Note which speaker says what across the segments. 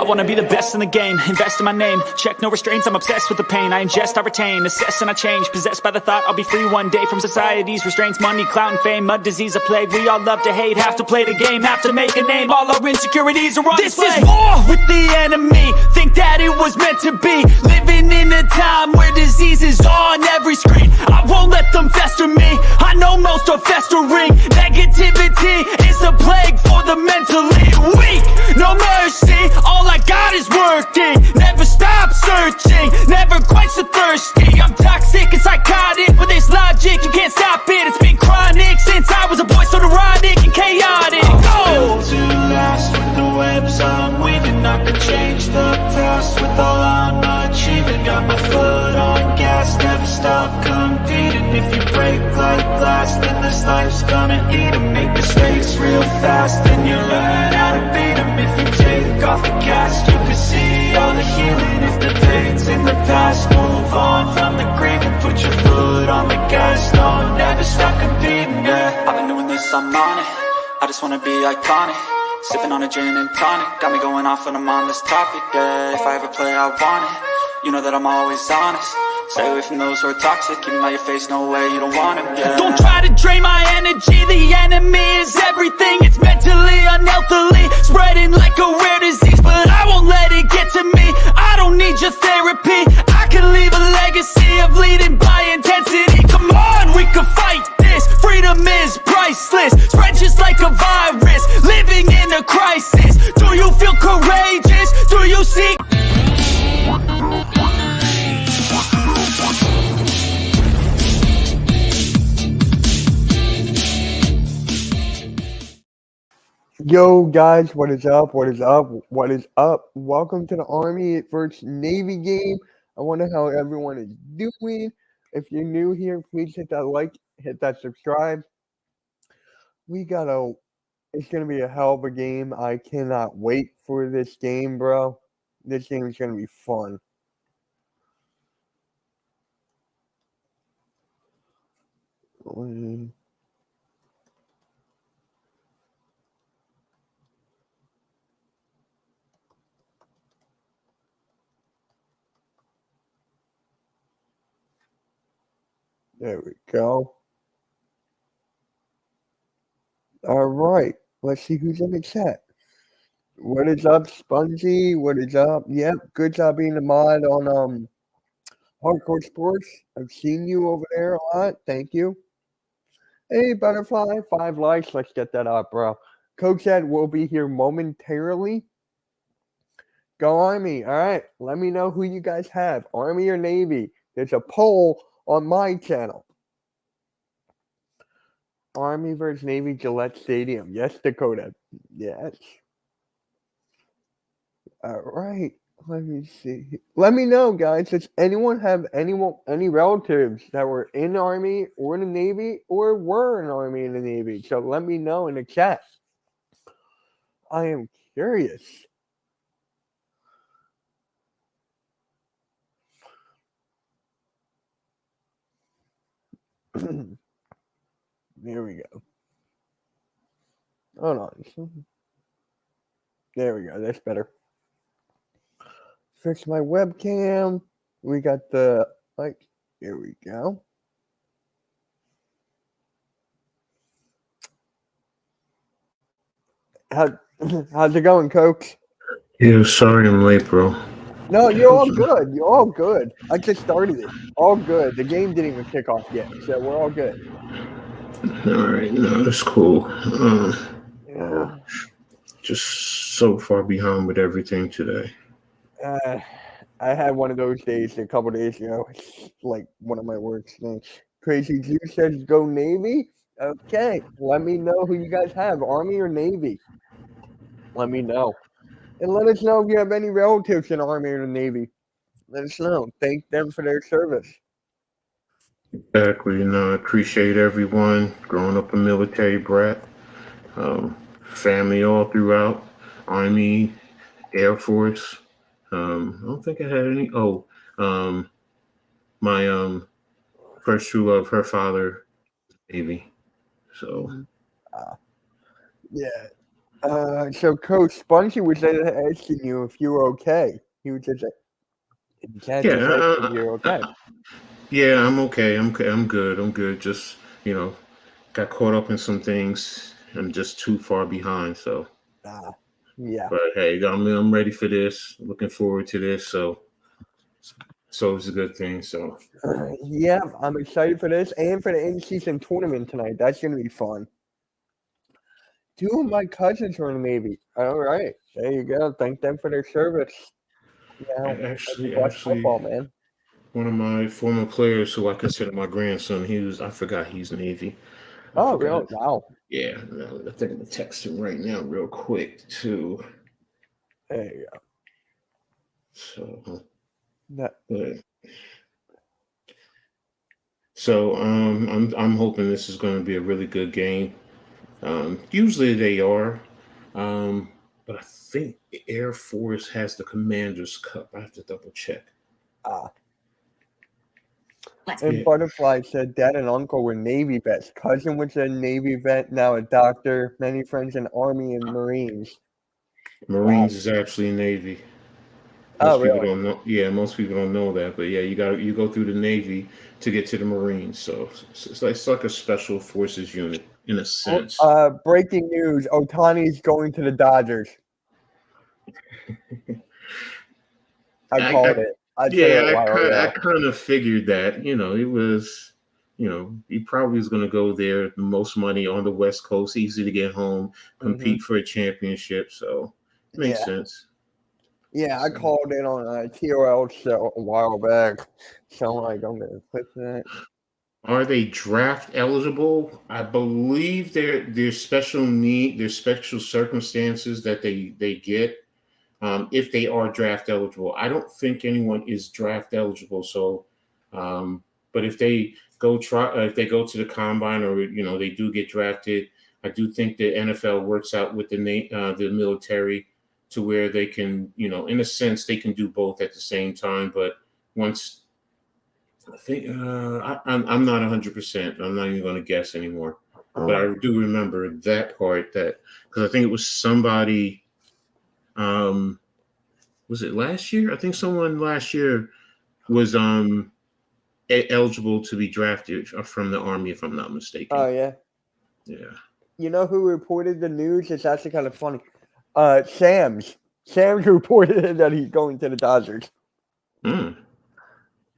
Speaker 1: wanna be the best in the game, invest in my name, check no restraints, I'm obsessed with the pain. I ingest, I retain, assess and I change, possessed by the thought I'll be free one day from society's restraints. Money, clout and fame, mud, disease, a plague. We all love to hate, have to play the game, have to make a name. All our insecurities are on display. This is war with the enemy, think that it was meant to be. Living in a time where disease is on every screen. I won't let them fester me, I know most are festering. Negativity is a plague for the mentally weak. No mercy, all I got is working. Never stop searching, never quite so thirsty. I'm toxic and psychotic, with this logic you can't stop it. It's been chronic since I was a boy, so neurotic and chaotic.
Speaker 2: I'm built to last with the webs I'm weaving. I could change the past with all I'm achieving. Got my foot on gas, never stop competing. If you break like glass, then this life's gonna eat 'em. Make mistakes real fast, then you learn how to beat 'em. If you take off the cast, you can see all the healing. If the pain's in the past, move on from the grave and put your foot on the gas. No, never stop competing, yeah. I've been doing this, I'm on it. I just wanna be iconic. Sipping on a gin and tonic, got me going off when I'm on this topic, yeah. If I ever play, I want it. You know that I'm always honest. Stay away from those who are toxic. Keep 'em out your face, no way, you don't want it, yeah. Don't try to drain my energy. The enemy is everything. It's mentally, unhealthily, spreading like a rare disease. But I won't let it get to me. I don't need your therapy. I can leave a legacy of leading by intensity. Come on, we can fight this. Freedom is priceless. Spread just like a virus. Living in a crisis. Do you feel courageous? Do you see?
Speaker 3: Yo guys, what is up? What is up? What is up? Welcome to the Army versus Navy game. I wonder how everyone is doing. If you're new here, please hit that like, hit that subscribe. It's gonna be a hell of a game. I cannot wait for this game, bro. This game is gonna be fun. There we go. All right. Let's see who's in the chat. What is up, Spongy? What is up? Yep. Good job being the mod on Hardcore Sports. I've seen you over there a lot. Thank you. Hey, Butterfly. 5 likes. Let's get that up, bro. Coach Ed will be here momentarily. Go Army. All right. Let me know who you guys have. Army or Navy. There's a poll on my channel. Army versus Navy, Gillette Stadium. Yes, Dakota. Yes. All right. Let me see. Let me know, guys. Does anyone have any relatives that were in the Army or in the Navy or were in the Army and the Navy? So let me know in the chat. I am curious. There we go. Hold on. There we go. That's better. Fix my webcam. We got the like. Here we go. How's it going, Coach?
Speaker 4: Yeah, sorry I'm late, bro.
Speaker 3: No, you're all good. You're all good. I just started it. All good. The game didn't even kick off yet, so we're all good.
Speaker 4: All right, no, that's cool.
Speaker 3: Yeah.
Speaker 4: Just so far behind with everything today.
Speaker 3: I had one of those days a couple days ago. Like one of my works things. Crazy Juice says go Navy. Okay, let me know who you guys have, Army or Navy. Let me know. And let us know if you have any relatives in the Army or the Navy. Let us know. Thank them for their service.
Speaker 4: Exactly. I appreciate everyone. Growing up a military brat. Family all throughout. Army, Air Force. I don't think I had any. My first true love, her father, Navy. So.
Speaker 3: Yeah. So Coach Spongy was asking you if you were okay. He was just
Speaker 4: Yeah,
Speaker 3: just asking if you're okay.
Speaker 4: yeah, I'm okay. I'm good. I'm good. Just got caught up in some things. I'm just too far behind. So,
Speaker 3: Yeah.
Speaker 4: but hey, I'm ready for this. Looking forward to this. So it's a good thing. So
Speaker 3: Yeah, I'm excited for this and for the in-season tournament tonight. That's gonna be fun. Two of my cousins are in the Navy. All right, there you go. Thank them for their service. Now, watch
Speaker 4: actually,
Speaker 3: football, man.
Speaker 4: one of my former players, who I consider my grandson, I forgot he's Navy. I
Speaker 3: Oh,
Speaker 4: forgot.
Speaker 3: really? Wow.
Speaker 4: Yeah, no, I think I'm gonna text him right now, real quick, too.
Speaker 3: There you go.
Speaker 4: So,
Speaker 3: That,
Speaker 4: but I'm hoping this is going to be a really good game. Usually they are, but I think the Air Force has the Commanders Cup. I have to double check.
Speaker 3: and
Speaker 4: Yeah,
Speaker 3: Butterfly said dad and uncle were Navy vets. Cousin was a Navy vet, now a doctor. Many friends in Army and Marines.
Speaker 4: Marines is actually Navy.
Speaker 3: Oh,
Speaker 4: Most people
Speaker 3: really?
Speaker 4: don't know. Yeah, most people don't know that, but yeah, you go through the Navy to get to the Marines. So it's like a special forces unit in a sense.
Speaker 3: Breaking news: Otani's going to the Dodgers. I
Speaker 4: I,
Speaker 3: called
Speaker 4: I
Speaker 3: it. I said it
Speaker 4: yeah,
Speaker 3: a while
Speaker 4: I
Speaker 3: ago.
Speaker 4: kind of figured that. It was. He probably was going to go there. The most money on the West Coast, easy to get home,
Speaker 3: Hmm.
Speaker 4: compete for a championship. So makes
Speaker 3: Yeah.
Speaker 4: sense.
Speaker 3: Yeah, I
Speaker 4: So,
Speaker 3: called it on a TOL show a while back. So I'm gonna put that.
Speaker 4: are they draft eligible? I believe there's special need, there's special circumstances that they get if they are draft eligible. I don't think anyone is draft eligible. So, but if they go to the combine, or they do get drafted, I do think the NFL works out with the military to where they can, in a sense, they can do both at the same time. But once I think I'm not 100%. I'm not even going to guess anymore. But I do remember that part, that because I think it was somebody. Um, was it last year? I think someone last year was eligible to be drafted from the Army, if I'm not mistaken.
Speaker 3: Oh yeah.
Speaker 4: Yeah.
Speaker 3: You know who reported the news? It's actually kind of funny. Sam's. Sam's reported that he's going to the Dodgers.
Speaker 4: Hmm.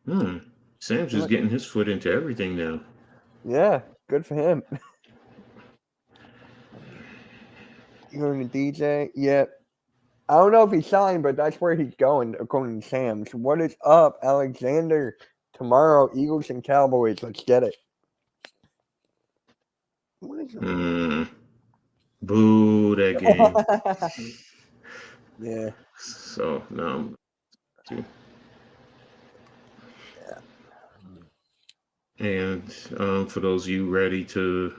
Speaker 4: Hmm. Sam's just getting his foot into everything now.
Speaker 3: Yeah, good for him. You going to DJ? Yep. I don't know if he signed, but that's where he's going, according to Sam's. What is up, Alexander? Tomorrow, Eagles and Cowboys. Let's get it. What is it?
Speaker 4: Hmm. Boo, that game.
Speaker 3: Yeah.
Speaker 4: So no. And for those of you ready to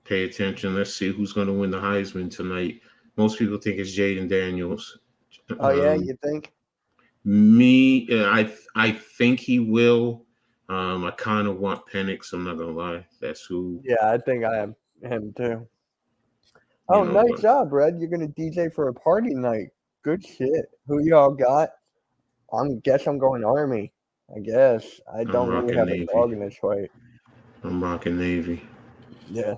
Speaker 4: pay attention, let's see who's going to win the Heisman tonight. Most people think it's Jaden Daniels.
Speaker 3: Oh yeah, you think?
Speaker 4: I think he will. I kind of want Penix. I'm not gonna lie. That's who.
Speaker 3: Yeah, I think I am him too. Oh, nice
Speaker 4: But
Speaker 3: job, Brad. You're gonna DJ for a party night. Good shit. Who y'all got? Guess I'm going Army. I guess. I
Speaker 4: I'm
Speaker 3: don't really
Speaker 4: rocking
Speaker 3: have a dog
Speaker 4: Navy.
Speaker 3: in this fight.
Speaker 4: I'm rocking Navy.
Speaker 3: Yeah.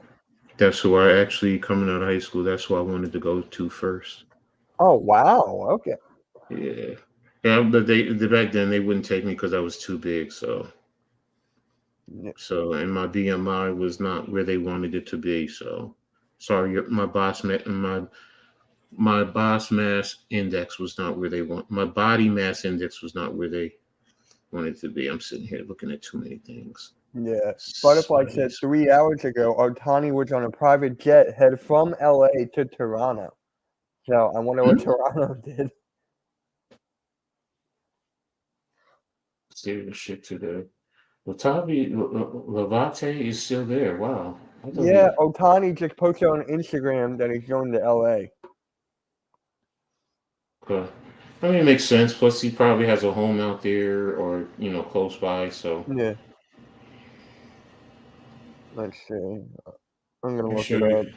Speaker 4: That's who I actually, coming out of high school, that's who I wanted to go to first.
Speaker 3: Oh wow. Okay.
Speaker 4: Yeah. Yeah, but back then they wouldn't take me because I was too big. So and my BMI was not where they wanted it to be. So sorry, my boss mass index was not where they want. My body mass index was not where they wanted to be. I'm sitting here looking at too many things.
Speaker 3: Yeah. Butterfly said 3 hours ago, Otani was on a private jet head from LA to Toronto. So I wonder what Toronto did.
Speaker 4: Serious shit today. Lavate is still there. Wow.
Speaker 3: Yeah, Otani just posted on Instagram that he's going to LA.
Speaker 4: Okay. I mean, it makes sense. Plus, he probably has a home out there, or close by. So
Speaker 3: Yeah. Let's see. I'm gonna look
Speaker 4: sure
Speaker 3: it up.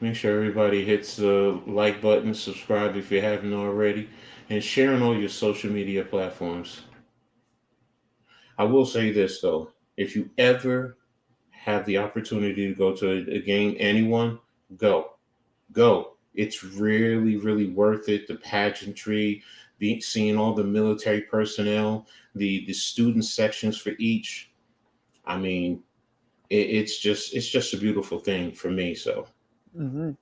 Speaker 4: Make sure everybody hits the like button, subscribe if you haven't already, and share on all your social media platforms. I will say this though, if you ever have the opportunity to go to a game, anyone, go. Go. It's really, really worth it. The pageantry, seeing all the military personnel, the student sections for each. I mean, it's just a beautiful thing for me. So
Speaker 3: Hmm.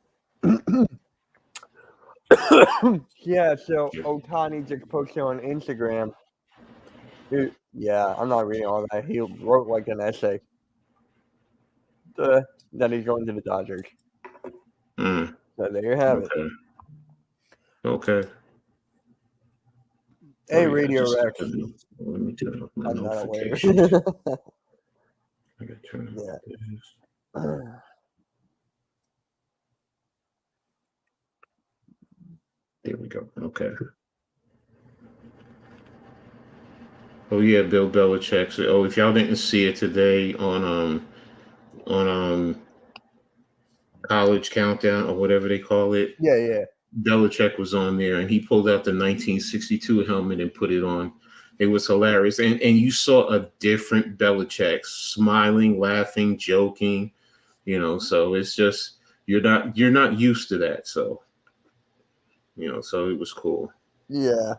Speaker 3: Yeah, so Otani just posted on Instagram. Yeah, I'm not reading all that. He wrote like an essay that he's going to the Dodgers.
Speaker 4: mm,
Speaker 3: So there you have it.
Speaker 4: okay, okay. Oh
Speaker 3: Hey,
Speaker 4: yeah, I
Speaker 3: Radio
Speaker 4: just
Speaker 3: Rex.
Speaker 4: let me turn off my
Speaker 3: I'm not aware.
Speaker 4: notifications. I gotta turn
Speaker 3: Yeah.
Speaker 4: off this. There we go. Okay. Oh yeah, Bill Belichick. So, oh, if y'all didn't see it today on College Countdown or whatever they call it,
Speaker 3: Yeah.
Speaker 4: Belichick was on there and he pulled out the 1962 helmet and put it on. It was hilarious, and you saw a different Belichick, smiling, laughing, joking. So it's just you're not used to that. So so it was cool.
Speaker 3: Yeah.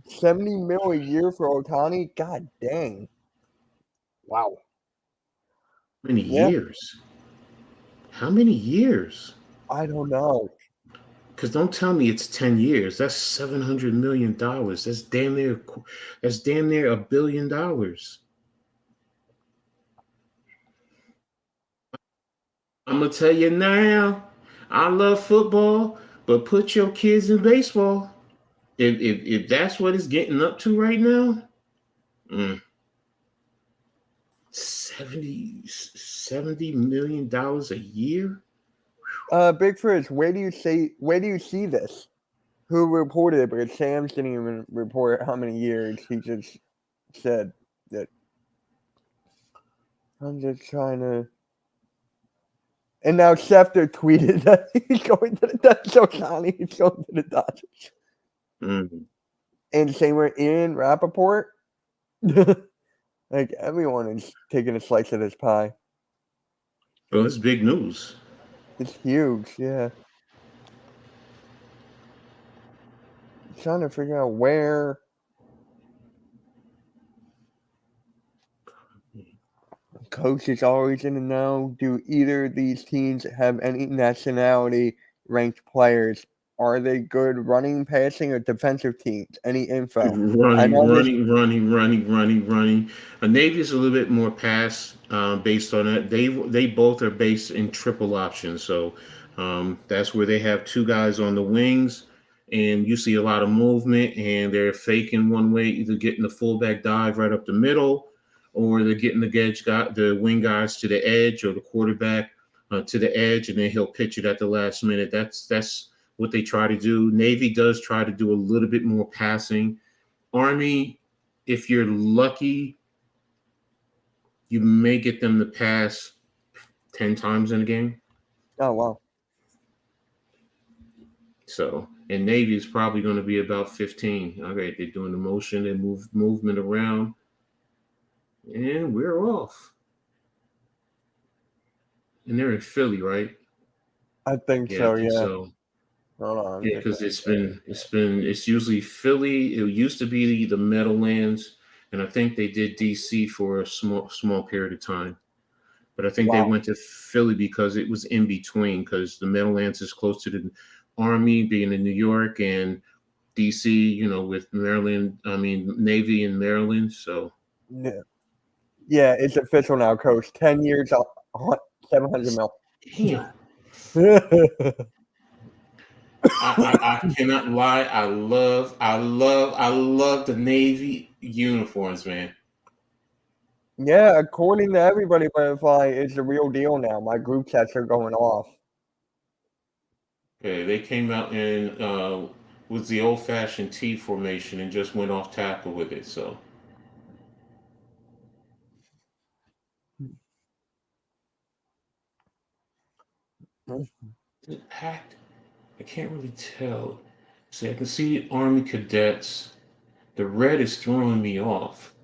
Speaker 3: 70 mil a year for Otani? God dang. Wow.
Speaker 4: How many
Speaker 3: Yeah,
Speaker 4: years? How many years?
Speaker 3: I don't know.
Speaker 4: Because don't tell me it's 10 years. That's $700 million. That's damn near $1 billion. I'm gonna tell you now, I love football, but put your kids in baseball. If that's what it's getting up to right now, mm, 70 million dollars a year.
Speaker 3: Big Frizz, where do you see this? Who reported it? Because Sam's didn't even report how many years. He just said that. I'm just trying to. And now Schefter tweeted that he's going to the Dodgers. Otani, he's going to the Dodgers.
Speaker 4: Mm.
Speaker 3: And same with Ian Rappaport. Like everyone is taking a slice of this pie.
Speaker 4: Well, it's big news.
Speaker 3: It's huge, yeah. Trying to figure out where coach is always in the know. Do either of these teams have any nationality ranked players? Are they good running, passing, or defensive teams? Any info? I
Speaker 4: Running,
Speaker 3: know this.
Speaker 4: running. Navy is a little bit more pass based on it. They both are based in triple option, so that's where they have two guys on the wings, and you see a lot of movement, and they're faking one way, either getting the fullback dive right up the middle, or they're getting the wing guys to the edge, or the quarterback to the edge, and then he'll pitch it at the last minute. That's what they try to do. Navy does try to do a little bit more passing. Army, if you're lucky, you may get them to pass 10 times in a game.
Speaker 3: Oh wow.
Speaker 4: So, and Navy is probably going to be about 15. All right, they're doing the motion and movement around, and we're off. And they're in Philly, right?
Speaker 3: I think
Speaker 4: Yeah, I
Speaker 3: so.
Speaker 4: think
Speaker 3: Yeah.
Speaker 4: so.
Speaker 3: Hold on.
Speaker 4: Yeah, because it's usually Philly. It used to be the Meadowlands, and I think they did DC for a small period of time. But I think they
Speaker 3: Wow.
Speaker 4: went to Philly because it was in between, because the Meadowlands is close to the Army, being in New York, and DC, with Maryland. I mean, Navy in Maryland. So
Speaker 3: Yeah. Yeah, it's official now, Coach. 10 years, 700 mil.
Speaker 4: damn, I cannot lie. I love the Navy uniforms, man.
Speaker 3: Yeah, according to everybody, Butterfly is the real deal now. My group chats are going off.
Speaker 4: Okay, they came out in with the old-fashioned T formation and just went off tackle with it. So Is it packed? I can't really tell. See, I can see Army cadets. The red is throwing me off.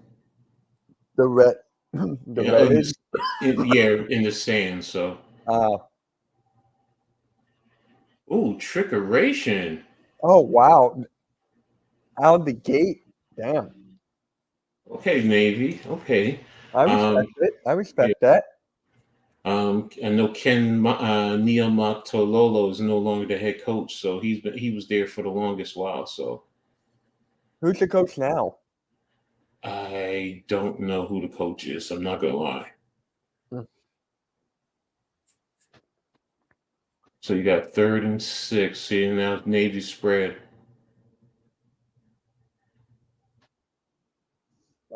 Speaker 3: The red, the
Speaker 4: Yeah, oh,
Speaker 3: red is.
Speaker 4: yeah, in the sand. So,
Speaker 3: Uh,
Speaker 4: ooh, trickeration.
Speaker 3: oh wow! Out the gate. Damn.
Speaker 4: Okay, Navy. Okay.
Speaker 3: I
Speaker 4: Um,
Speaker 3: respect it. I
Speaker 4: yeah.
Speaker 3: respect that.
Speaker 4: I know Niumatalolo is no longer the head coach, so he was there for the longest while. So
Speaker 3: Who's the coach now?
Speaker 4: I don't know who the coach is. I'm not gonna lie.
Speaker 3: Hmm.
Speaker 4: So you got 3rd and 6. See now Navy spread.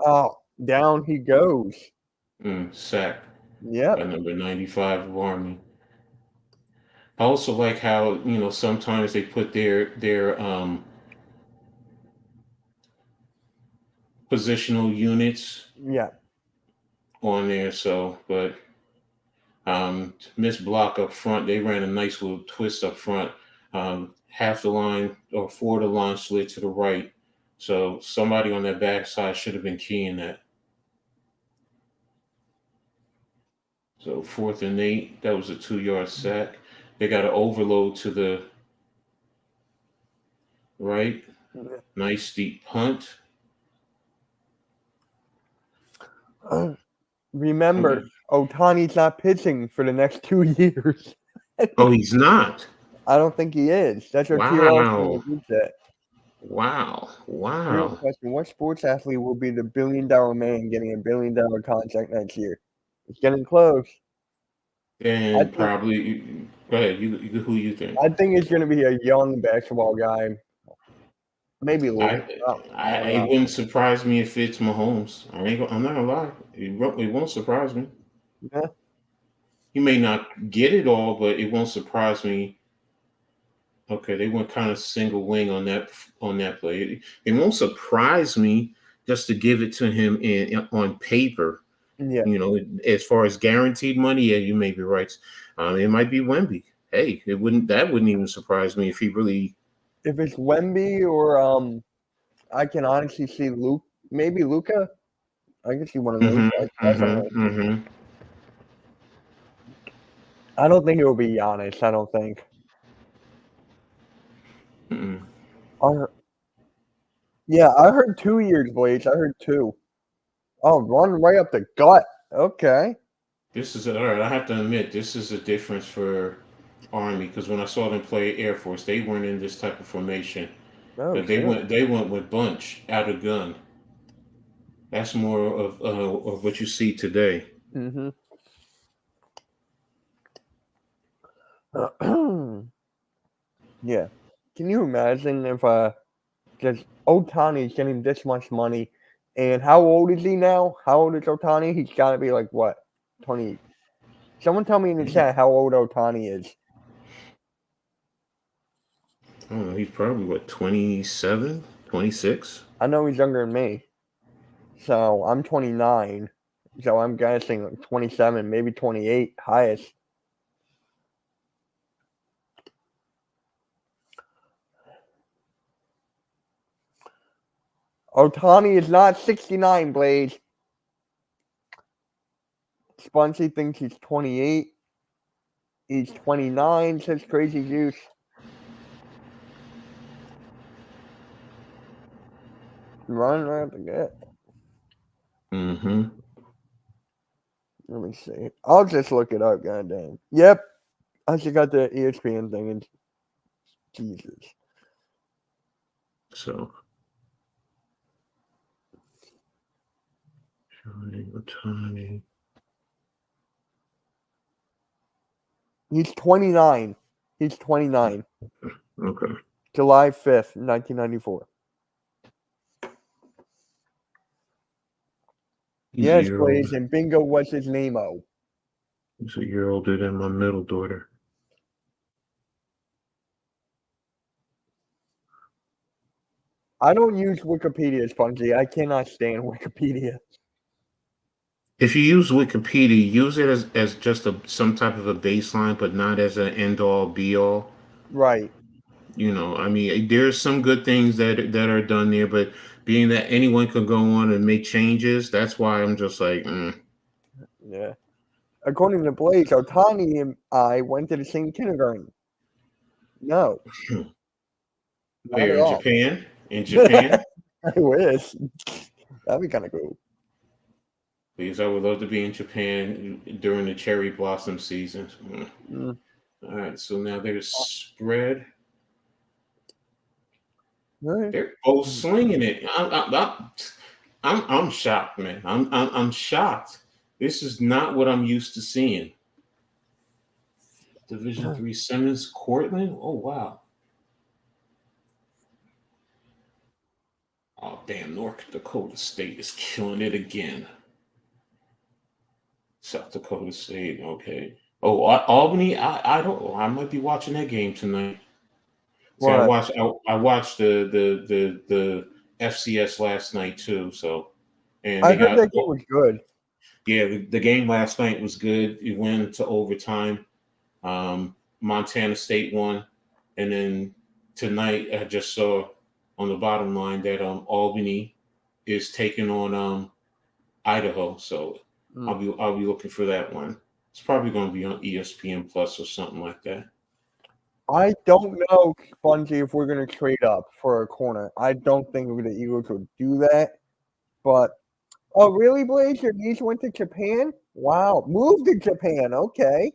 Speaker 3: Oh, down he goes.
Speaker 4: Sack by
Speaker 3: Yep.
Speaker 4: number 95 of Army. I also like how sometimes they put their positional units
Speaker 3: Yeah.
Speaker 4: on there. So, but Miss Block up front, they ran a nice little twist up front. Half the line or 4 of the line slid to the right. So somebody on that backside should have been keying that. So 4th and 8, that was a 2-yard sack. They got an overload to the right. Nice steep punt.
Speaker 3: Remember, Otani's not pitching for the next 2 years.
Speaker 4: Oh, he's not.
Speaker 3: I don't think he is. That's what T.O.
Speaker 4: Wow.
Speaker 3: said.
Speaker 4: Wow.
Speaker 3: Real
Speaker 4: Wow.
Speaker 3: question: what sports athlete will be the billion-dollar man getting a billion-dollar contract next year? It's getting close. I
Speaker 4: And
Speaker 3: think.
Speaker 4: probably go ahead. Who you think?
Speaker 3: I think it's going to be a young basketball guy. Maybe Luke.
Speaker 4: I,
Speaker 3: I don't
Speaker 4: it
Speaker 3: know.
Speaker 4: wouldn't surprise me if it's Mahomes. I'm not gonna lie. It won't surprise me.
Speaker 3: Yeah.
Speaker 4: He may not get it all, but it won't surprise me. Okay, they went kind of single wing on that play. It won't surprise me just to give it to him on paper.
Speaker 3: Yeah.
Speaker 4: As far as guaranteed money, yeah, you may be right. It might be Wemby. Hey, that wouldn't even surprise me if he really.
Speaker 3: If it's Wemby or I can honestly see Luke. Maybe Luca. I can see one of those
Speaker 4: Hmm.
Speaker 3: guys.
Speaker 4: Hmm.
Speaker 3: Definitely.
Speaker 4: Hmm.
Speaker 3: I don't think it will be Giannis. I don't think.
Speaker 4: Mm-mm.
Speaker 3: Yeah, I heard 2 years, Blaze. I heard 2. Oh, run right up the gut. Okay.
Speaker 4: This is all right. I have to admit, this is a difference for Army because when I saw them play Air Force, they weren't in this type of formation.
Speaker 3: Oh
Speaker 4: But they
Speaker 3: shit.
Speaker 4: went with bunch out of gun. That's more of what you see today.
Speaker 3: Mm-hmm. Yeah. Can you imagine if just Otani's getting this much money, and how old is he now? How old is Otani? He's got to be like what, 20? Someone tell me in the chat how old Otani is.
Speaker 4: I don't know. He's probably what 27, 26.
Speaker 3: I know he's younger than me, so I'm 29. So I'm guessing like 27, maybe 28 highest. Otani is not 69, Blaze. Spuncy thinks he's 28. He's 29, says Crazy Juice. Run right up the gut.
Speaker 4: Mm-hmm.
Speaker 3: Let me see. I'll just look it up, goddamn. Yep. I just got the ESPN thing and Jesus.
Speaker 4: So, Otani.
Speaker 3: He's 29. He's 29.
Speaker 4: Okay.
Speaker 3: July 5th, 1994. Yes, please. And bingo, what's his name-o?
Speaker 4: He's a year older than my middle daughter.
Speaker 3: I don't use Wikipedia, Spongy. I cannot stand Wikipedia.
Speaker 4: If you use Wikipedia, use it as just some type of a baseline, but not as an end all be all.
Speaker 3: Right.
Speaker 4: You know, I mean, there's some good things that are done there, but being that anyone can go on and make changes, that's why I'm just like,
Speaker 3: Yeah. According to Blaze, Otani and I went to the same kindergarten. No, not
Speaker 4: where
Speaker 3: at
Speaker 4: in
Speaker 3: all.
Speaker 4: Japan? In Japan,
Speaker 3: I wish. That'd be kind of cool.
Speaker 4: because I would love to be in Japan during the cherry blossom season.
Speaker 3: Mm.
Speaker 4: All right, so now there's spread.
Speaker 3: Right.
Speaker 4: They're both slinging it. I'm shocked, man. I'm shocked. This is not what I'm used to seeing. Division three Simmons, Cortland. Oh wow. Oh damn, North Dakota State is killing it again. South Dakota State. Okay. Oh, Albany. I don't. I might be watching that game tonight. See, I
Speaker 3: What?
Speaker 4: watched. I watched the FCS last night too. So, and
Speaker 3: I
Speaker 4: they
Speaker 3: heard
Speaker 4: got
Speaker 3: that game was good.
Speaker 4: yeah. The game last night was good. It went to overtime. Montana State won, and then tonight I just saw on the bottom line that Albany is taking on Idaho. So I'll be looking for that one. It's probably going to be on ESPN Plus or something like that.
Speaker 3: I don't know, Spongy, if we're going to trade up for a corner. I don't think the Eagles would do that. But, oh, really, Blaze? Your niece went to Japan? Wow. Moved to Japan. Okay.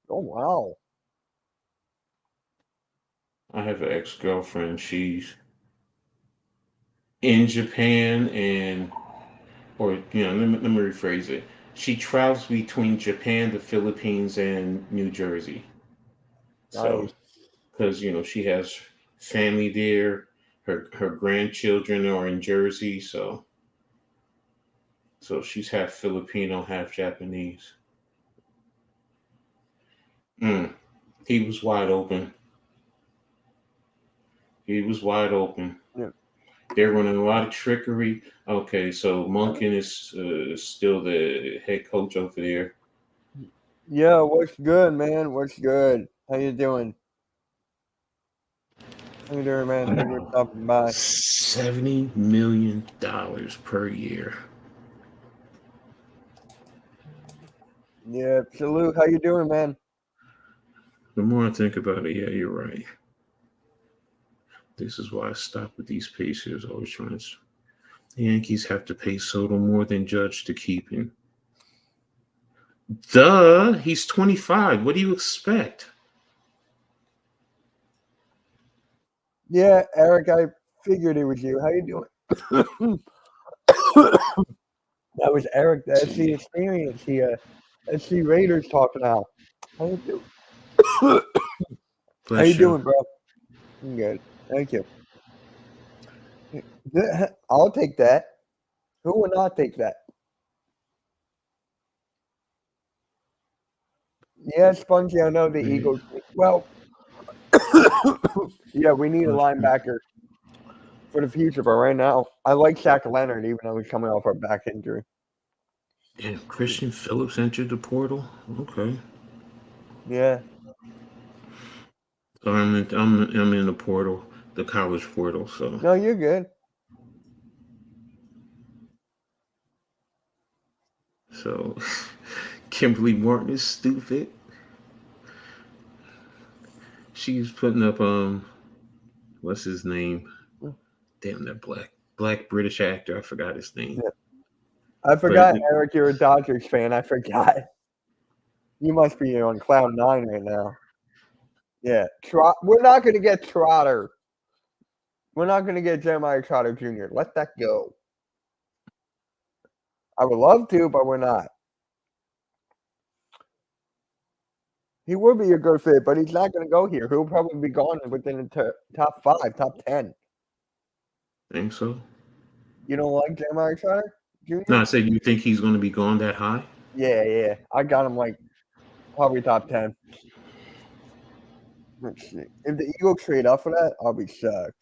Speaker 3: Oh, wow.
Speaker 4: I have an ex-girlfriend. She's in Japan or let me rephrase it. She travels between Japan, the Philippines, and New Jersey. So,
Speaker 3: Nice.
Speaker 4: because she has family there, her grandchildren are in Jersey, so she's half Filipino, half Japanese. He was wide open. He was wide open.
Speaker 3: Yeah.
Speaker 4: They're running a lot of trickery. Okay, so Monken is still the head coach over there.
Speaker 3: Yeah, what's good, man? What's good? How you doing? How you doing, man? Thank you for stopping by.
Speaker 4: $70 million per year.
Speaker 3: Yeah, salute. How you doing, man?
Speaker 4: The more I think about it, yeah, you're right. This is why I stopped with these Pacers. Always trying to. The Yankees have to pay Soto more than Judge to keep him. Duh, he's 25. What do you expect?
Speaker 3: Yeah, Eric, I figured it was you. How you doing? That was Eric, the SC Experience. SC Raiders talking now. How you doing? How you doing, bro? I'm good. Thank you. I'll take that. Who would not take that? Yeah, Spongy, I know the Eagles. Well, yeah, we need a linebacker for the future, but right now, I like Shaq Leonard, even though he's coming off our back injury.
Speaker 4: Yeah, Christian Phillips entered the portal. Okay.
Speaker 3: Yeah.
Speaker 4: So I'm in the portal, the college portal. So
Speaker 3: No, you're good.
Speaker 4: So Kimberly Martin is stupid. She's putting up what's his name? Damn, that black British actor. I forgot his name.
Speaker 3: Yeah. I forgot, Eric, you're a Dodgers fan. I forgot. You must be on cloud nine right now. Yeah. We're not going to get Trotter. We're not going to get Jeremiah Trotter Jr. Let that go. I would love to, but we're not. He would be a good fit, but he's not going to go here. He'll probably be gone within the top 5, top 10.
Speaker 4: Think so?
Speaker 3: You don't like Jeremiah Trotter Jr.?
Speaker 4: No, I said you think he's going to be gone that high?
Speaker 3: Yeah. I got him probably top 10. Let's see. If the Eagles trade up for that, I'll be shocked.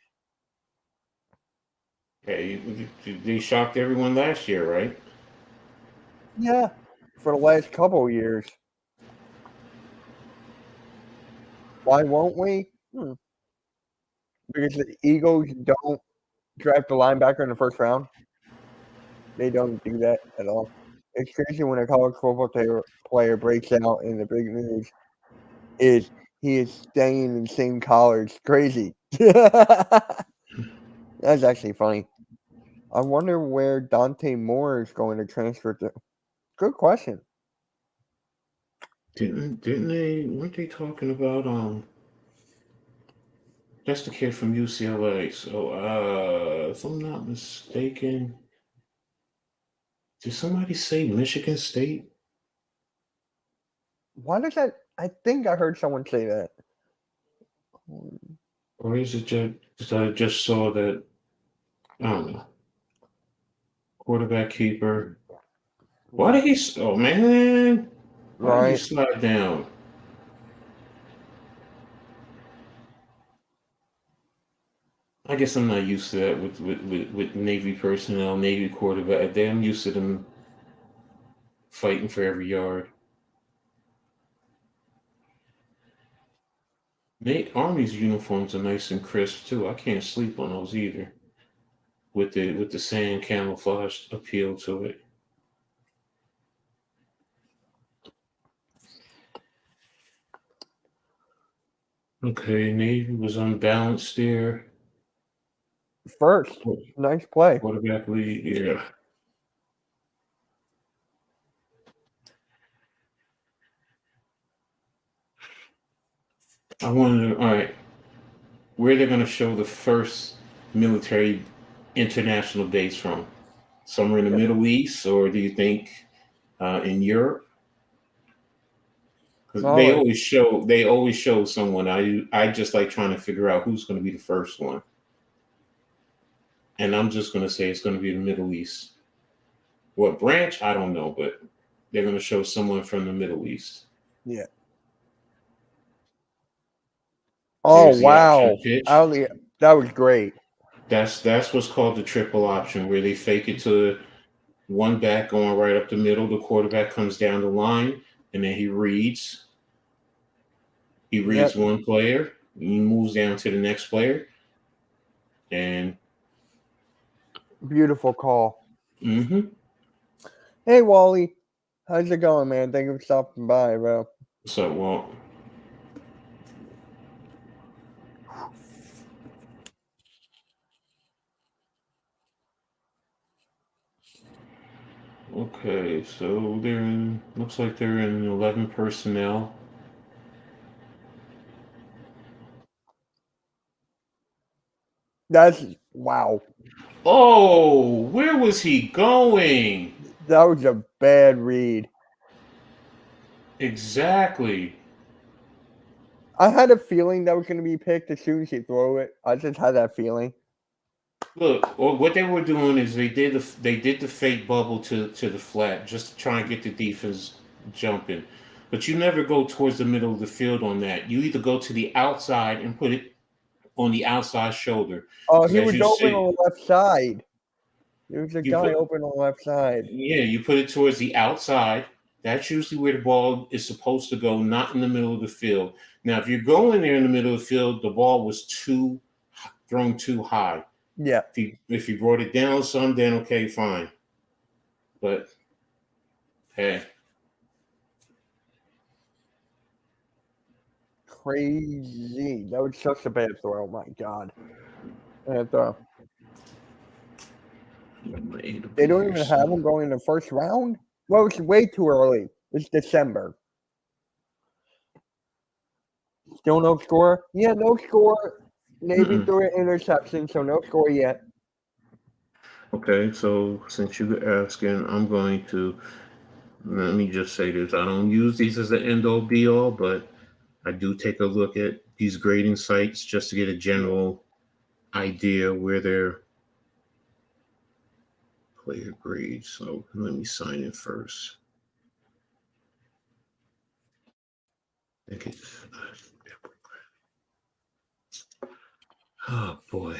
Speaker 4: Yeah, they shocked everyone last year, right?
Speaker 3: Yeah, for the last couple of years. Why won't we? Because the Eagles don't draft a linebacker in the first round. They don't do that at all. It's crazy when a college football player breaks out in the big news is he is staying in the same college. Crazy. That's actually funny. I wonder where Dante Moore is going to transfer to. Good question.
Speaker 4: Didn't they? Weren't they talking about That's the kid from UCLA. So, if I'm not mistaken, did somebody say Michigan State?
Speaker 3: Why does that? I think I heard someone say that.
Speaker 4: Or is it just I just saw that? I don't know. Quarterback keeper. Why did he? Oh man! Why did you
Speaker 3: Right.
Speaker 4: slide down? I guess I'm not used to that with Navy personnel, Navy quarterback. I'm used to them fighting for every yard. Army's uniforms are nice and crisp too. I can't sleep on those either. With the sand camouflage appeal to it. Okay, Navy was unbalanced there.
Speaker 3: First. Nice play.
Speaker 4: Quarterback lead, yeah. I wonder, all right, where they're going to show the first military international base from? Somewhere in the Middle East, or do you think in Europe? Because
Speaker 3: Oh,
Speaker 4: they always show someone. I just like trying to figure out who's going to be the first one, and I'm just going to say it's going to be the Middle East. What branch? I don't know, but they're going to show someone from the Middle East.
Speaker 3: yeah. Oh,
Speaker 4: There's the
Speaker 3: wow.
Speaker 4: option pitch.
Speaker 3: That was great.
Speaker 4: That's what's called the triple option, where they fake it to one back going right up the middle. The quarterback comes down the line, and then he reads. He reads
Speaker 3: Yep.
Speaker 4: one player. He moves down to the next player, and
Speaker 3: Beautiful call.
Speaker 4: mm-hmm.
Speaker 3: Hey, Wally. How's it going, man? Thank you for stopping by, bro.
Speaker 4: So well. Okay, so looks like they're in 11 personnel.
Speaker 3: That's wow.
Speaker 4: Oh, where was he going?
Speaker 3: That was a bad read.
Speaker 4: Exactly.
Speaker 3: I had a feeling that was going to be picked as soon as he threw it. I just had that feeling.
Speaker 4: Look, what they were doing is they did the fake bubble to the flat just to try and get the defense jumping. But you never go towards the middle of the field on that. You either go to the outside and put it on the outside shoulder.
Speaker 3: Oh,
Speaker 4: Because
Speaker 3: he
Speaker 4: as
Speaker 3: was
Speaker 4: you
Speaker 3: open
Speaker 4: see,
Speaker 3: on the left side. There was a
Speaker 4: you
Speaker 3: guy
Speaker 4: put
Speaker 3: open on the left side.
Speaker 4: yeah, you put it towards the outside. That's usually where the ball is supposed to go, not in the middle of the field. Now, if you're going there in the middle of the field, the ball was thrown too high.
Speaker 3: Yeah.
Speaker 4: If you brought it down some, then okay, fine. But hey,
Speaker 3: Crazy. That was such a bad throw. Oh, my God. Bad throw. They don't even have him going in the first round? Well, it's way too early. It's December. Still no score? Yeah, no score. Navy threw an interception, so no score yet.
Speaker 4: Okay, so since you're asking, I'm going to let me just say this. I don't use these as an end all be all, but I do take a look at these grading sites just to get a general idea where their player grades. So let me sign in first. I think it's oh boy.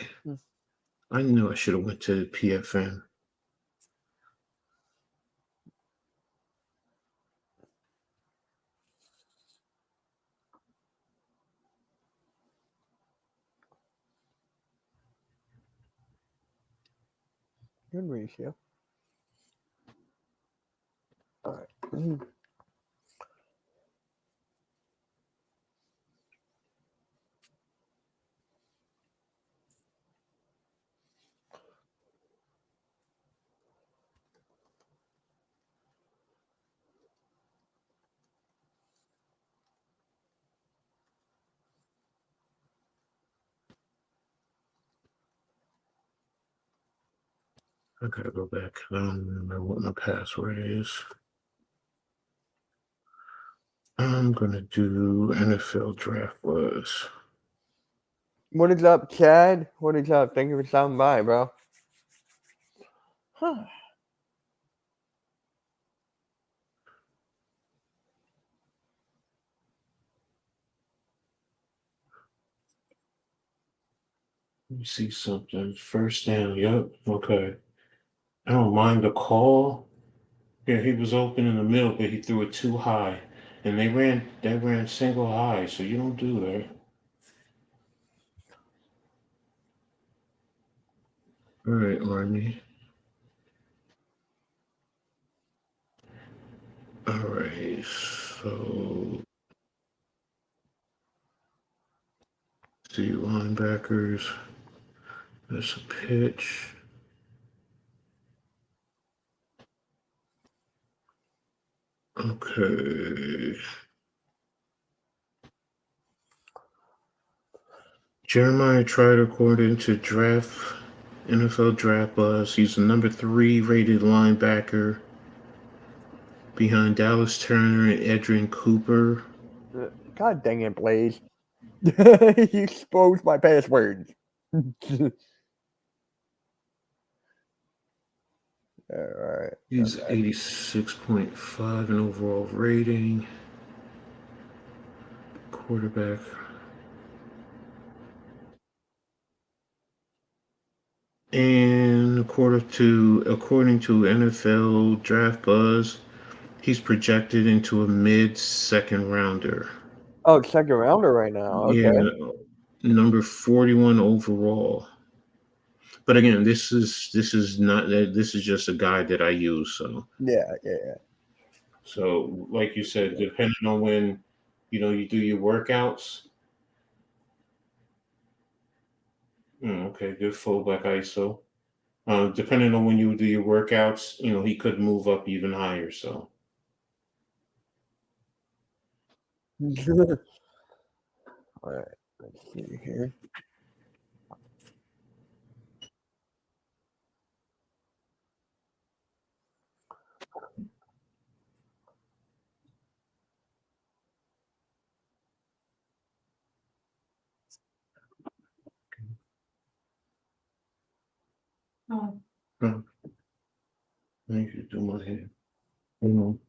Speaker 4: I knew I should have went to PFN.
Speaker 3: Good ratio. All right.
Speaker 4: I gotta go back. I don't remember what my password is. I'm gonna do NFL draft was.
Speaker 3: What is up, Chad? What is up? Thank you for stopping by, bro. Huh.
Speaker 4: Let me see something. First down. Yep. Okay. I don't mind the call. Yeah, he was open in the middle, but he threw it too high, and they ran single high, so you don't do that. All right, Army. All right, so see linebackers. That's a pitch. Okay. Jeremiah tried according to NFL Draft Buzz. He's the number 3 rated linebacker behind Dallas Turner and Edrin Cooper.
Speaker 3: God dang it, Blaze. You exposed my passwords. All right.
Speaker 4: He's
Speaker 3: Okay.
Speaker 4: 86.5 in overall rating. Quarterback. And according to NFL Draft Buzz, he's projected into a mid-second rounder.
Speaker 3: Oh, second rounder right now. Okay.
Speaker 4: Yeah, number 41 overall. But again, this is not this is just a guide that I use.
Speaker 3: Yeah.
Speaker 4: So like you said, depending on when you do your workouts. Okay, good fullback ISO. Depending on when you do your workouts, he could move up even higher. So
Speaker 3: All right. Let's see here.
Speaker 4: I need to do my hair. You know.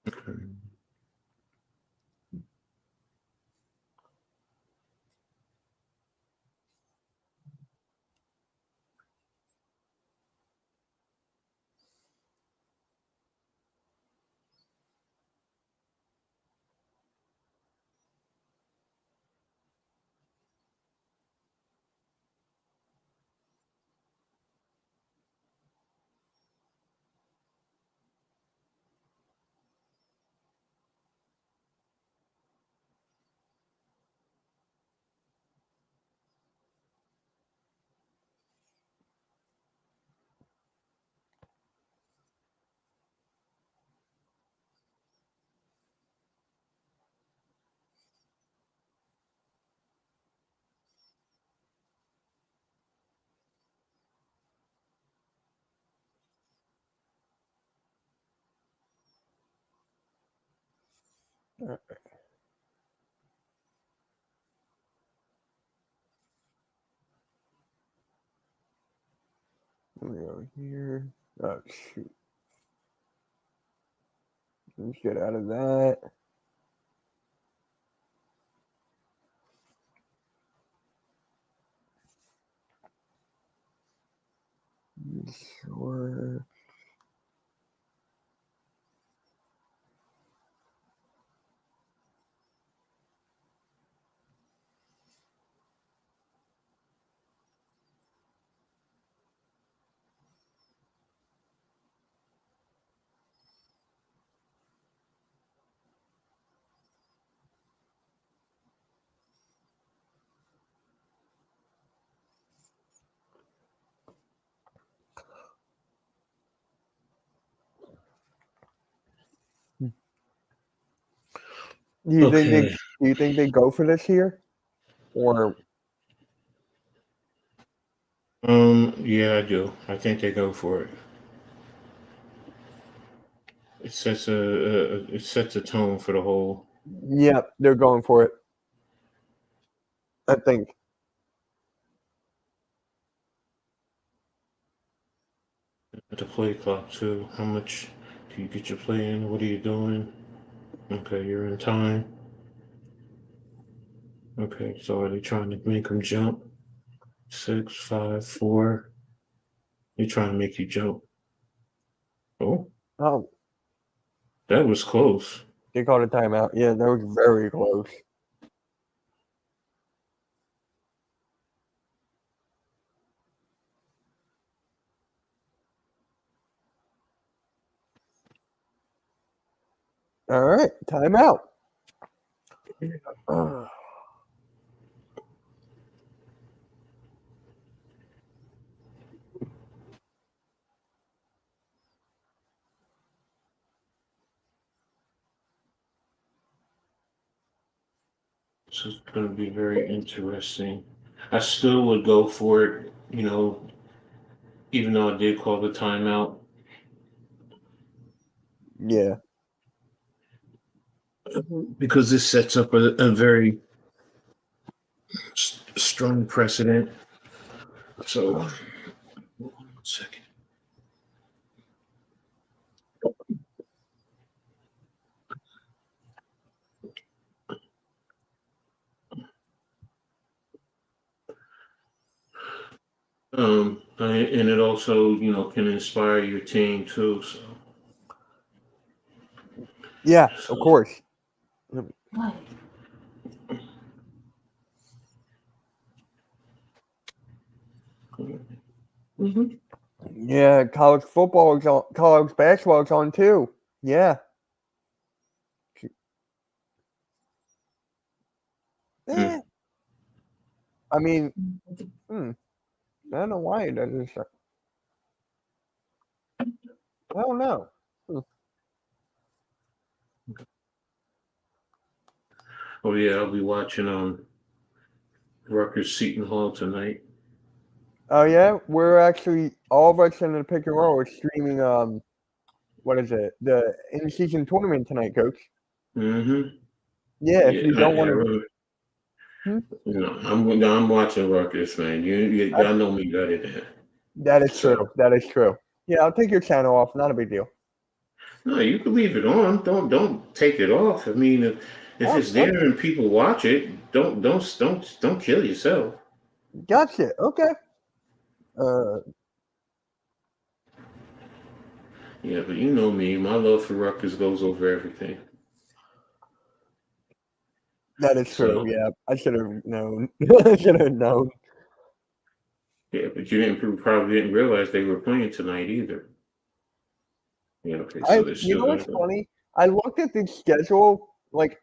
Speaker 4: Okay. Let me go here. Oh shoot. Let's get out of that. Sure.
Speaker 3: Do you think
Speaker 4: Okay.
Speaker 3: they go for this here, or
Speaker 4: Yeah, I do. I think they go for it. It sets a tone for the whole.
Speaker 3: yeah, they're going for it? I think.
Speaker 4: The play clock too. How much do you get your play in? What are you doing? Okay, you're in time. Okay, so are they trying to make them jump? 6, 5, 4. They're trying to make you jump. Oh,
Speaker 3: Oh,
Speaker 4: that was close.
Speaker 3: they called a timeout. Yeah, that was very close. All right, timeout.
Speaker 4: This is going to be very interesting. I still would go for it, even though I did call the timeout.
Speaker 3: Yeah.
Speaker 4: Because this sets up a very strong precedent. So, 1 second. And it also, can inspire your team too. So,
Speaker 3: Yeah, of course. Yeah, college football is on. College basketball is on too. Yeah. Eh, I mean, I don't know why it doesn't start. I don't know.
Speaker 4: Oh yeah, I'll be watching Rutgers Seton Hall tonight.
Speaker 3: Oh yeah, we're actually all of us in the pick and roll are streaming. What is it? The in season tournament tonight, Coach.
Speaker 4: Mm-hmm.
Speaker 3: Yeah, if
Speaker 4: Yeah,
Speaker 3: you don't want to.
Speaker 4: I'm watching Rutgers, man. Y'all know me better than that.
Speaker 3: That is
Speaker 4: So
Speaker 3: true. That is true. Yeah, I'll take your channel off. Not a big deal.
Speaker 4: no, you can leave it on. Don't take it off. I mean, if
Speaker 3: Oh,
Speaker 4: it's there and people watch it, don't kill yourself.
Speaker 3: gotcha. Okay.
Speaker 4: Yeah, but you know me, my love for Rutgers goes over everything.
Speaker 3: That is true.
Speaker 4: So
Speaker 3: Yeah, I should have known. I should have known.
Speaker 4: yeah, but you probably didn't realize they were playing tonight either. Yeah, okay, so they're
Speaker 3: You
Speaker 4: still
Speaker 3: know
Speaker 4: gonna
Speaker 3: what's
Speaker 4: go.
Speaker 3: funny? I looked at the schedule like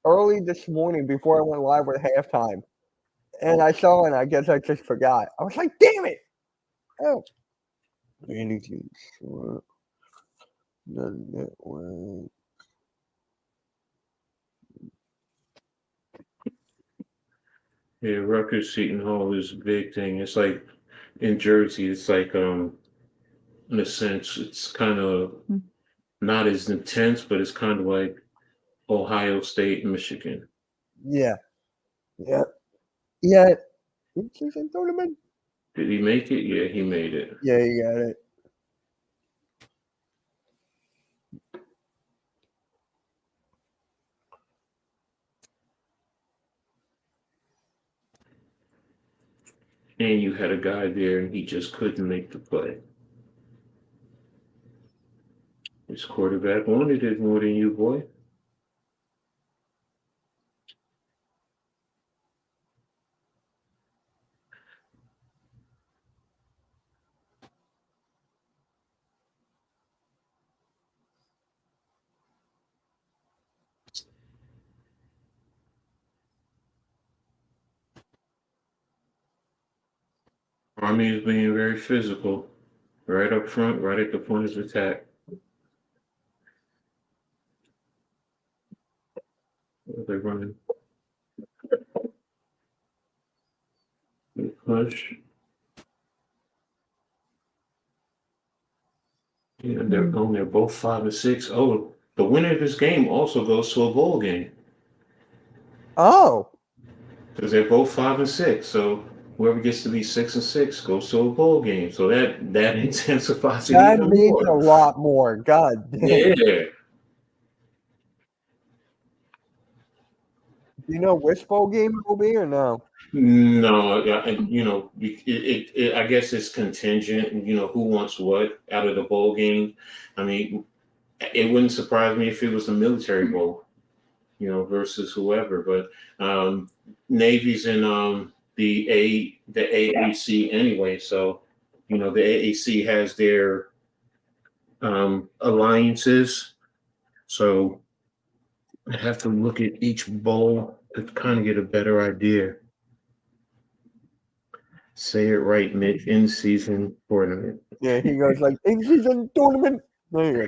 Speaker 3: early this morning before I went live with halftime, and I saw it. And I guess I just forgot. I was like, "Damn it!" Oh, anything short the network.
Speaker 4: Yeah, Rutgers Seton Hall is a big thing. It's like in Jersey, it's like in a sense, it's kind of not as intense, but it's kind of like Ohio State, Michigan.
Speaker 3: Yeah, yeah, yeah. In-season tournament.
Speaker 4: Did he make it? Yeah, he made it.
Speaker 3: Yeah, you got it.
Speaker 4: And you had a guy there, and he just couldn't make the play. His quarterback wanted it more than you, boy. Army is being very physical, right up front, right at the point of attack. They're running. Push. Yeah, they're both 5-6. Oh, the winner of this game also goes to a bowl game
Speaker 3: Oh,
Speaker 4: because they're both 5-6. So whoever gets to be 6-6 goes to a bowl game. So that intensifies it
Speaker 3: that
Speaker 4: even
Speaker 3: means a
Speaker 4: more.
Speaker 3: lot more. God damn.
Speaker 4: Yeah.
Speaker 3: Do you know which bowl game it will be or no?
Speaker 4: No, yeah, and I guess it's contingent. Who wants what out of the bowl game. I mean, it wouldn't surprise me if it was the military bowl. Versus whoever. But Navy's in the AAC anyway, so the AAC has their alliances. So I have to look at each bowl to kind of get a better idea. Say it right, Mitch. In season tournament.
Speaker 3: Yeah, he goes like in-season tournament. There you go.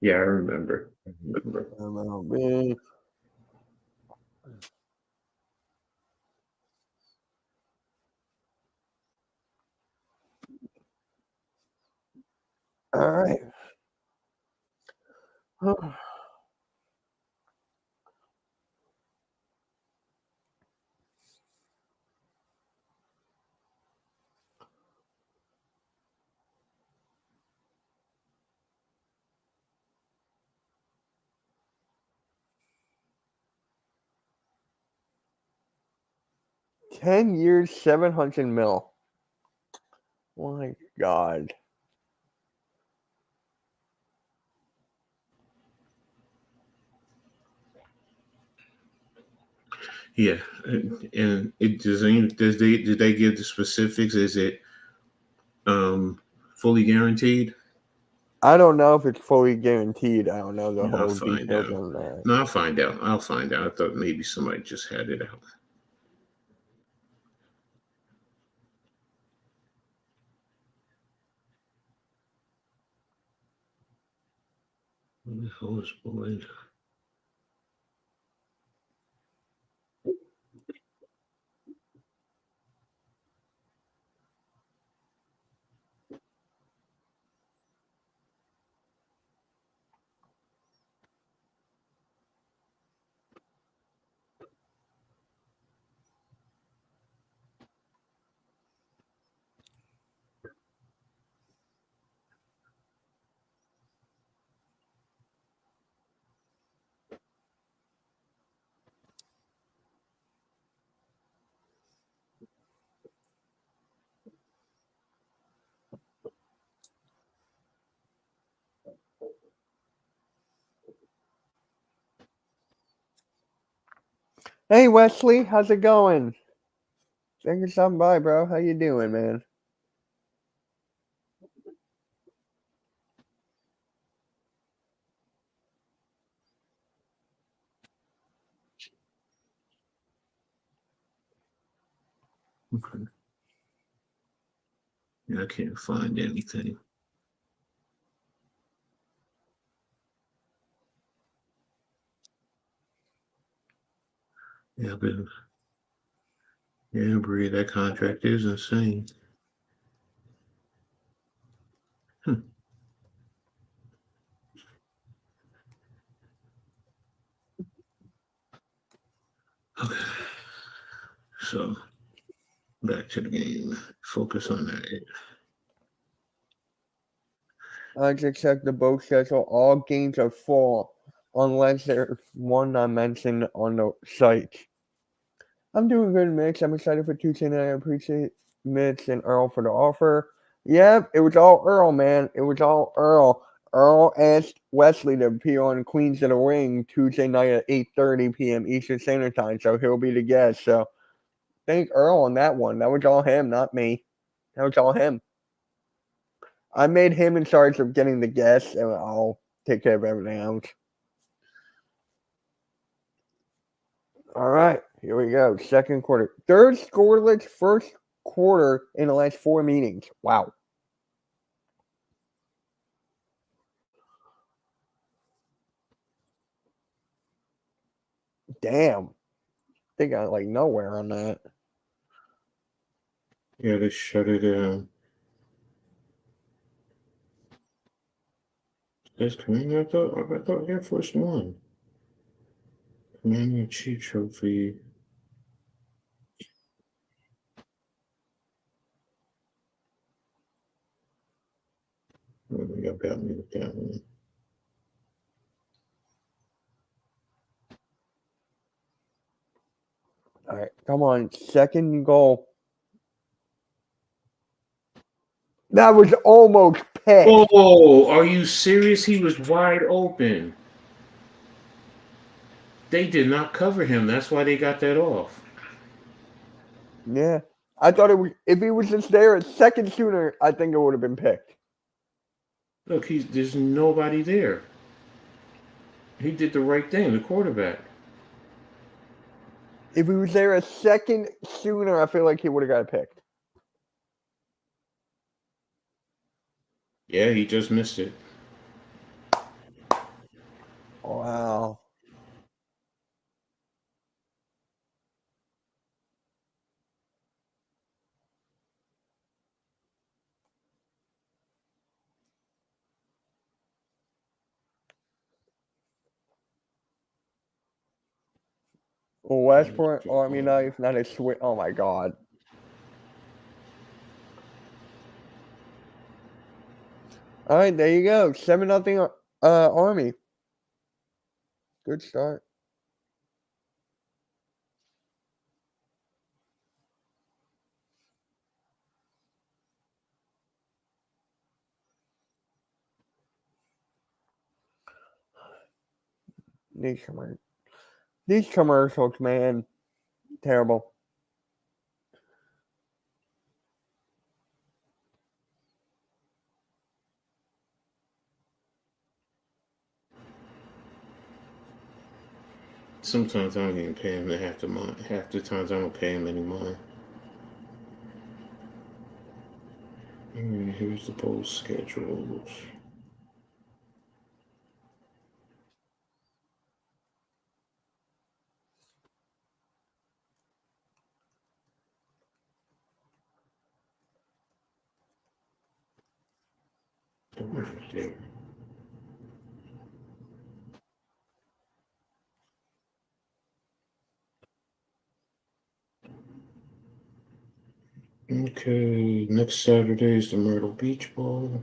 Speaker 4: Yeah, I remember.
Speaker 3: MLB. All right. 10 years, 700 mil. Oh my God.
Speaker 4: Yeah, and it doesn't. Did they give the specifics? Is it fully guaranteed?
Speaker 3: I don't know if it's fully guaranteed. I don't know the
Speaker 4: I'll
Speaker 3: whole
Speaker 4: find
Speaker 3: details
Speaker 4: out.
Speaker 3: on that.
Speaker 4: No, I'll find out. I'll find out. I thought maybe somebody just had it out. What the hell is Belinda?
Speaker 3: Hey Wesley, how's it going? Thanks for stopping by, bro. How you doing, man?
Speaker 4: Okay. Yeah, I can't find anything. Yeah, but Bree, that contract is insane. Okay. So back to the game. Focus on that.
Speaker 3: I just checked the bowl schedule. All games are full unless there's one not mentioned on the site. I'm doing good, Mitch. I'm excited for Tuesday night. I appreciate Mitch and Earl for the offer. Yep, it was all Earl, man. It was all Earl. Earl asked Wesley to appear on Queens of the Ring Tuesday night at 8:30 p.m. Eastern Standard Time, so he'll be the guest. So thank Earl on that one. That was all him, not me. That was all him. I made him in charge of getting the guests, and I'll take care of everything else. All right, here we go. Second quarter. Third scoreless first quarter in the last 4 meetings. Wow. damn. They got like nowhere on that.
Speaker 4: Yeah, they shut it down. That's Commander. I thought Air Force One. Commander Chief Trophy. Oh, y'all got me with that one.
Speaker 3: All right, come on, second goal. That was almost picked.
Speaker 4: Oh, are you serious? He was wide open. They did not cover him. That's why they got that off.
Speaker 3: Yeah, I thought it was. If he was just there a second sooner, I think it would have been picked.
Speaker 4: Look, there's nobody there. He did the right thing, the quarterback.
Speaker 3: If he was there a second sooner, I feel like he would have got it picked.
Speaker 4: Yeah, he just missed it.
Speaker 3: Wow. Westport Army knife, not a switch. Oh my god. All right, there you go. 7-0 Army. Good start. These commercials, man, terrible.
Speaker 4: Sometimes I don't even pay him half the month. Half the times I don't pay him anymore. Here's the bowl schedules. There. Okay, next Saturday is the Myrtle Beach Bowl.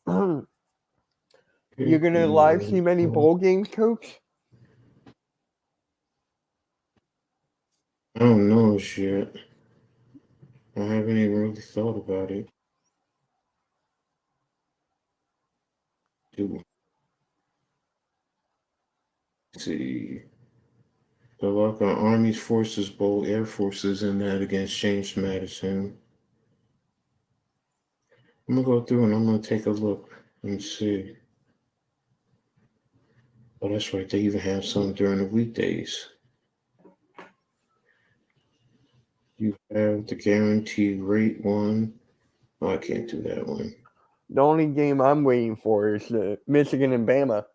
Speaker 3: You're gonna live stream any bowl games, Coach?
Speaker 4: I don't know yet. I haven't even really thought about it. Let's see. The Locker Army Forces Bowl, Air Forces in that against James Madison. I'm gonna go through and I'm gonna take a look and see. Oh, that's right. They even have some during the weekdays. You have the guaranteed rate one. Oh, I can't do that one.
Speaker 3: The only game I'm waiting for is the Michigan and Bama.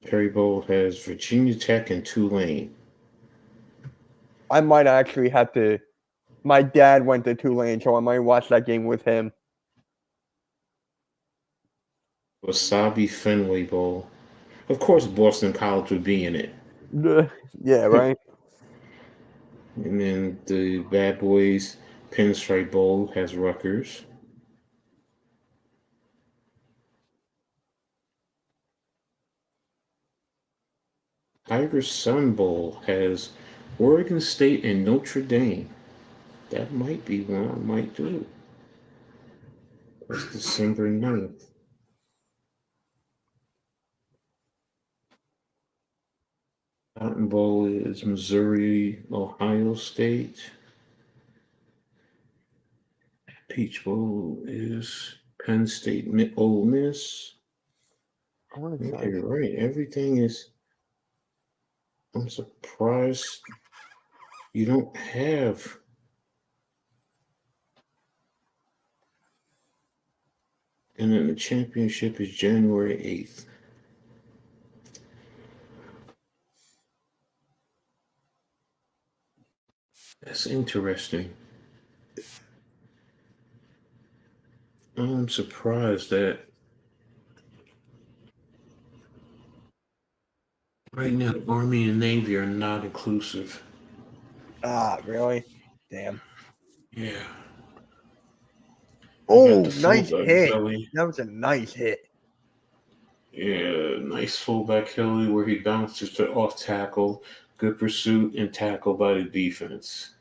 Speaker 4: Perry Bowl has Virginia Tech and Tulane.
Speaker 3: I might actually have to. My dad went to Tulane, so I might watch that game with him.
Speaker 4: Wasabi Fenway Bowl. Of course, Boston College would be in it.
Speaker 3: Yeah, right?
Speaker 4: And then the Bad Boys Pinstripe Bowl has Rutgers. Tiger Sun Bowl has Oregon State and Notre Dame. That might be one I might do. That's December 9th. Cotton Bowl is Missouri, Ohio State. Peach Bowl is Penn State, Ole Miss. Yeah, you're right. Everything is. I'm surprised you don't have. And then the championship is January 8th. That's interesting. I'm surprised that right now Army and Navy are not inclusive.
Speaker 3: Ah, really? Damn.
Speaker 4: Yeah.
Speaker 3: Oh,
Speaker 4: The
Speaker 3: nice
Speaker 4: fullback
Speaker 3: hit.
Speaker 4: Kelly.
Speaker 3: That was a nice hit.
Speaker 4: Yeah, nice fullback Kelly where he bounces to off tackle. Good pursuit and tackle by the defense.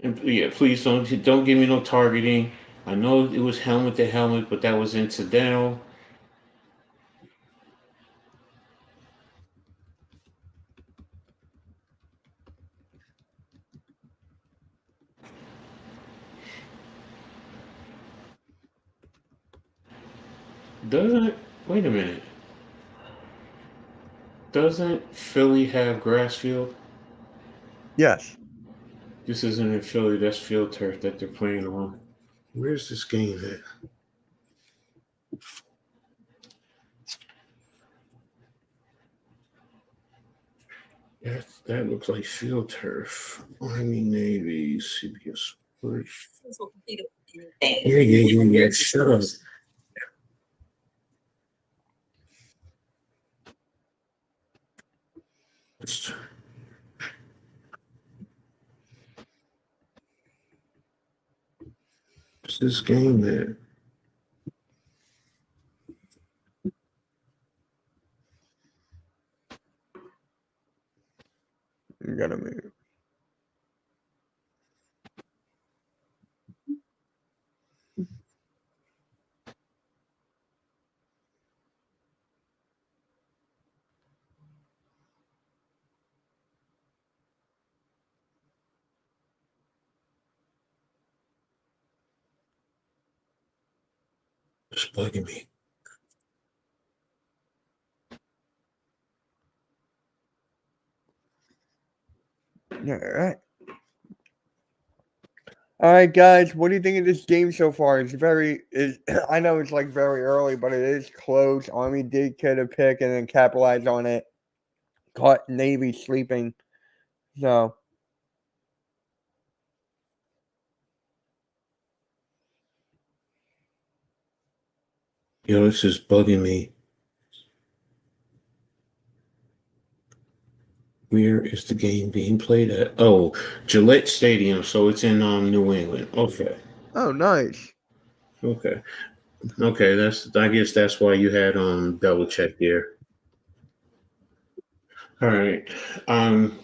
Speaker 4: And yeah, please don't give me no targeting. I know it was helmet to helmet, but that was incidental. Doesn't wait a minute. Doesn't Philly have grass field?
Speaker 3: Yes.
Speaker 4: This isn't in Philly. That's field turf that they're playing on. Where's this game at? That looks like field turf. Army, Navy, CBS Sports. Yeah. Shut up. What's this game at?
Speaker 3: You gotta move.
Speaker 4: It's bugging me.
Speaker 3: All right. All right, guys. What do you think of this game so far? I know it's like very early, but it is close. Army did get a pick and then capitalized on it. Caught Navy sleeping. So
Speaker 4: Yo, this is bugging me. Where is the game being played at? Oh, Gillette Stadium. So it's in New England. Okay.
Speaker 3: oh nice.
Speaker 4: Okay. Okay. I guess that's why you had Belichick there. All right. Um,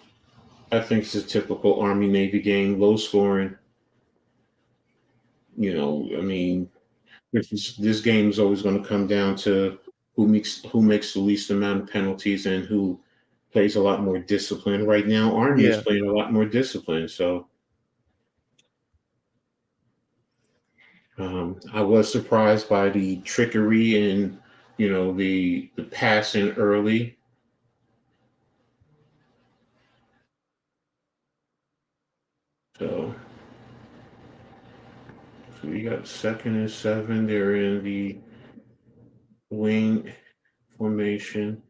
Speaker 4: I think it's a typical Army Navy game, low scoring. I mean, this game is always going to come down to who makes the least amount of penalties and who plays a lot more discipline. Right now, Army is
Speaker 3: Yeah.
Speaker 4: playing a lot more discipline. So I was surprised by the trickery and the passing early. So we got 2nd and 7. They're in the wing formation,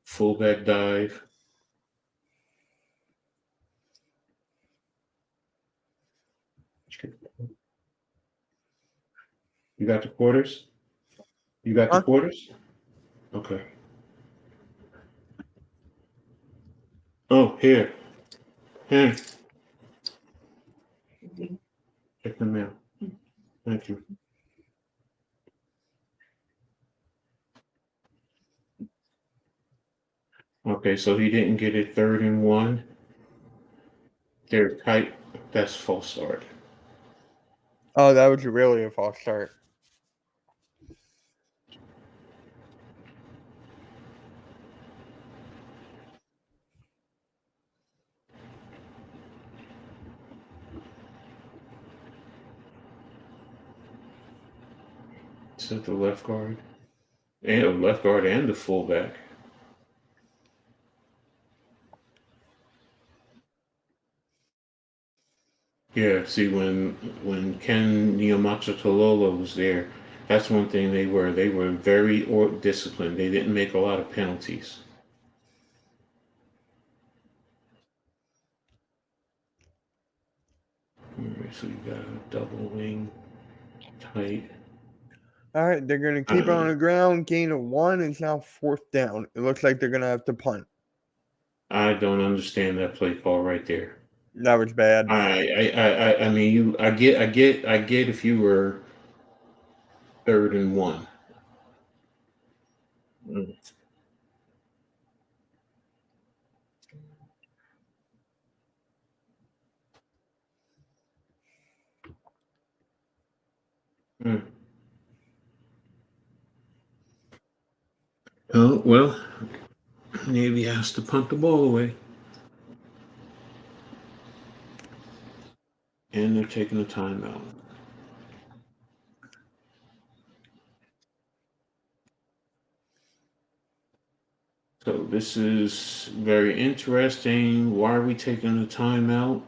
Speaker 4: fullback dive. You got the quarters? You got the quarters? Okay. Oh, here. Check the mail. Thank you. Okay, so he didn't get it 3rd and 1. They're tight. That's false start.
Speaker 3: Oh, that was really a false start.
Speaker 4: So the left guard. And left guard and the fullback. Yeah, see, when Ken Matsutalolo was there, that's one thing they were. They were very disciplined. They didn't make a lot of penalties. All right, so you got a double wing tight.
Speaker 3: All right, they're going to keep it on the ground. Gain of 1 is now 4th down. It looks like they're going to have to punt.
Speaker 4: I don't understand that play call right there.
Speaker 3: That was bad.
Speaker 4: I mean, I get if you were 3rd and 1. Mm. Mm. Oh, well, Navy has to punt the ball away. And they're taking a timeout. So this is very interesting. Why are we taking a timeout?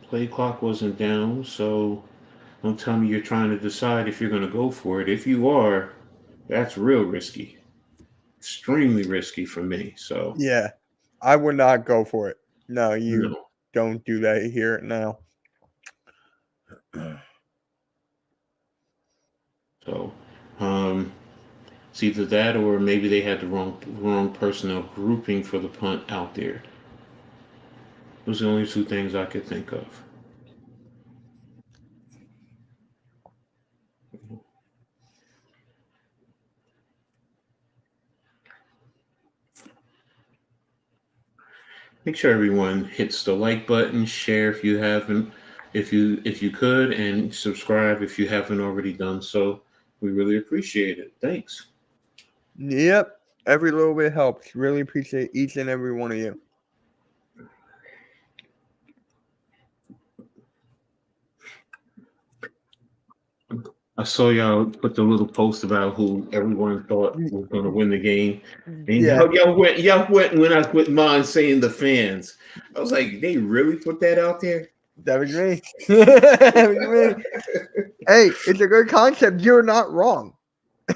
Speaker 4: Play clock wasn't down, so don't tell me you're trying to decide if you're going to go for it. If you are, that's real risky. Extremely risky for me. So
Speaker 3: Yeah, I would not go for it. No, you
Speaker 4: no.
Speaker 3: don't do that here now.
Speaker 4: So it's either that or maybe they had the wrong personnel grouping for the punt out there. Those are the only two things I could think of. Make sure everyone hits the like button, share if you haven't, if you could, and subscribe if you haven't already done so. We really appreciate it. Thanks.
Speaker 3: Yep, every little bit helps. Really appreciate each and every one of you.
Speaker 4: I saw y'all put the little post about who everyone thought was going to win the game, and
Speaker 3: Yeah,
Speaker 4: y'all went out with mine saying the fans. I was like, they really put that out there?
Speaker 3: that was me. That was me. Hey, it's a good concept. You're not wrong.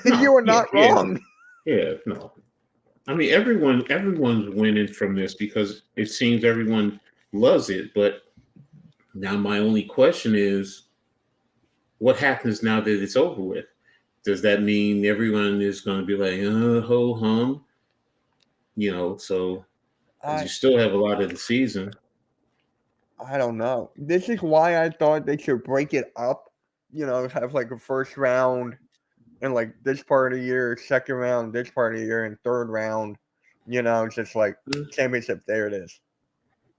Speaker 4: No,
Speaker 3: You are not wrong.
Speaker 4: Yeah, no. I mean, everyone's winning from this because it seems everyone loves it. But now my only question is, what happens now that it's over with? Does that mean everyone is going to be like, ho hum? You know, so 'cause you still have a lot of the season.
Speaker 3: I don't know. This is why I thought they should break it up. You know, have like a first round and like this part of the year, second round, this part of the year, and third round. You know, it's just like championship. There it is.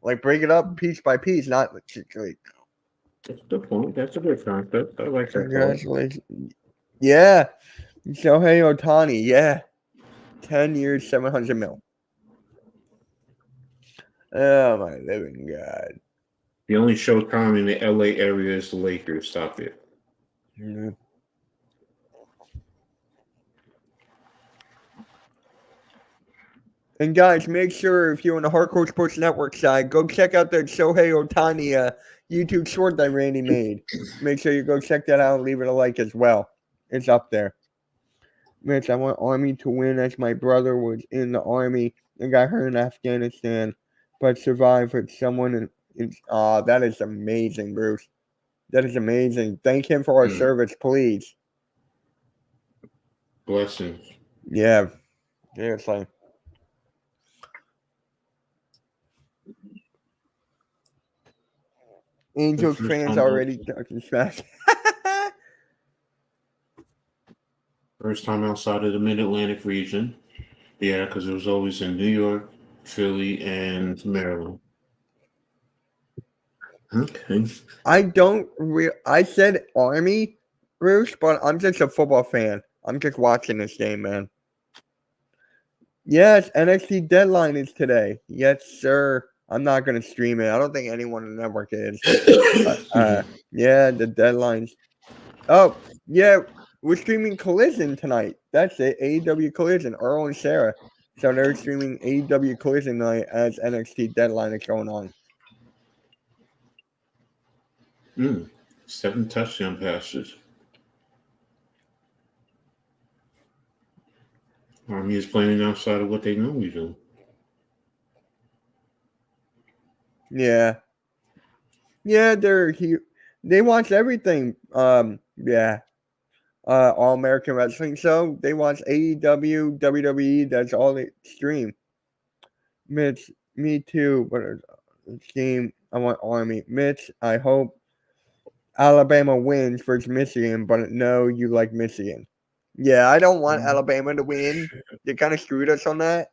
Speaker 3: Like break it up piece by piece, not like
Speaker 4: That's a good point. That's a good concept. I like that.
Speaker 3: congratulations. Yeah. Shohei Ohtani, yeah. 10 years, 700 mil. Oh my living God.
Speaker 4: The only showtime in the LA area is the Lakers. Stop it.
Speaker 3: Mhm. And guys, make sure if you're on the Hardcore Sports Network side, go check out that Shohei Ohtani YouTube short that Randy made. Make sure you go check that out and leave it a like as well. It's up there. Mitch, I want Army to win as my brother was in the Army and got hurt in Afghanistan, but survived with someone in that is amazing, Bruce. That is amazing. Thank him for our service, please.
Speaker 4: Blessings.
Speaker 3: Yeah. Seriously. Angels fans already talking smash.
Speaker 4: First time outside of the Mid-Atlantic region. Yeah, because it was always in New York, Philly, and Maryland. Okay.
Speaker 3: I said Army, Bruce, but I'm just a football fan. I'm just watching this game, man. Yes, NXT Deadline is today. Yes, sir. I'm not going to stream it. I don't think anyone in the network is. Yeah, the Deadlines. Oh, yeah. We're streaming Collision tonight. That's it. AEW Collision. Earl and Sarah. So they're streaming AEW Collision night as NXT Deadline is going on.
Speaker 4: 7 touchdown passes. Army is playing outside of what they normally do.
Speaker 3: Yeah. Yeah, they watch everything. Yeah. All American Wrestling Show. They watch AEW, WWE. That's all they stream. Mitch, me too. But game, I want Army. Mitch, I hope Alabama wins versus Michigan, but no, you like Michigan. Yeah, I don't want Alabama to win. They kind of screwed us on that,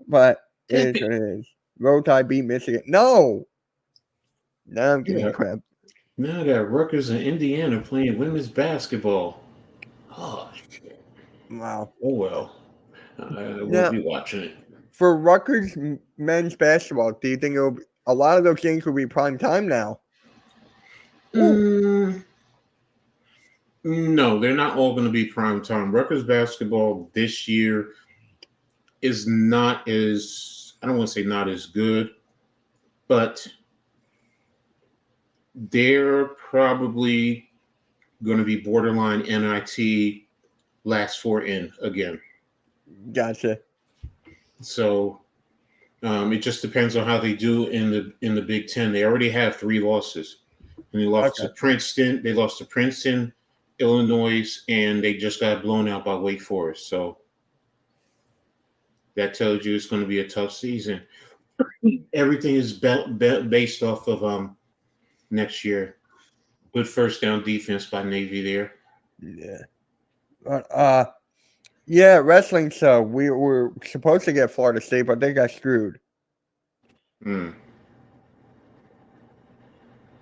Speaker 3: but it is what it is. Roll Tide beat Michigan. No! Now I'm getting crap.
Speaker 4: Now I got Rutgers and Indiana playing women's basketball. Oh, shit.
Speaker 3: Wow.
Speaker 4: Oh, well. I won't be watching it.
Speaker 3: For Rutgers men's basketball, do you think a lot of those games will be prime time now?
Speaker 4: No, they're not all going to be prime time. Rutgers basketball this year is not as, I don't want to say not as good, but they're probably going to be borderline NIT last 4 in again.
Speaker 3: Gotcha.
Speaker 4: So it just depends on how they do in the Big Ten. They already have 3 losses, and they lost to Princeton. They lost to Princeton, Illinois, and they just got blown out by Wake Forest. So that tells you it's going to be a tough season. Everything is based off of next year. Good first down defense by Navy there.
Speaker 3: Yeah. Yeah, wrestling show. We were supposed to get Florida State, but they got screwed. Now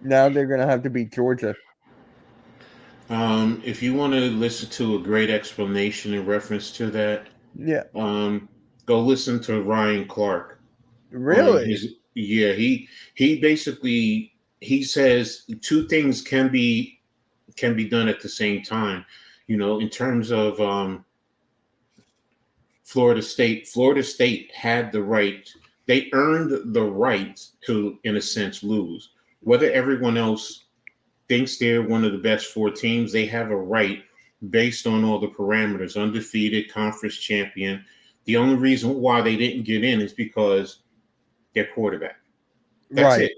Speaker 3: they're going to have to beat Georgia.
Speaker 4: If you want to listen to a great explanation in reference to that, go listen to Ryan Clark.
Speaker 3: Really?
Speaker 4: He basically says 2 things can be done at the same time. You know, in terms of Florida State had the right. They earned the right to, in a sense, lose. Whether everyone else thinks they're one of the best 4 teams, they have a right based on all the parameters. Undefeated, conference champion. The only reason why they didn't get in is because their quarterback. That's it.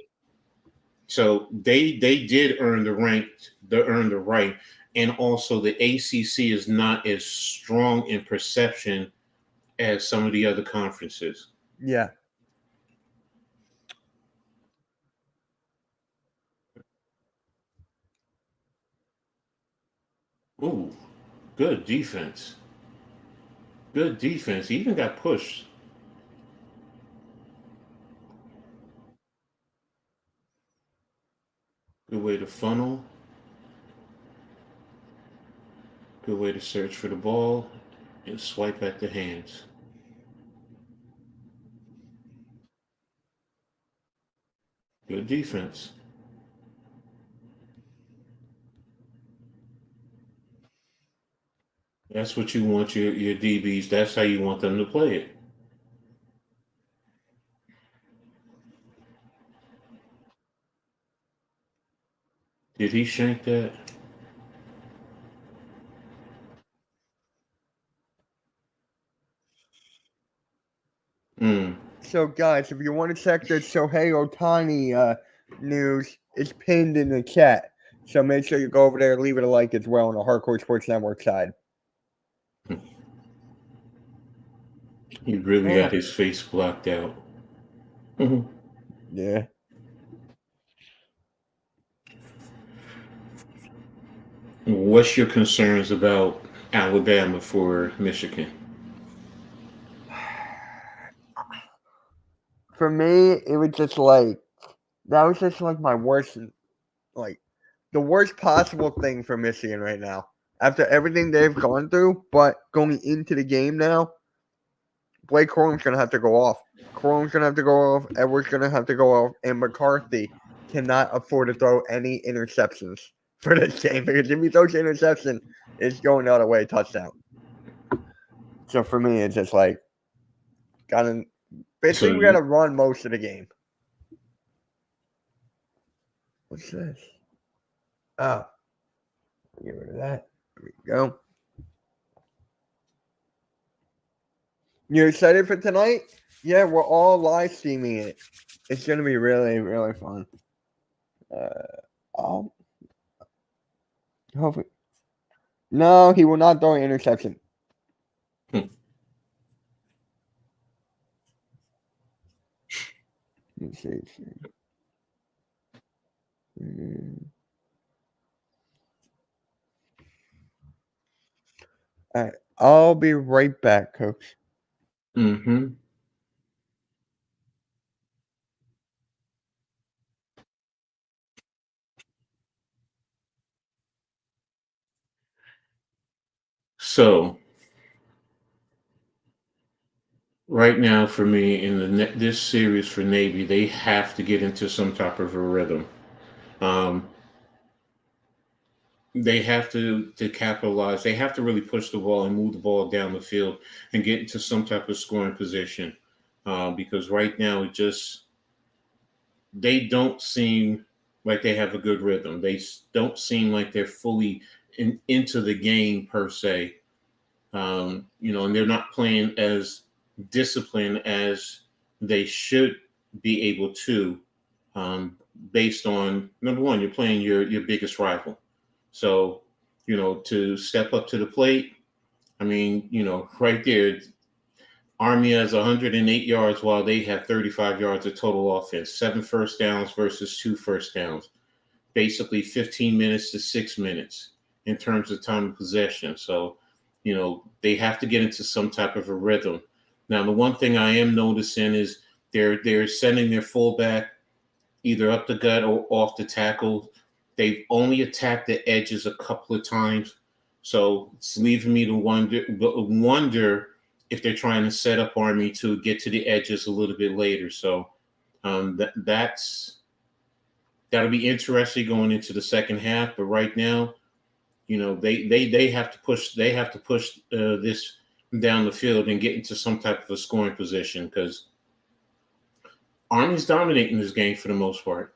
Speaker 4: So they did earn the right. And also the ACC is not as strong in perception as some of the other conferences.
Speaker 3: Yeah.
Speaker 4: Ooh, good defense. Good defense. He even got pushed. Good way to funnel. Good way to search for the ball and swipe at the hands. Good defense. That's what you want your DBs. That's how you want them to play it. Did he shank that?
Speaker 3: So, guys, if you want to check the Shohei Ohtani news, it's pinned in the chat. So make sure you go over there and leave it a like as well on the Hardcore Sports Network side.
Speaker 4: He really got his face blocked out.
Speaker 3: Yeah.
Speaker 4: What's your concerns about Alabama for Michigan?
Speaker 3: For me, it was just like, that was just like my worst, like, the worst possible thing for Michigan right now. After everything they've gone through, but going into the game now, Blake Corum's going to have to go off. Corum's going to have to go off. Edwards going to have to go off. And McCarthy cannot afford to throw any interceptions for this game. Because if he throws an interception, it's going the other way, touchdown. So for me, it's just like, basically, we got to run most of the game. What's this? Oh, get rid of that. There we go. You excited for tonight? Yeah, we're all live streaming it. It's gonna be really, really fun. Oh, hopefully. No, he will not throw an interception. Let's see. All right, I'll be right back, Coach.
Speaker 4: Mm-hmm. So right now, for me, in this series for Navy, they have to get into some type of a rhythm. They have to capitalize. They have to really push the ball and move the ball down the field and get into some type of scoring position. Because right now, they don't seem like they have a good rhythm. They don't seem like they're fully into the game per se. And they're not playing as disciplined as they should be able to, based on number one, you're playing your biggest rival. So, to step up to the plate, I mean, right there, Army has 108 yards while they have 35 yards of total offense, 7 first downs versus 2 first downs, basically 15 minutes to 6 minutes in terms of time of possession. So, they have to get into some type of a rhythm. Now, the one thing I am noticing is they're sending their fullback either up the gut or off the tackle. They've only attacked the edges a couple of times, so it's leaving me to wonder if they're trying to set up Army to get to the edges a little bit later. So that'll be interesting going into the second half. But right now, they have to push. They have to push this down the field and get into some type of a scoring position because Army's dominating this game for the most part.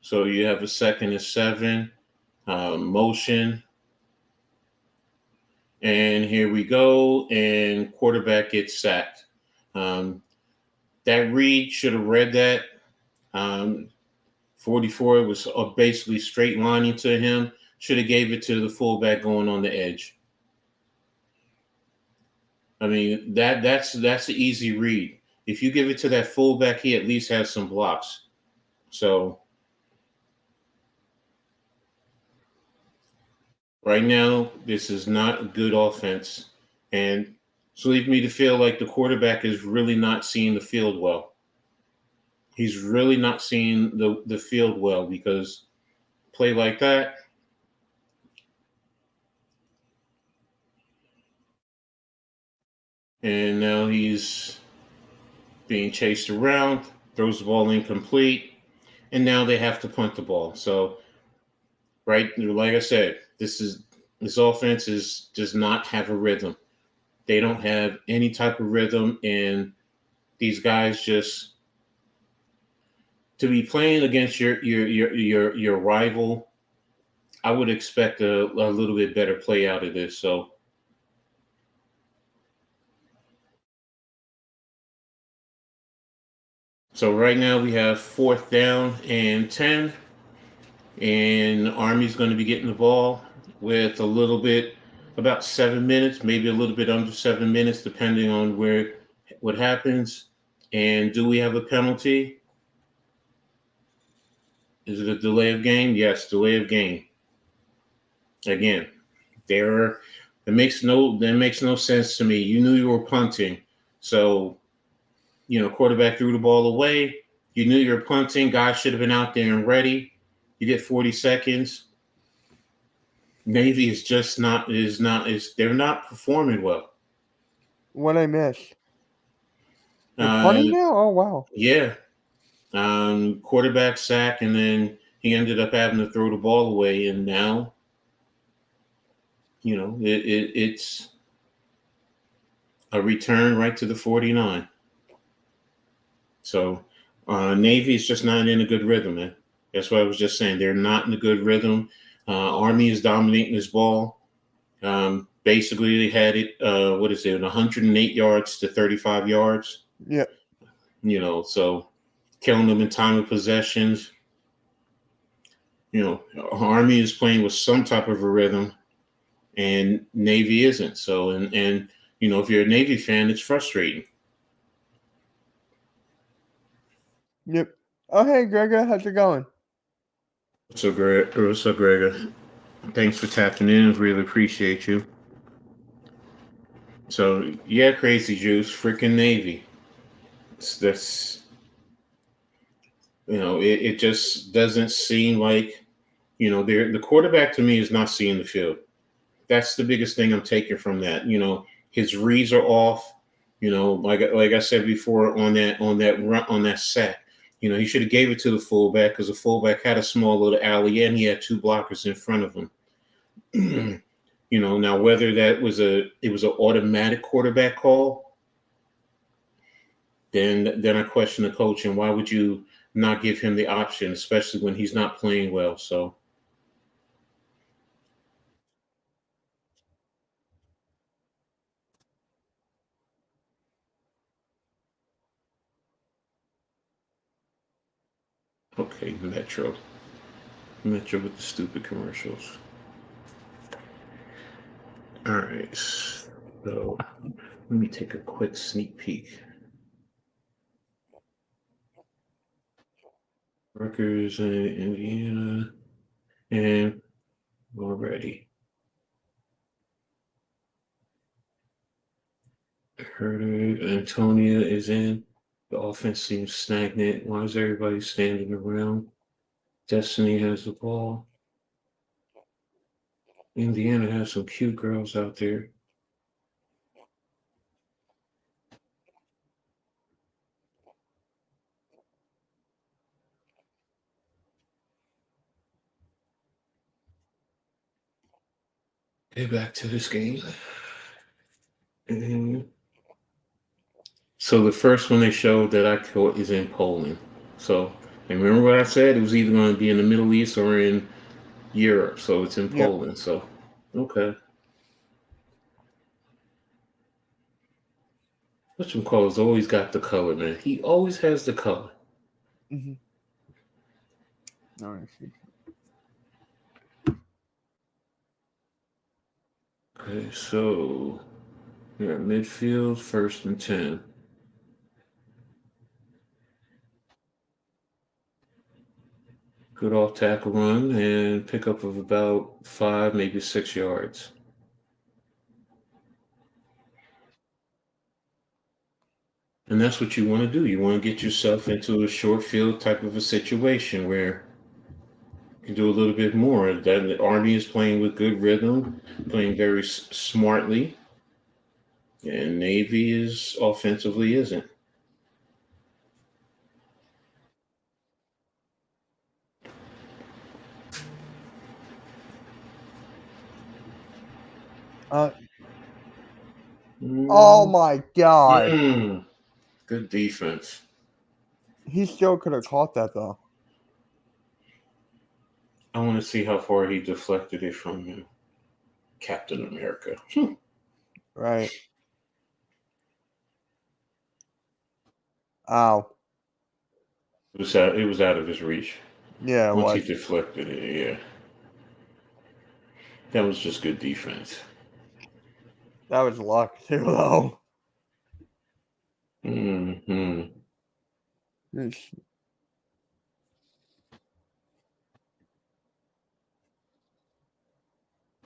Speaker 4: So you have a 2nd and 7, motion. And here we go. And quarterback gets sacked. That read should have read that. 44 was basically straight lining to him. Should have gave it to the fullback going on the edge. I mean, that's an easy read. If you give it to that fullback, he at least has some blocks. So right now, this is not a good offense. And it's leaving me to feel like the quarterback is really not seeing the field well. He's really not seeing the field well because play like that. And now he's being chased around, throws the ball incomplete, and now they have to punt the ball. So, right, like I said, this offense does not have a rhythm. They don't have any type of rhythm, and these guys just to be playing against your rival. I would expect a little bit better play out of this. So right now we have 4th down and 10, and Army's going to be getting the ball with about 7 minutes, maybe a little bit under 7 minutes, depending on what happens. And do we have a penalty? Is it a delay of game? Yes, delay of game. Again, that makes no sense to me. You knew you were punting, so quarterback threw the ball away. You knew you were punting. Guys should have been out there and ready. You get 40 seconds. Navy they're not performing well.
Speaker 3: What I missed? They're punting now? Oh wow.
Speaker 4: Yeah. Quarterback sack, and then he ended up having to throw the ball away, and now it's a return right to the 49. So Navy is just not in a good rhythm, man. That's what I was just saying. They're not in a good rhythm. Army is dominating this ball. Basically, they had it. What is it? 108 yards to 35 yards.
Speaker 3: Yeah.
Speaker 4: So killing them in time of possessions. Army is playing with some type of a rhythm, and Navy isn't. So, and if you're a Navy fan, it's frustrating.
Speaker 3: Yep. Oh, hey, Gregor, how's it going?
Speaker 4: What's up, Gregor? Thanks for tapping in. Really appreciate you. So, yeah, Crazy Juice, freaking Navy. It just doesn't seem like, the quarterback to me is not seeing the field. That's the biggest thing I'm taking from that. His reads are off. Like I said before on that sack. He should have gave it to the fullback because the fullback had a small little alley and he had two blockers in front of him. Now whether it was an automatic quarterback call, then I question the coach, and why would you not give him the option, especially when he's not playing well? So. Okay, Metro with the stupid commercials. All right, so let me take a quick sneak peek. Rutgers and Indiana, and we're ready. Herder, Antonia is in. The offense seems stagnant. Why is everybody standing around? Destiny has the ball. Indiana has some cute girls out there. Get back to this game. So the first one they showed that I caught is in Poland. So, and remember what I said? It was either going to be in the Middle East or in Europe. So it's in Poland. So, okay. Whatchamacallit's always got the color, man. He always has the color.
Speaker 3: Mm-hmm. All right.
Speaker 4: Okay, so midfield, 1st and 10. Good off tackle run and pickup of about 5, maybe 6 yards. And that's what you want to do. You want to get yourself into a short field type of a situation where you can do a little bit more. The Army is playing with good rhythm, playing very smartly, and Navy is offensively isn't.
Speaker 3: Oh my God!
Speaker 4: Good defense.
Speaker 3: He still could have caught that though.
Speaker 4: I want to see how far he deflected it from him. Captain America.
Speaker 3: Right. Ow.
Speaker 4: It was out of his reach.
Speaker 3: Yeah,
Speaker 4: Once he deflected it, yeah. That was just good defense.
Speaker 3: That was luck too, though.
Speaker 4: Mm-hmm.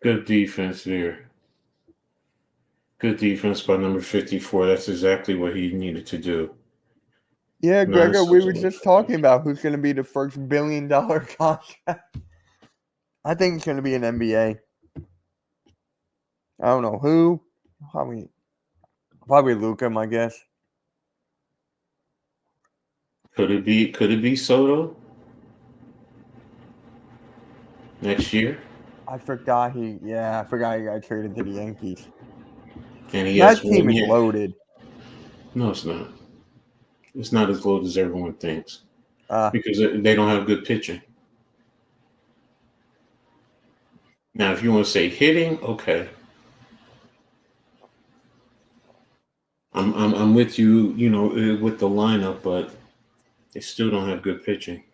Speaker 4: Good defense there. Good defense by number 54. That's exactly what he needed to do.
Speaker 3: Yeah, Gregor, we were just talking about who's going to be the first $1 billion contract. I think it's going to be an NBA. I don't know who. Probably Luka, I guess.
Speaker 4: Could it be Soto next year?
Speaker 3: I forgot he got traded to the Yankees.
Speaker 4: And
Speaker 3: that team is loaded.
Speaker 4: No, it's not. It's not as loaded as everyone thinks. Because they don't have good pitching. Now, if you want to say hitting, okay. I'm with you, with the lineup, but they still don't have good pitching.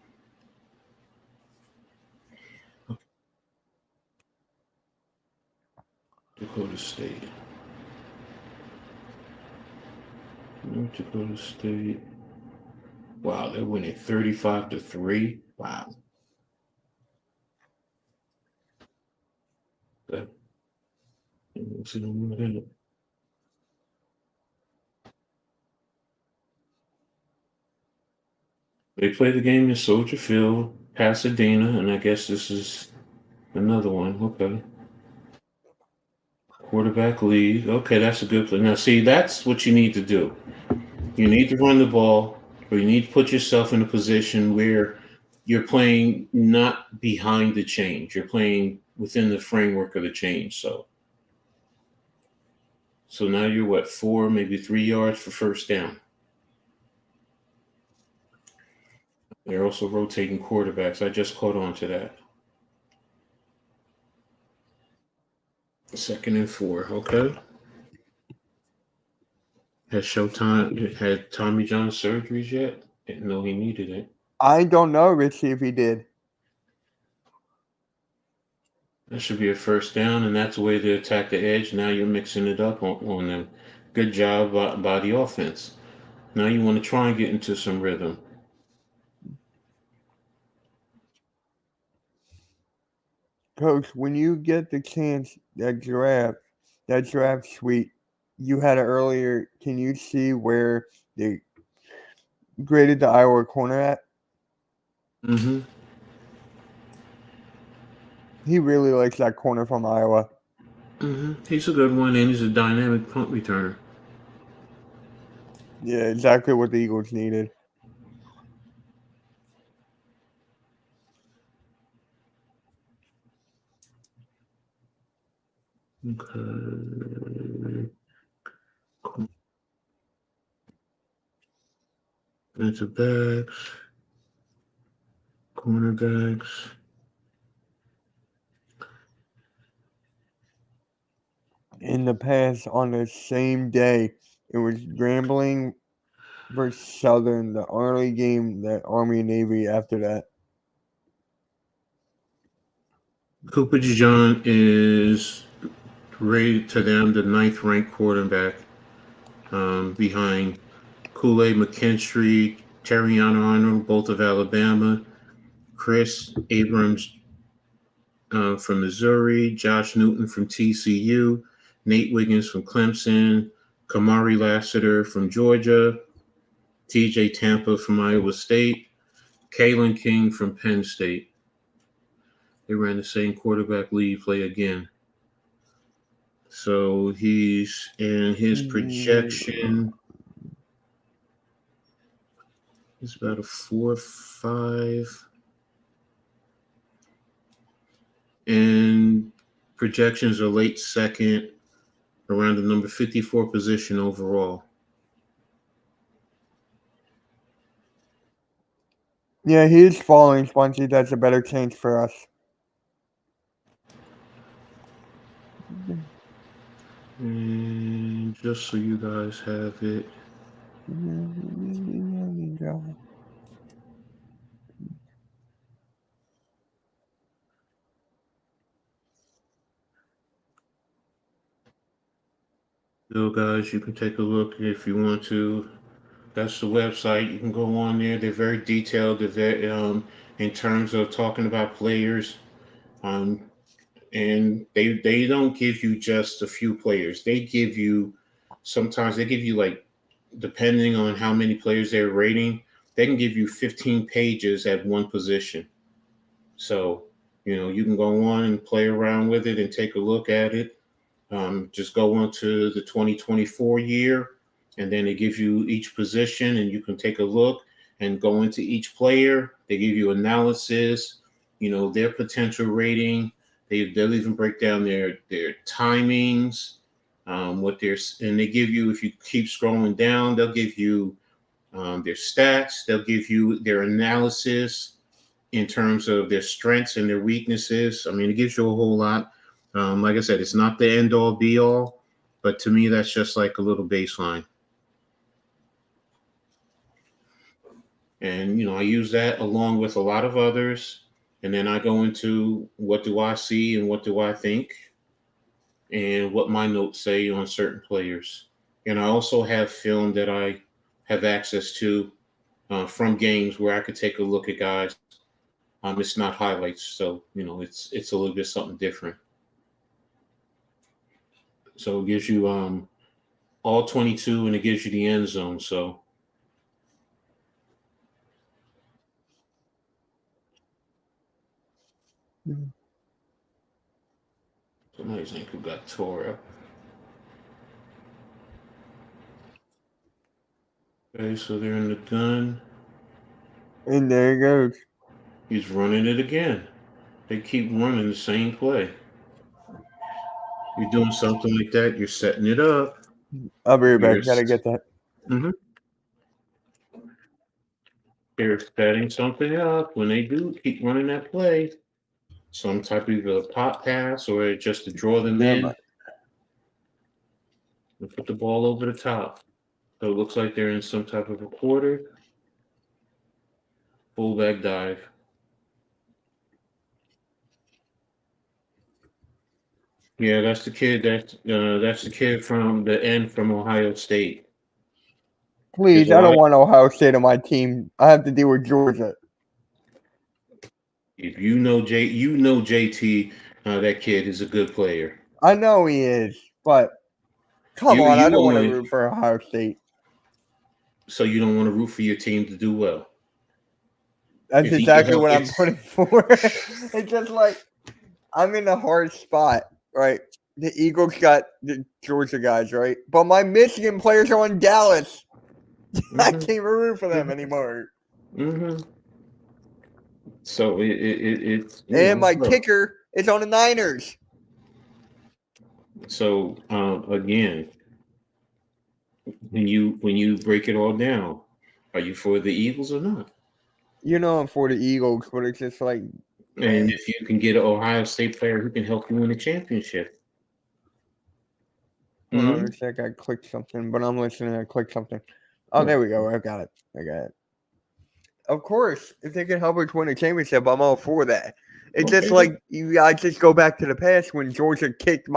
Speaker 4: Dakota State. North Dakota State. Wow, they're winning 35-3. Wow. That, they play the game in Soldier Field, Pasadena, and I guess this is another one. Okay. Quarterback lead. Okay, that's a good play. Now, see, that's what you need to do. You need to run the ball, or you need to put yourself in a position where you're playing not behind the change. You're playing within the framework of the change. So now you're what, 4, maybe 3 yards for first down. They're also rotating quarterbacks. I just caught on to that. 2nd and 4. Okay. Has Showtime had Tommy John surgeries yet? Didn't know he needed it.
Speaker 3: I don't know, Richie, if he did.
Speaker 4: That should be a first down, and that's the way to attack the edge. Now you're mixing it up on them. Good job by the offense. Now you want to try and get into some rhythm.
Speaker 3: Coach, when you get the chance, that draft suite you had it earlier, can you see where they graded the Iowa corner at?
Speaker 4: Mm-hmm.
Speaker 3: He really likes that corner from Iowa.
Speaker 4: Mm-hmm. He's a good one, and he's a dynamic punt returner.
Speaker 3: Yeah, exactly what the Eagles needed.
Speaker 4: Okay. Defensive backs, cornerbacks.
Speaker 3: In the past, on the same day, it was Grambling versus Southern, the early game, that Army and Navy after that.
Speaker 4: Cooper DeJean is rated to them the 9th ranked quarterback, behind Kool-Aid McKinstry, Terrion Arnold, both of Alabama, Chris Abrams from Missouri, Josh Newton from TCU, Nate Wiggins from Clemson, Kamari Lassiter from Georgia, TJ Tampa from Iowa State, Kalen King from Penn State. They ran the same quarterback lead play again. So he's in his projection. He's about a 4.5. And projections are late second, around the number 54 position overall.
Speaker 3: Yeah, he is falling, Spongy. That's a better chance for us.
Speaker 4: And just so you guys have it. So guys, you can take a look if you want to. That's the website. You can go on there. They're very detailed. They're very, in terms of talking about players. And they don't give you just a few players. They give you, sometimes they give you, like, depending on how many players they're rating, they can give you 15 pages at one position. So, you can go on and play around with it and take a look at it. Just go on to the 2024 year, and then it gives you each position, and you can take a look and go into each player. They give you analysis, their potential rating. They'll even break down their timings, and they give you, if you keep scrolling down, they'll give you their stats. They'll give you their analysis. in terms of their strengths and their weaknesses. I mean, it gives you a whole lot. Like I said, it's not the end all be all, but to me, that's just like a little baseline. And, I use that along with a lot of others. And then I go into what do I see and what do I think and what my notes say on certain players. And I also have film that I have access to from games where I could take a look at guys. It's not highlights, so it's a little bit something different. So it gives you all 22, and it gives you the end zone. So somebody's ankle got tore up. Okay, so they're in the gun.
Speaker 3: And there he goes.
Speaker 4: He's running it again. They keep running the same play. You're doing something like that. You're setting it up.
Speaker 3: I'll be right back. Gotta get that.
Speaker 4: Mm-hmm. They're setting something up. When they do keep running that play, some type of either a pop pass or just to draw them in and put the ball over the top. So it looks like they're in some type of a quarter. Fullback dive. Yeah, that's the kid. That's the kid from the end from Ohio State.
Speaker 3: Please, I don't want Ohio State on my team. I have to deal with Georgia.
Speaker 4: If you know JT, that kid is a good player.
Speaker 3: I know he is, but come on, I don't want to root for Ohio State.
Speaker 4: So you don't want to root for your team to do well.
Speaker 3: That's exactly what I'm putting for. It's just like I'm in a hard spot, right? The Eagles got the Georgia guys, right? But my Michigan players are on Dallas. Mm-hmm. I can't root for them anymore.
Speaker 4: Mm-hmm. So it's
Speaker 3: and my kicker is on the Niners.
Speaker 4: So again, when you break it all down, are you for the Eagles or not?
Speaker 3: I'm for the Eagles, but it's just like.
Speaker 4: And if you can get an Ohio State player who can help you win a championship.
Speaker 3: Hold on a sec, I clicked something, but I'm listening. I clicked something. Oh, there we go. I got it. Of course, if they can help us win a championship, I'm all for that. It's just like I just go back to the past when Georgia kicked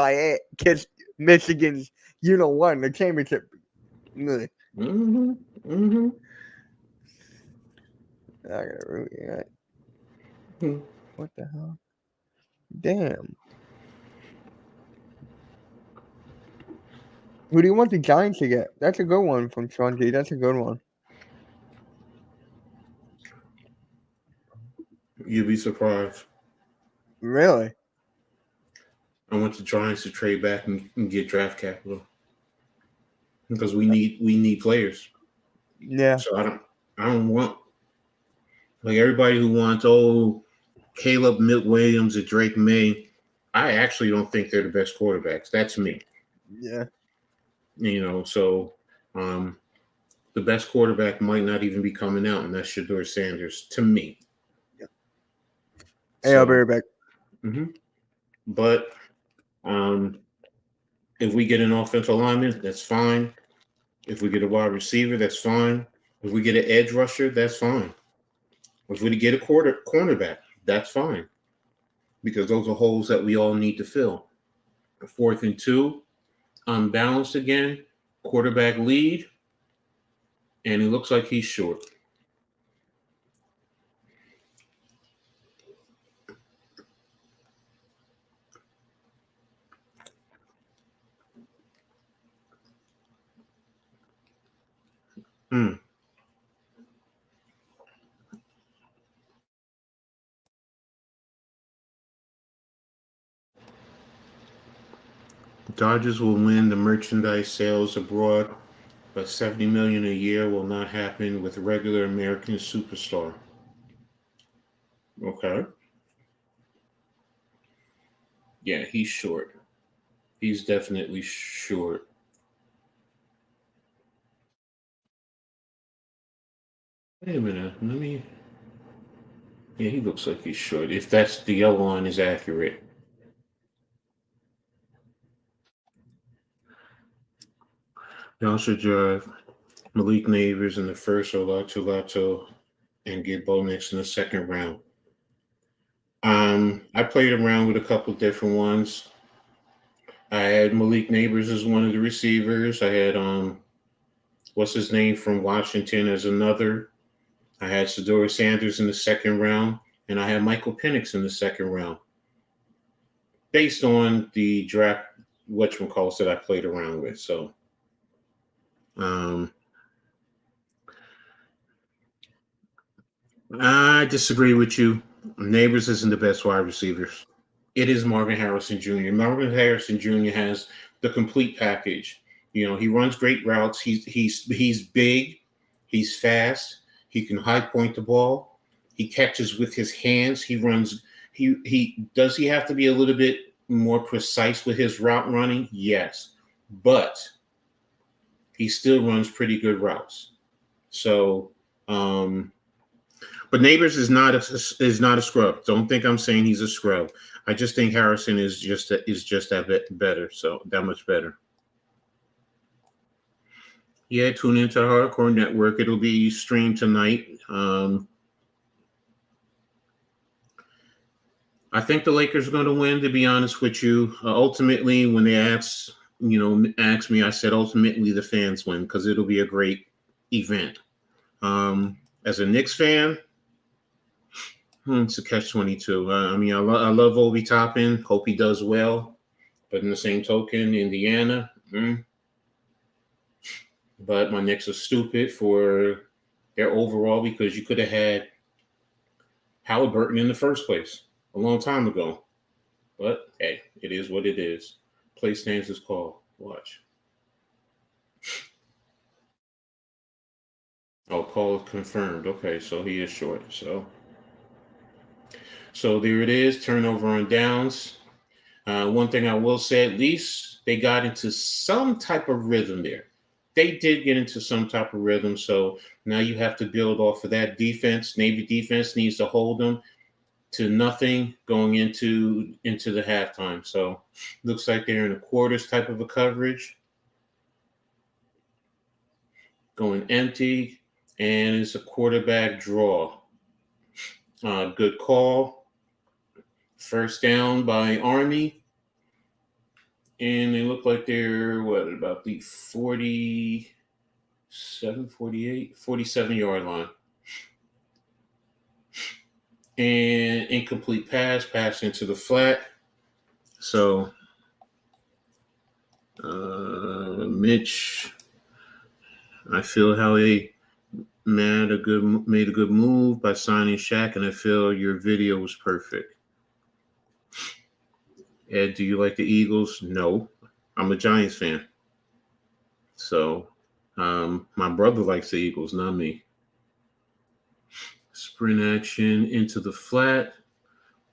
Speaker 3: Michigan's, won the championship.
Speaker 4: Mm-hmm. Mm-hmm.
Speaker 3: I gotta really. What the hell? Damn. Who do you want the Giants to get? That's a good one from Sean G. That's a good one.
Speaker 4: You'd be surprised.
Speaker 3: Really?
Speaker 4: I want the Giants to trade back and get draft capital because we need players.
Speaker 3: Yeah.
Speaker 4: So I don't want like everybody who wants Caleb Williams or Drake May. I actually don't think they're the best quarterbacks. That's me.
Speaker 3: Yeah.
Speaker 4: So the best quarterback might not even be coming out, and that's Shedeur Sanders to me.
Speaker 3: Yeah. Hey, I'll be right back.
Speaker 4: Mm-hmm. But if we get an offensive lineman, that's fine. If we get a wide receiver, that's fine. If we get an edge rusher, that's fine. If we get a cornerback, that's fine. Because those are holes that we all need to fill. 4th and 2, unbalanced again, quarterback lead, and it looks like he's short. Dodgers will win the merchandise sales abroad, but $70 million a year will not happen with regular American superstar. Okay. Yeah, he's short. He's definitely short. Wait a minute. Yeah, he looks like he's short. If that's the yellow line is accurate. Y'all should drive Malik Neighbors in the first or Lato and get Bo Nix in the second round. I played around with a couple different ones. I had Malik Neighbors as one of the receivers. I had what's his name from Washington as another. I had Sedora Sanders in the second round, and I had Michael Penix in the second round. Based on the draft whatchamacalls that I played around with. So I disagree with you. Neighbors isn't the best wide receivers. It is Marvin Harrison Jr. Marvin Harrison Jr. has the complete package. You know, he runs great routes. He's big. He's fast. He can high point the ball. He catches with his hands. He runs. He does. He have to be a little bit more precise with his route running. Yes, but he still runs pretty good routes. So, but Neighbors is not a scrub. Don't think I'm saying he's a scrub. I just think Harrison is just that bit better. So that much better. Yeah, tune into the Hardcore Network. It'll be streamed tonight. I think the Lakers are going to win, to be honest with you. Ultimately, when they asked me, I said ultimately the fans win because it'll be a great event. As a Knicks fan, it's a catch-22. I mean, I love Obi Toppin. Hope he does well. But in the same token, Indiana, but my Knicks are stupid for their overall because you could have had Halliburton in the first place a long time ago. But, hey, it is what it is. Play stands is called. Watch. Oh, call confirmed. Okay, so he is short. So there it is. Turnover on downs. One thing I will say, at least they got into some type of rhythm there. They did get into some type of rhythm. So now you have to build off of that defense. Navy defense needs to hold them to nothing going into the halftime. So looks like they're in a quarters type of a coverage. Going empty. And it's a quarterback draw. Good call. First down by Army. And they look like they're, about the 47-yard line. And incomplete pass into the flat. So, Mitch, I feel how they made a good move by signing Shaq, and I feel your video was perfect. Ed, do you like the Eagles? No, I'm a Giants fan. So, my brother likes the Eagles, not me. Sprint action into the flat.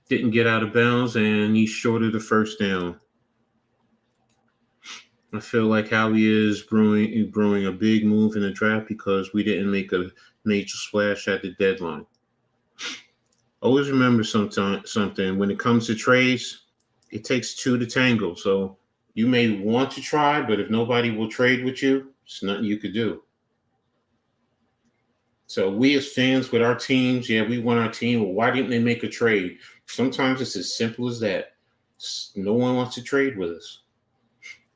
Speaker 4: Didn't get out of bounds, and he's short of the first down. I feel like Howie is brewing a big move in the draft because we didn't make a major splash at the deadline. Always remember something. When it comes to trades, it takes two to tango. So you may want to try, but if nobody will trade with you, it's nothing you could do. So we as fans with our teams, we want our team. Well, why didn't they make a trade? Sometimes it's as simple as that. No one wants to trade with us.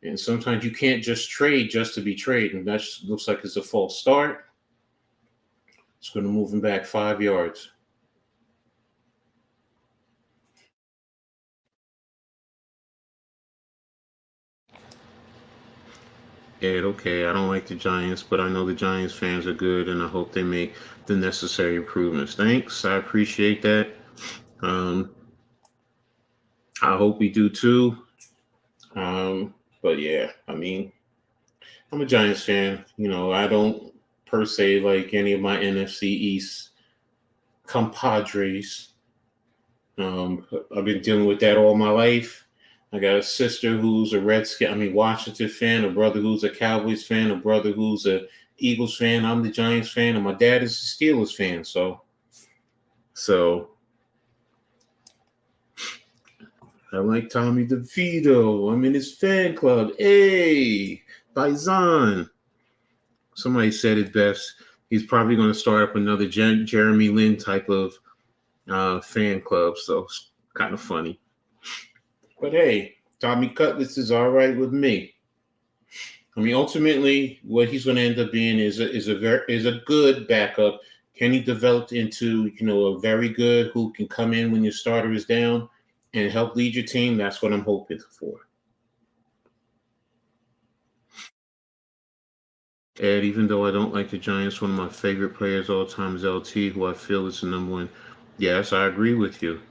Speaker 4: And sometimes you can't just trade just to be trading. And that looks like it's a false start. It's going to move him back 5 yards. Ed, okay, I don't like the Giants, but I know the Giants fans are good, and I hope they make the necessary improvements. Thanks. I appreciate that. I hope we do too. But yeah, I mean, I'm a Giants fan. I don't per se like any of my NFC East compadres. I've been dealing with that all my life. I got a sister who's a Washington fan, a brother who's a Cowboys fan, a brother who's a Eagles fan. I'm the Giants fan, and my dad is a Steelers fan. So I like Tommy DeVito. I'm in his fan club. Hey, Faizan. Somebody said it best. He's probably going to start up another Jeremy Lin type of fan club. So it's kind of funny. But hey, Tommy Cutlets is all right with me. I mean, ultimately, what he's going to end up being is a good backup. Can he develop into a very good who can come in when your starter is down and help lead your team? That's what I'm hoping for. Ed, even though I don't like the Giants, one of my favorite players all time is LT, who I feel is the number one. Yes, I agree with you.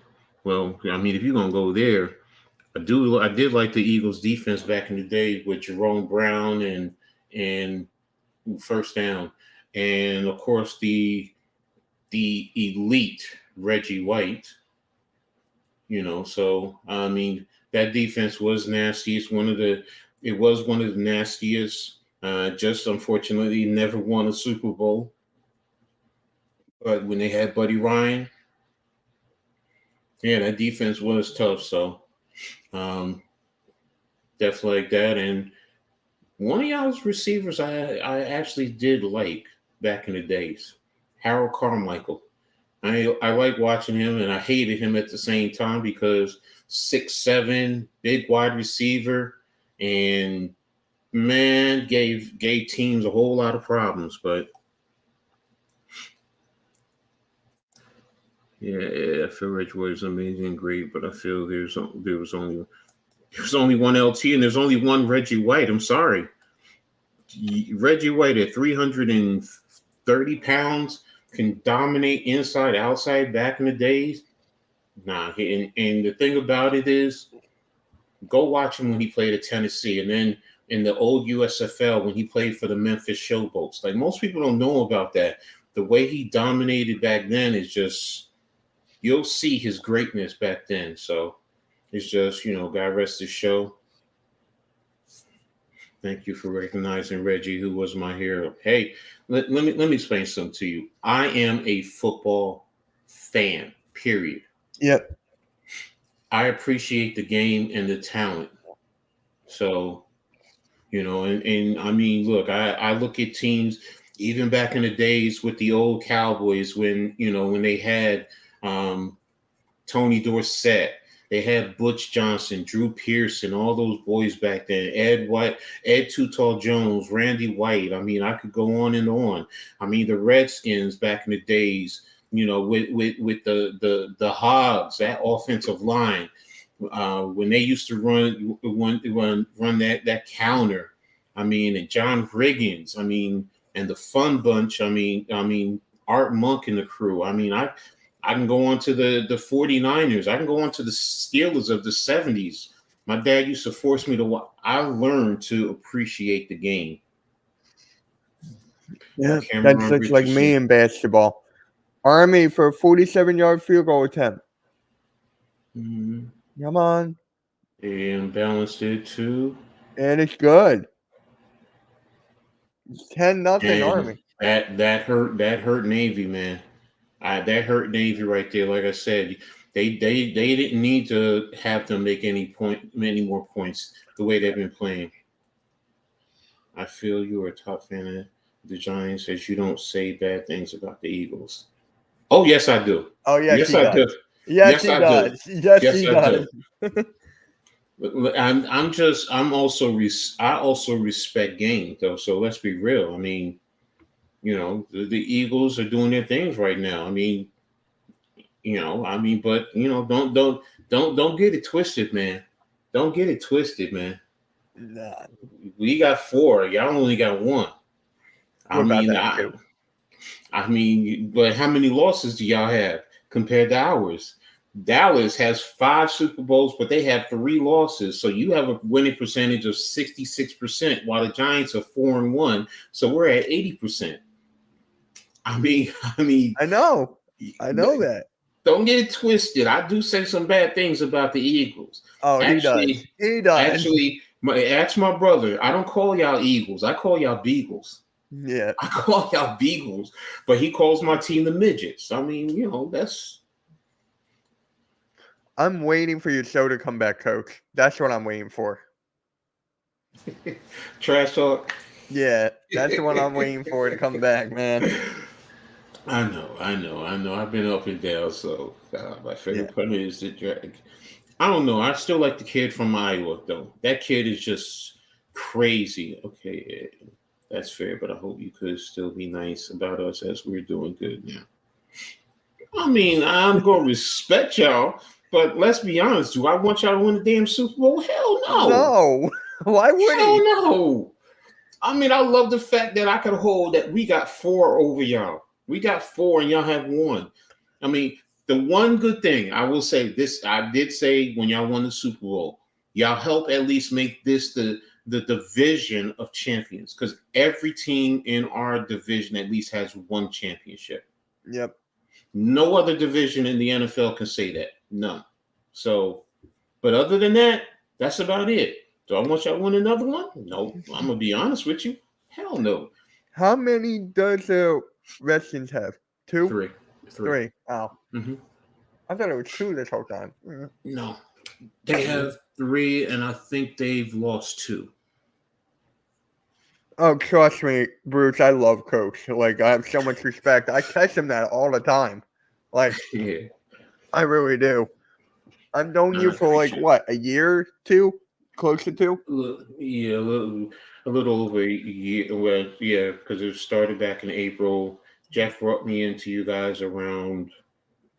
Speaker 4: Well, I mean, if you're gonna go there, I did like the Eagles defense back in the day with Jerome Brown and first down, and of course the elite Reggie White. So I mean that defense was nasty. It was one of the nastiest. Just unfortunately never won a Super Bowl. But when they had Buddy Ryan, yeah, that defense was tough. So definitely like that. And one of y'all's receivers I actually did like back in the days, Harold Carmichael. I like watching him, and I hated him at the same time because 6'7", big wide receiver, and man, gave teams a whole lot of problems. But yeah, I feel Reggie White is amazing and great, but I feel there was only one LT and there's only one Reggie White. I'm sorry. Reggie White at 330 pounds can dominate inside, outside back in the days. Nah, and the thing about it is, go watch him when he played at Tennessee, and then in the old USFL when he played for the Memphis Showboats. Like, most people don't know about that. The way he dominated back then is just, you'll see his greatness back then. So it's just, God rest his show. Thank you for recognizing Reggie, who was my hero. Hey, let me explain something to you. I am a football fan, period.
Speaker 3: Yep.
Speaker 4: I appreciate the game and the talent. So, and I mean, look, I look at teams even back in the days with the old Cowboys when they had Tony Dorsett, they had Butch Johnson, Drew Pearson, all those boys back then, Ed Too Tall Jones, Randy White. I mean, I could go on and on. I mean, the Redskins back in the days, with the Hogs, that offensive line, when they used to run that counter. I mean, and John Riggins, I mean, and the Fun Bunch, I mean, Art Monk and the crew. I mean, I can go on to the 49ers. I can go on to the Steelers of the 70s. My dad used to force me to watch. I learned to appreciate the game.
Speaker 3: Yeah, that's such like me in basketball. Army for a 47-yard field goal attempt.
Speaker 4: Mm-hmm.
Speaker 3: Come on.
Speaker 4: And balanced it too.
Speaker 3: And it's good. It's 10-0 Army.
Speaker 4: That hurt Navy, man. That hurt Navy right there. Like I said, they didn't need to have them make any more points the way they've been playing. I feel you are a top fan of the Giants as you don't say bad things about the Eagles. Oh, yes, I do.
Speaker 3: Oh, yes, I do.
Speaker 4: Yes, he
Speaker 3: does. Yes, he does.
Speaker 4: I also respect game, though. So let's be real. I mean, the Eagles are doing their things right now. I mean, but don't get it twisted, man. Don't get it twisted, man.
Speaker 3: Nah.
Speaker 4: We got 4. Y'all only got 1. I mean, but how many losses do y'all have compared to ours? Dallas has 5 Super Bowls, but they have 3 losses. So you have a winning percentage of 66%, while the Giants are 4-1. So we're at 80%. I mean,
Speaker 3: I know that.
Speaker 4: Don't get it twisted. I do say some bad things about the Eagles.
Speaker 3: Oh, actually, he does.
Speaker 4: Actually, ask my brother. I don't call y'all Eagles. I call y'all Beagles.
Speaker 3: Yeah.
Speaker 4: I call y'all Beagles, but he calls my team the Midgets. I mean, that's.
Speaker 3: I'm waiting for your show to come back, Coach. That's what I'm waiting for.
Speaker 4: Trash talk.
Speaker 3: Yeah, that's the one I'm waiting for to come back, man.
Speaker 4: I know. I've been up and down. So my favorite punter is the drag. I don't know. I still like the kid from Iowa, though. That kid is just crazy. Okay, yeah, that's fair, but I hope you could still be nice about us as we're doing good now. I mean, I'm going to respect y'all, but let's be honest. Do I want y'all to win the damn Super Bowl? Hell no.
Speaker 3: No. Why would
Speaker 4: Hell
Speaker 3: he?
Speaker 4: no. I mean, I love the fact that I could hold that we got 4 over y'all. We got 4 and y'all have 1. I mean, the one good thing I will say this, I did say when y'all won the Super Bowl, y'all help at least make this the division of champions, because every team in our division at least has 1 championship.
Speaker 3: Yep.
Speaker 4: No other division in the NFL can say that. None. So, but other than that, that's about it. Do I want y'all to win another one? No. I'm gonna be honest with you. Hell no.
Speaker 3: How many does the Redskins have? 2?
Speaker 4: 3.
Speaker 3: Oh.
Speaker 4: Mm-hmm.
Speaker 3: I thought it was 2 this whole time.
Speaker 4: No. They have 3, and I think they've lost 2.
Speaker 3: Oh, trust me, Bruce, I love Coach. Like, I have so much respect. I text him that all the time. Like,
Speaker 4: Yeah.
Speaker 3: I really do. I've known you
Speaker 4: I
Speaker 3: for, like,
Speaker 4: appreciate
Speaker 3: what, a year, 2? Close to 2?
Speaker 4: Yeah, a little over a year. Well, yeah, because it started back in April. Jeff brought me into you guys around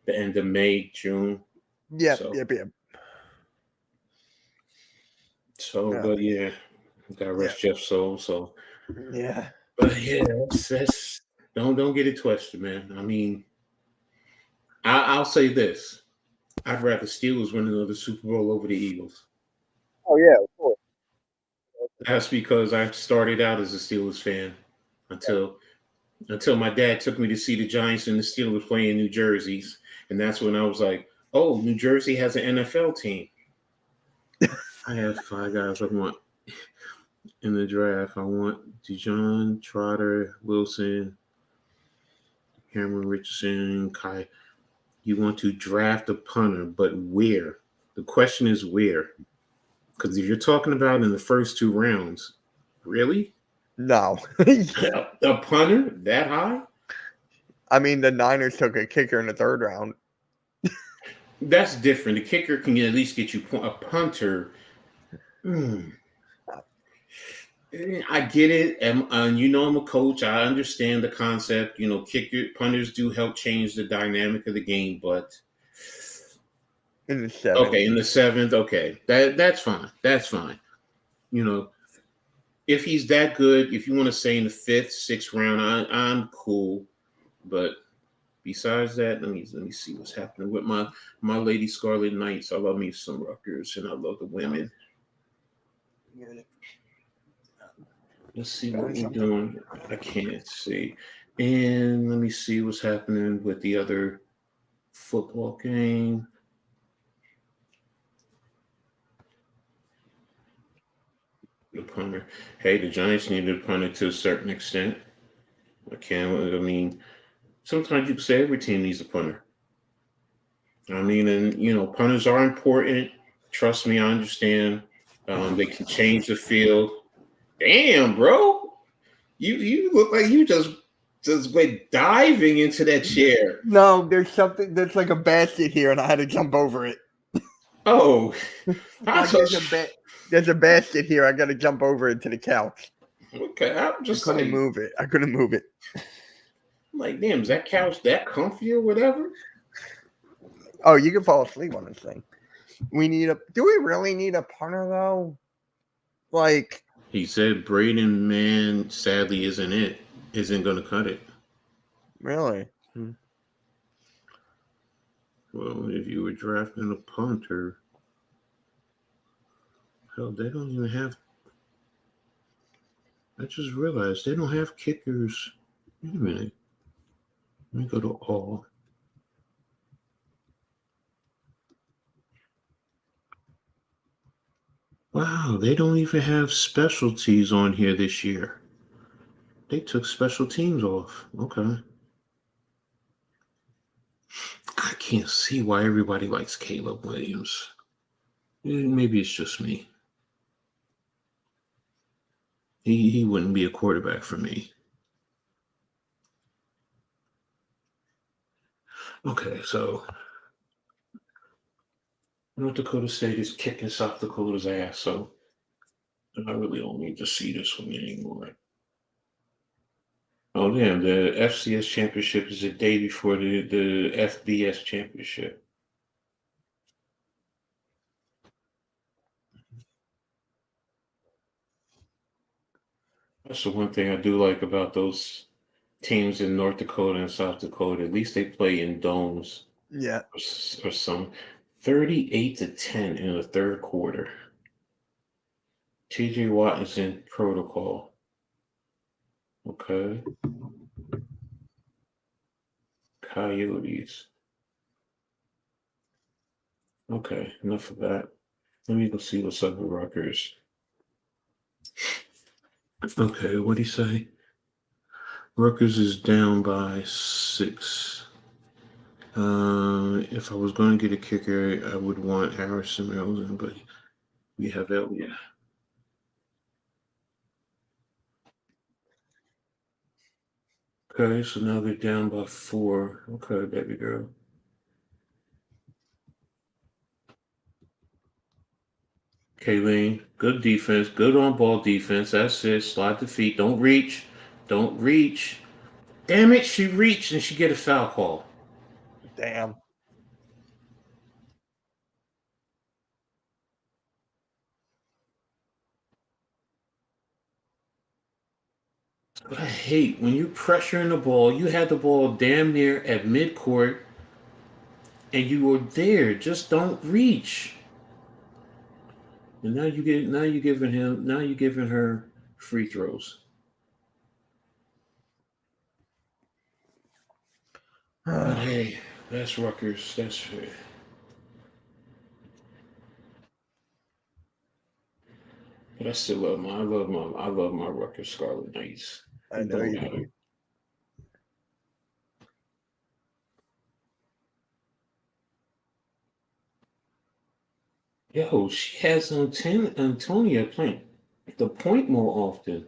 Speaker 4: the end of May, June.
Speaker 3: Yep.
Speaker 4: So,
Speaker 3: Yeah.
Speaker 4: but yeah, gotta rest Jeff's soul. So,
Speaker 3: Yeah.
Speaker 4: but yeah, that's don't get it twisted, man. I mean, I'll say this: I'd rather Steelers win another Super Bowl over the Eagles.
Speaker 3: Oh, yeah, of course.
Speaker 4: That's because I started out as a Steelers fan until my dad took me to see the Giants and the Steelers play in New Jersey's, and that's when I was like, "Oh, New Jersey has an NFL team." I have 5 guys I want in the draft. I want Dijon, Trotter, Wilson, Cameron Richardson, Kai. You want to draft a punter, but where? The question is where. Because if you're talking about in the first 2 rounds, really?
Speaker 3: No.
Speaker 4: A punter that high?
Speaker 3: I mean, the Niners took a kicker in the 3rd round.
Speaker 4: That's different. The kicker can at least get you a punter. I get it, and you know I'm a coach. I understand the concept. You know, punters do help change the dynamic of the game, but
Speaker 3: In the 7th.
Speaker 4: Okay, in the 7th, okay, that's fine. That's fine. You know, if he's that good, if you want to say in the 5th, 6th round, I'm cool. But besides that, let me see what's happening with my Lady Scarlet Knights. I love me some Rutgers, and I love the women. Let's see what we're doing. I can't see. And let me see what's happening with the other football game. The punter. Hey, the Giants needed a punter to a certain extent. I mean, sometimes you can say every team needs a punter. I mean, and you know, punters are important. Trust me, I understand. They can change the field. Damn, bro, you look like you just went diving into that chair.
Speaker 3: No, there's like a basket here, and I had to jump over it.
Speaker 4: Oh,
Speaker 3: there's a basket here. I got to jump over it to the couch.
Speaker 4: Okay, I'm just
Speaker 3: I couldn't move it.
Speaker 4: I'm like, damn, is that couch that comfy or whatever?
Speaker 3: Oh, you can fall asleep on this thing. Do we really need a punter though? Like,
Speaker 4: he said, Braden Mann sadly isn't going to cut it.
Speaker 3: Really?
Speaker 4: Well, if you were drafting a punter, hell, they don't even have. I just realized they don't have kickers. Wait a minute. Let me go to all. Wow, they don't even have specialties on here this year. They took special teams off. Okay. I can't see why everybody likes Caleb Williams. Maybe it's just me. He wouldn't be a quarterback for me. Okay, so North Dakota State is kicking South Dakota's ass, so I really don't need to see this one anymore. Oh, damn, the FCS championship is a day before the FBS championship. That's the one thing I do like about those teams in North Dakota and South Dakota. At least they play in domes
Speaker 3: Yeah.
Speaker 4: or some 38-10 in the third quarter. TJ Watt is in protocol. Okay. Coyotes. Okay, enough of that. Let me go see what's up with Rutgers. Okay, what'd he say? Rutgers is down by 6. If I was going to get a kicker, I would want Harrison Melvin, but we have Elliott. Okay, so now they're down by 4. Okay, baby girl. Kayleen, good defense, good on ball defense. That's it. Slide the feet. Don't reach. Don't reach. Damn it, she reached and she get a foul call.
Speaker 3: Damn.
Speaker 4: But I hate when you pressuring the ball, you had the ball damn near at midcourt and you were there. Just don't reach. And now you're giving her free throws. Okay, that's Rutgers. That's fair. But I still I love my Rutgers Scarlet Knights.
Speaker 3: I
Speaker 4: It
Speaker 3: know
Speaker 4: don't
Speaker 3: you
Speaker 4: matter.
Speaker 3: do.
Speaker 4: Yo, she has Antonia playing the point more often.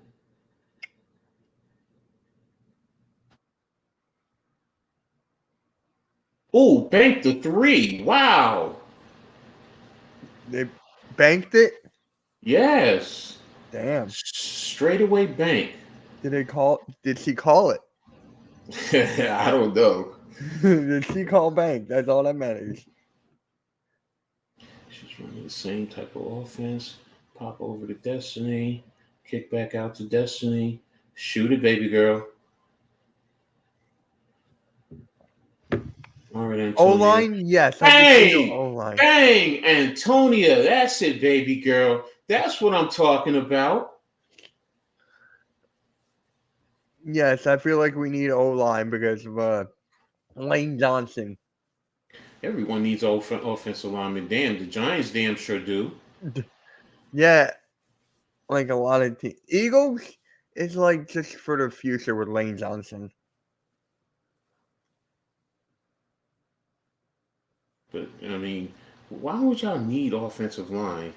Speaker 4: Oh, bank the 3. Wow.
Speaker 3: They banked it?
Speaker 4: Yes.
Speaker 3: Damn.
Speaker 4: Straight away bank.
Speaker 3: Did she call it?
Speaker 4: I don't know.
Speaker 3: Did she call bank? That's all that matters.
Speaker 4: She's running the same type of offense. Pop over to Destiny. Kick back out to Destiny. Shoot it, baby girl. All right, Antonia.
Speaker 3: O-line? Yes.
Speaker 4: Bang!
Speaker 3: O-line.
Speaker 4: Bang! Antonia. That's it, baby girl. That's what I'm talking about.
Speaker 3: Yes, I feel like we need O-line because of Lane Johnson.
Speaker 4: Everyone needs offensive lineman. Damn, the Giants damn sure do.
Speaker 3: Yeah. Like a lot of teams. Eagles is like just for the future with Lane Johnson.
Speaker 4: But, I mean, why would y'all need offensive line?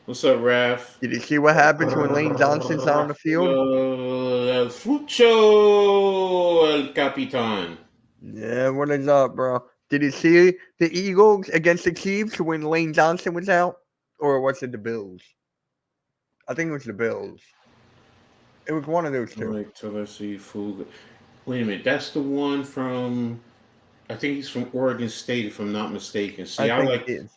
Speaker 4: What's up, Raph?
Speaker 3: Did you see what happens when Lane Johnson's on the field?
Speaker 4: El Fucho El Capitan.
Speaker 3: Yeah, what is up, bro? Did you see the Eagles against the Chiefs when Lane Johnson was out? Or was it the Bills? I think it was the Bills. It was one of those two.
Speaker 4: Like, so let's see. Wait a minute. That's the one from, I think he's from Oregon State, if I'm not mistaken. See,
Speaker 3: I think it is.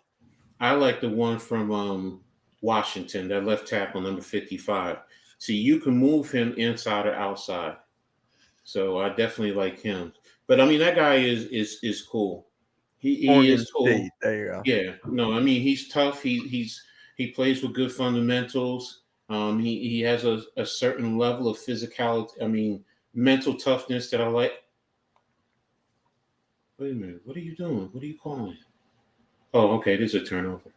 Speaker 4: I like the one from Washington, that left tackle, number 55. See, you can move him inside or outside. So I definitely like him. But I mean, that guy is cool. He
Speaker 3: Oregon
Speaker 4: is cool.
Speaker 3: State. There you go.
Speaker 4: Yeah. No, I mean, he's tough. He plays with good fundamentals. He has a certain level of physicality. I mean, mental toughness that I like. Wait a minute. What are you doing? What are you calling? Oh, okay. There's a turnover.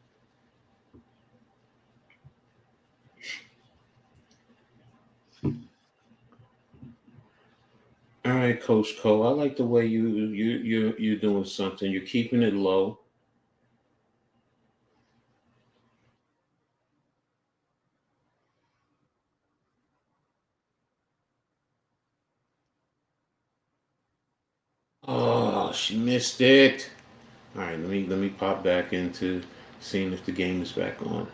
Speaker 4: All right, Coach Cole. I like the way you're doing something. You're keeping it low. Oh, she missed it. All right, let me pop back into seeing if the game is back on.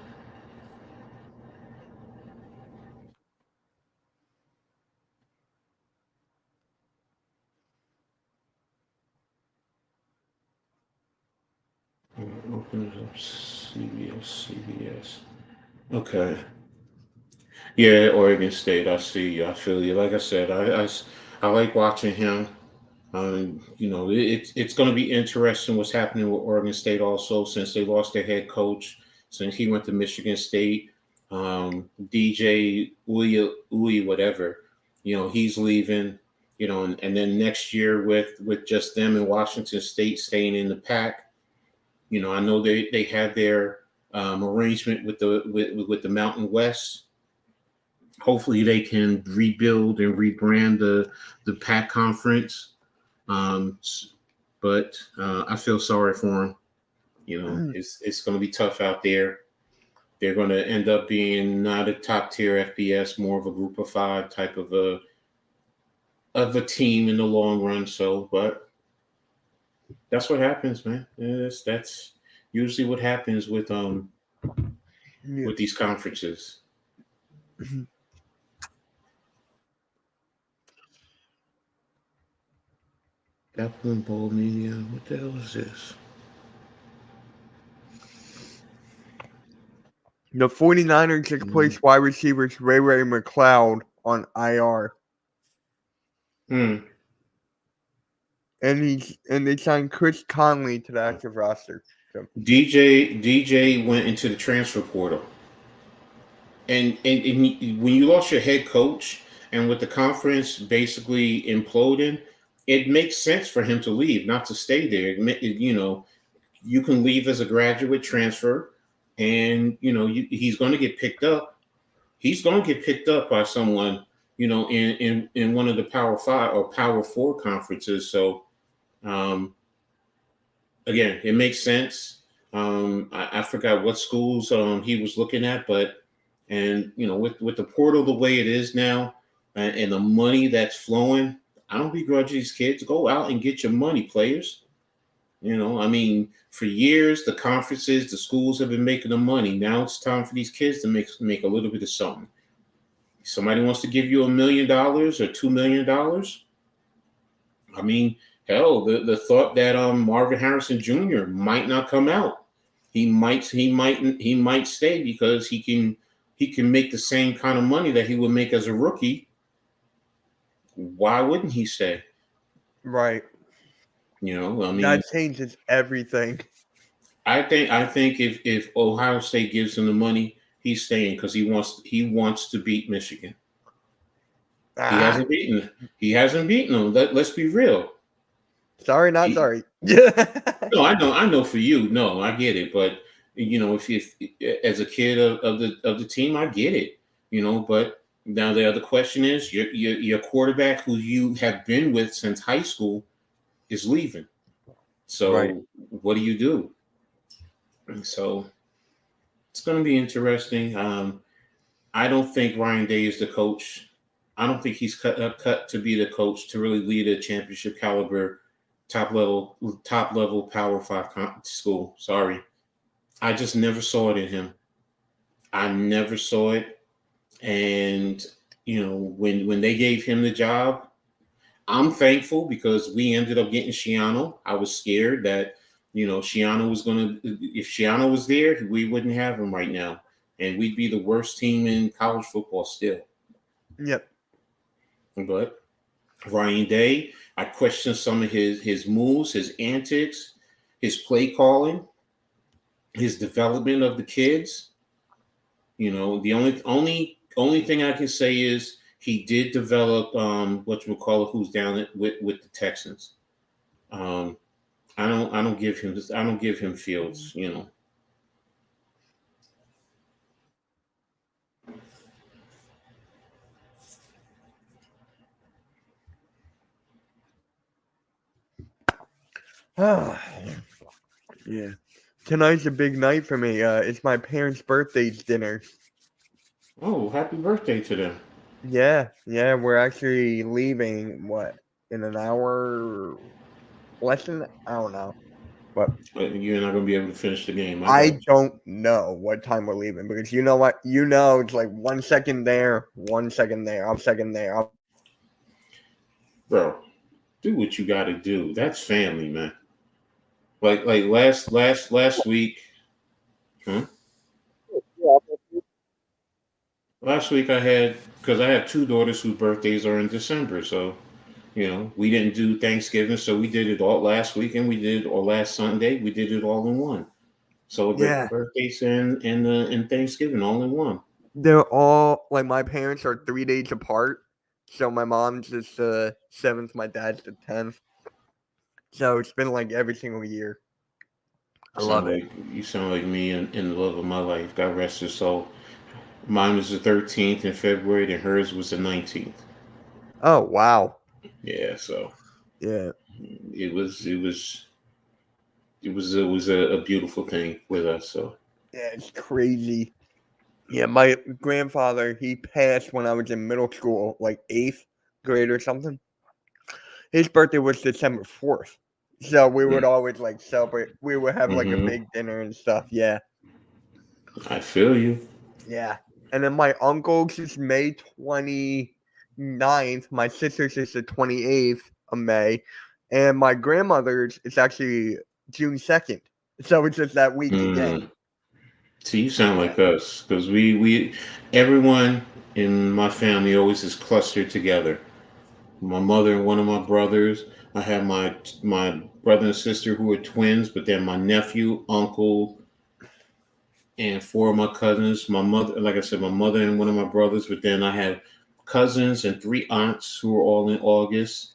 Speaker 4: All right, open it up. CBS. Okay. Yeah, Oregon State. I see you. I feel you. Like I said, I like watching him. It's going to be interesting what's happening with Oregon State also since they lost their head coach, since he went to Michigan State. DJ Uy, whatever, he's leaving. And then next year with just them in Washington State staying in the pack. I know they have their arrangement with the Mountain West. Hopefully, they can rebuild and rebrand the Pac Conference. But I feel sorry for him. It's going to be tough out there. They're going to end up being not a top tier FBS, more of a group of five type of a team in the long run. So, but that's what happens, man. That's usually what happens with these conferences. Kaplan Bowl Media. What the hell is this?
Speaker 3: The 49ers just placed wide receivers Ray McLeod on IR.
Speaker 4: Hmm.
Speaker 3: And they signed Chris Conley to the active roster. So.
Speaker 4: DJ went into the transfer portal. And when you lost your head coach and with the conference basically imploding, it makes sense for him to leave, not to stay there. You can leave as a graduate transfer, and he's going to get picked up. He's going to get picked up by someone, in one of the Power 5 or Power 4 conferences. So, again, it makes sense. I forgot what schools he was looking at, but. And with the portal the way it is now, and the money that's flowing, I don't begrudge these kids. Go out and get your money, players. I mean, for years the conferences, the schools have been making the money. Now it's time for these kids to make a little bit of something. Somebody wants to give you $1 million or $2 million. I mean, hell, the thought that Marvin Harrison Jr. might not come out. He might stay because he can make the same kind of money that he would make as a rookie. Why wouldn't he stay?
Speaker 3: Right.
Speaker 4: I mean,
Speaker 3: that changes everything.
Speaker 4: I think if Ohio State gives him the money, he's staying because he wants to beat Michigan. He hasn't beaten them. Let's be real.
Speaker 3: Sorry, not sorry.
Speaker 4: No, I know for you. No, I get it. But if as a kid of the team, I get it. But now the other question is your quarterback who you have been with since high school is leaving. So
Speaker 3: right.
Speaker 4: What do you do? So it's going to be interesting. I don't think Ryan Day is the coach. I don't think he's cut to be the coach to really lead a championship caliber, top level Power 5 school. Sorry, I just never saw it in him. I never saw it, and when they gave him the job, I'm thankful because we ended up getting Schiano. I was scared that Schiano was if Schiano was there, we wouldn't have him right now, and we'd be the worst team in college football still.
Speaker 3: Yep.
Speaker 4: But Ryan Day, I question some of his moves, his antics, his play calling, his development of the kids. The only thing I can say is he did develop who's down with the Texans. I don't give him Fields.
Speaker 3: Yeah. Tonight's a big night for me. It's my parents' birthday dinner.
Speaker 4: Oh, happy birthday to them.
Speaker 3: Yeah, we're actually leaving, what, in an hour? Less than, I don't know. But
Speaker 4: But you're not going to be able to finish the game. I
Speaker 3: I
Speaker 4: got
Speaker 3: don't know what time we're leaving because you know what? You know, it's like 1 second there, 1 second there, I'm second there.
Speaker 4: Bro, do what you got to do. That's family, man. Like last week, huh? Last week I had, because I have two daughters whose birthdays are in December, so we didn't do Thanksgiving, so we did it all last week, and we did it all last Sunday. We did it all in one. Celebrate the
Speaker 3: Yeah.
Speaker 4: birthdays and Thanksgiving all in one.
Speaker 3: They're all, like, my parents are 3 days apart. So my mom's is the 7th, my dad's the 10th. So it's been like every single year. I love it.
Speaker 4: You sound like me in the love of my life. God rest her soul. Mine was the 13th in February, and hers was the 19th.
Speaker 3: Oh, wow.
Speaker 4: Yeah, so
Speaker 3: Yeah.
Speaker 4: it was a beautiful thing with us. So
Speaker 3: Yeah, it's crazy. Yeah, my grandfather, he passed when I was in middle school, like 8th grade or something. His birthday was December 4th. So we would always like celebrate. We would have like a big dinner and stuff. Yeah.
Speaker 4: I feel you.
Speaker 3: Yeah. And then my uncle's is May 29th. My sister's is the 28th of May. And my grandmother's is actually June 2nd. So it's just that week again.
Speaker 4: See, you sound like us, because we everyone in my family always is clustered together. My mother and one of my brothers. I have my brother and sister who are twins, but then my nephew, uncle, and 4 of my cousins. My mother, like I said, my mother and one of my brothers, but then I have cousins and 3 aunts who are all in August.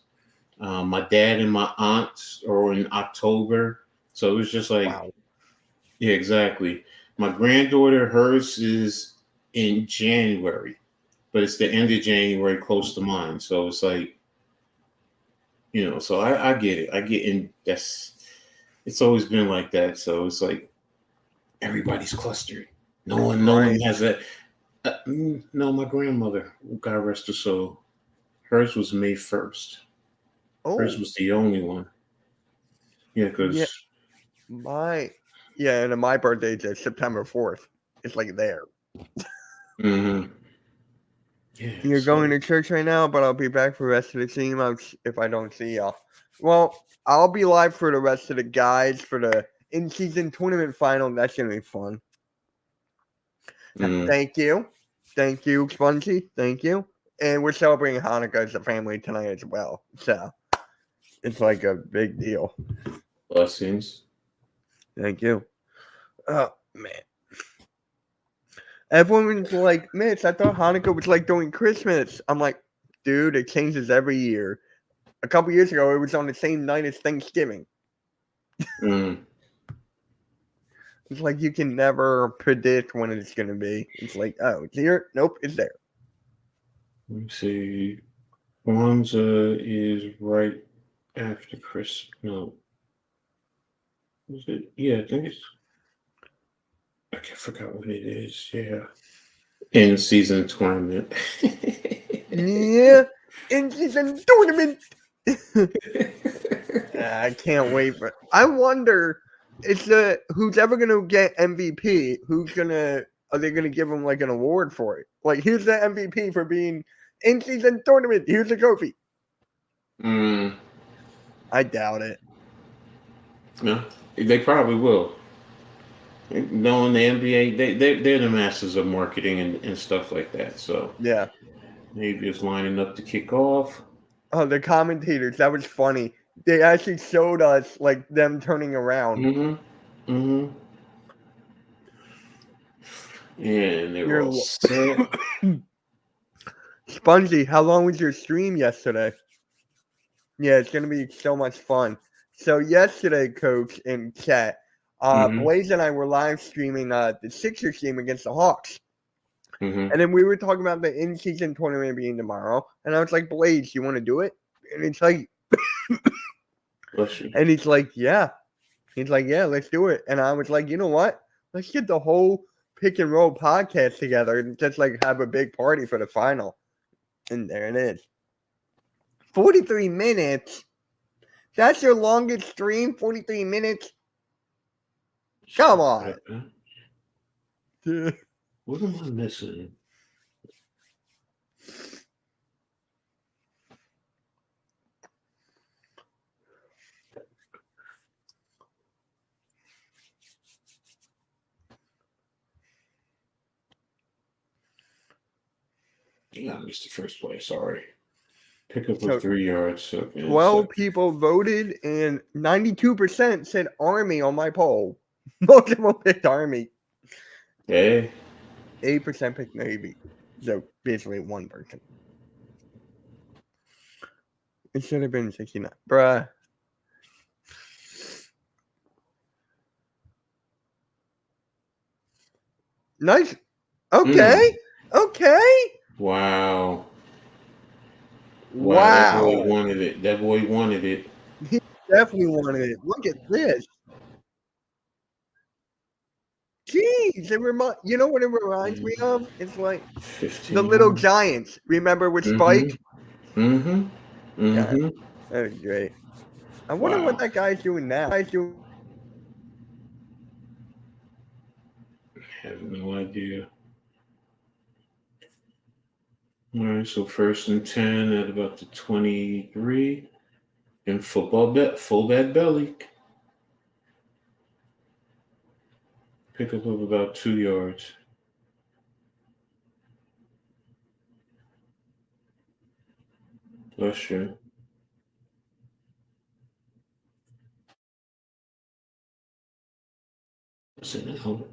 Speaker 4: My dad and my aunts are in October. So it was just like,
Speaker 3: Wow.
Speaker 4: Yeah, exactly. My granddaughter, hers is in January, but it's the end of January, close to mine. So it's like, so I get it. I get in. It's always been like that. So it's like everybody's clustered. No one has that. No, my grandmother, God rest her soul, hers was May 1st. Hers was the only one. Yeah, because
Speaker 3: and then my birthday is September 4th. It's like there.
Speaker 4: Yeah,
Speaker 3: You're going to church right now, but I'll be back for the rest of the team if I don't see y'all. Well, I'll be live for the rest of the guys for the in-season tournament final. That's going to be fun. Thank you. Thank you, Spongy. Thank you. And we're celebrating Hanukkah as a family tonight as well. So it's like a big deal.
Speaker 4: Blessings.
Speaker 3: Thank you. Oh, man. Everyone's like, Mitch, I thought Hanukkah was like during Christmas. I'm like, dude, it changes every year. A couple years ago, it was on the same night as Thanksgiving. It's like you can never predict when it's going to be. It's like, oh, it's here. Nope, it's there.
Speaker 4: Let me see. Kwanzaa is right after Christmas. No. Was it? Yeah, I think it's. I forgot what it is. Yeah. In season tournament.
Speaker 3: Yeah. In season tournament. I can't wait. I wonder, who's ever going to get MVP? Are they going to give him like an award for it? Like, here's the MVP for being in season tournament. Here's the trophy. I doubt it.
Speaker 4: No, they probably will. Knowing the NBA, they're the masters of marketing and stuff like that. So
Speaker 3: yeah,
Speaker 4: maybe it's lining up to kick off.
Speaker 3: Oh, the commentators, that was funny. They actually showed us like them turning around.
Speaker 4: And they were all set.
Speaker 3: Spongy, how long was your stream yesterday? Yeah, it's gonna be so much fun. So yesterday, Coach and chat, Blaze and I were live streaming the Sixers game against the Hawks. And then we were talking about the in-season tournament being tomorrow. And I was like, Blaze, you want to do it? And it's like,
Speaker 4: Bless you.
Speaker 3: And he's like, yeah. He's like, yeah, let's do it. And I was like, you know what? Let's get the whole Pick and Roll podcast together and just like have a big party for the final. And there it is. 43 minutes. That's your longest stream? 43 minutes? Come on.
Speaker 4: What am I missing? Yeah, I missed the first play. Sorry. Pick up
Speaker 3: So,
Speaker 4: of 3 yards. Okay,
Speaker 3: 12 people voted and 92% said Army on my poll. Most of them picked Army.
Speaker 4: Hey.
Speaker 3: 8% picked Navy. So basically 1%. It should have been 69. Bruh. Nice. Okay. Okay.
Speaker 4: Wow.
Speaker 3: Wow.
Speaker 4: That boy wanted it. That boy wanted it.
Speaker 3: He definitely wanted it. Look at this. Jeez, you know what it reminds me of? It's like
Speaker 4: 15
Speaker 3: the Little
Speaker 4: yards.
Speaker 3: Giants. Remember with Spike?
Speaker 4: Mm-hmm.
Speaker 3: Yeah, that was great. I wonder what that guy's doing now.
Speaker 4: I have no idea. All right, so 1st and 10 at about the 23. And full bad belly. Pick up of about 2 yards. Bless you. What's it now?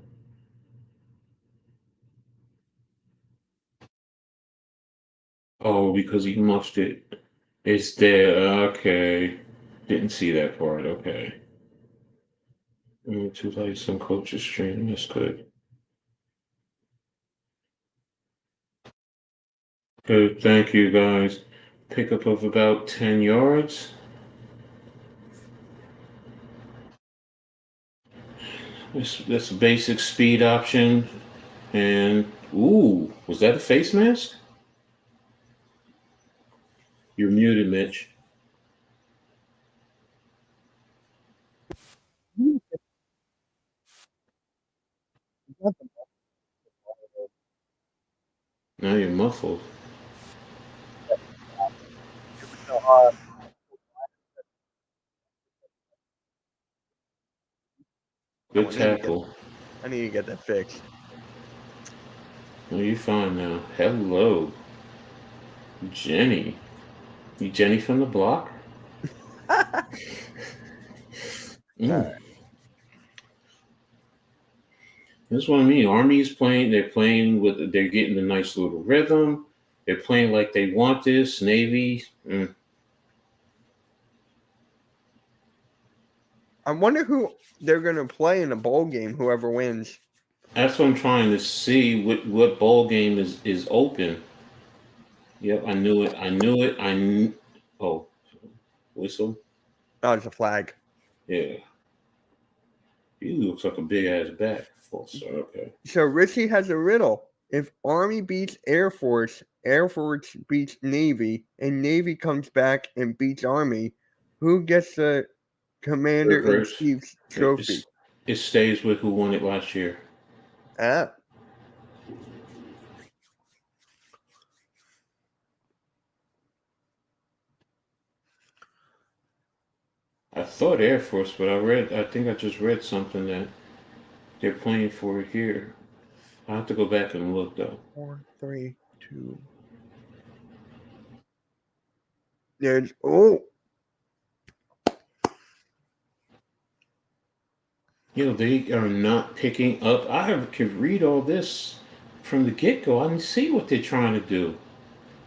Speaker 4: Oh, because he muffed it. It's there. Okay. Didn't see that part. Okay. To like some coaches stream. That's good. Good. Thank you, guys. Pickup of about 10 yards. That's a basic speed option. And, ooh, was that a face mask? You're muted, Mitch. Now you're muffled. Good tackle.
Speaker 3: I need to get that fixed.
Speaker 4: Oh, you're fine now. Hello. Jenny. You Jenny from the block?
Speaker 3: Right.
Speaker 4: That's what I mean. Army's playing, they're getting a nice little rhythm. They're playing like they want this. Navy.
Speaker 3: I wonder who they're going to play in a bowl game, whoever wins.
Speaker 4: That's what I'm trying to see. What bowl game is open? Yep, I knew it. Oh, whistle.
Speaker 3: Oh, it's a flag.
Speaker 4: Yeah. He looks like a big ass bat. So, okay.
Speaker 3: So Richie has a riddle. If Army beats Air Force beats Navy, and Navy comes back and beats Army, who gets the Commander-in-Chief's trophy?
Speaker 4: It stays with who won it last year.
Speaker 3: Ah.
Speaker 4: I thought Air Force, but I think I just read something that they're playing for it here. I have to go back and look though.
Speaker 3: 4, 3, 2. There's
Speaker 4: They are not picking up. Could read all this from the get-go. I can see what they're trying to do.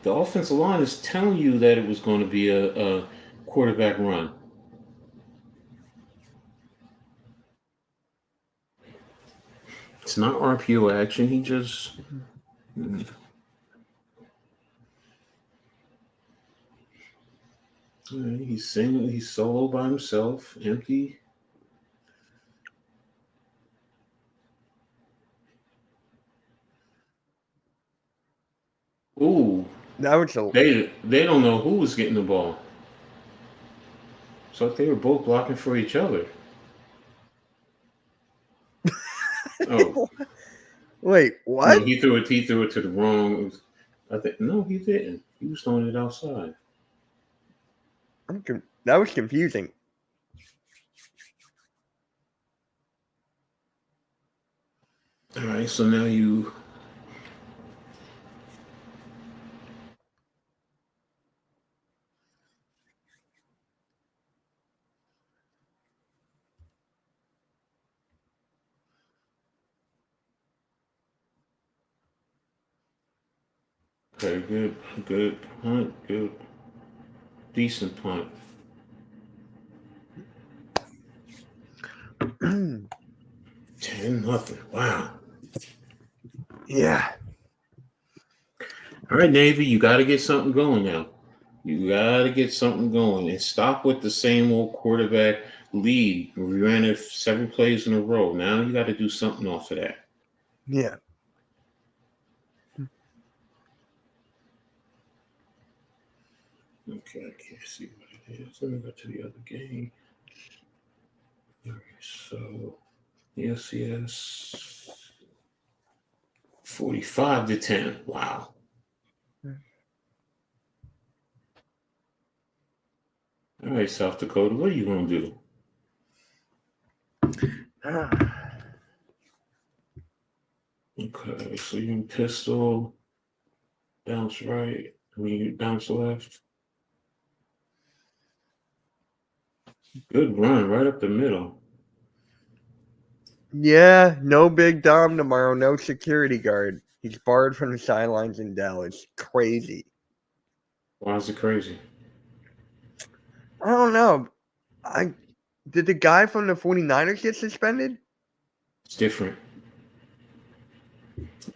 Speaker 4: The offensive line is telling you that it was going to be a quarterback run. It's not RPO action. He just... All right, he's singing. He's solo by himself, empty. Ooh,
Speaker 3: That was a
Speaker 4: they don't know who was getting the ball. So they were both blocking for each other. Oh
Speaker 3: wait,
Speaker 4: no,
Speaker 3: what?
Speaker 4: he threw it. He threw it to the wrong. I think no, he didn't. He was throwing it outside.
Speaker 3: That was confusing.
Speaker 4: All right, so now you. Okay, good punt, good, decent punt. 10-0. Wow.
Speaker 3: Yeah.
Speaker 4: All right, Navy, you got to get something going now. You got to get something going and stop with the same old quarterback lead. We ran it 7 plays in a row. Now you got to do something off of that.
Speaker 3: Yeah.
Speaker 4: Okay, I can't see what it is. Let me go to the other game. All right, so yes. 45-10. Wow. All right, South Dakota, what are you going to do? Okay, so you can pistol, bounce right, you bounce left. Good run right up the middle.
Speaker 3: Yeah, no Big Dom tomorrow, no security guard. He's barred from the sidelines in Dallas. Crazy.
Speaker 4: Why is it crazy?
Speaker 3: I don't know. Did the guy from the 49ers get suspended?
Speaker 4: It's different.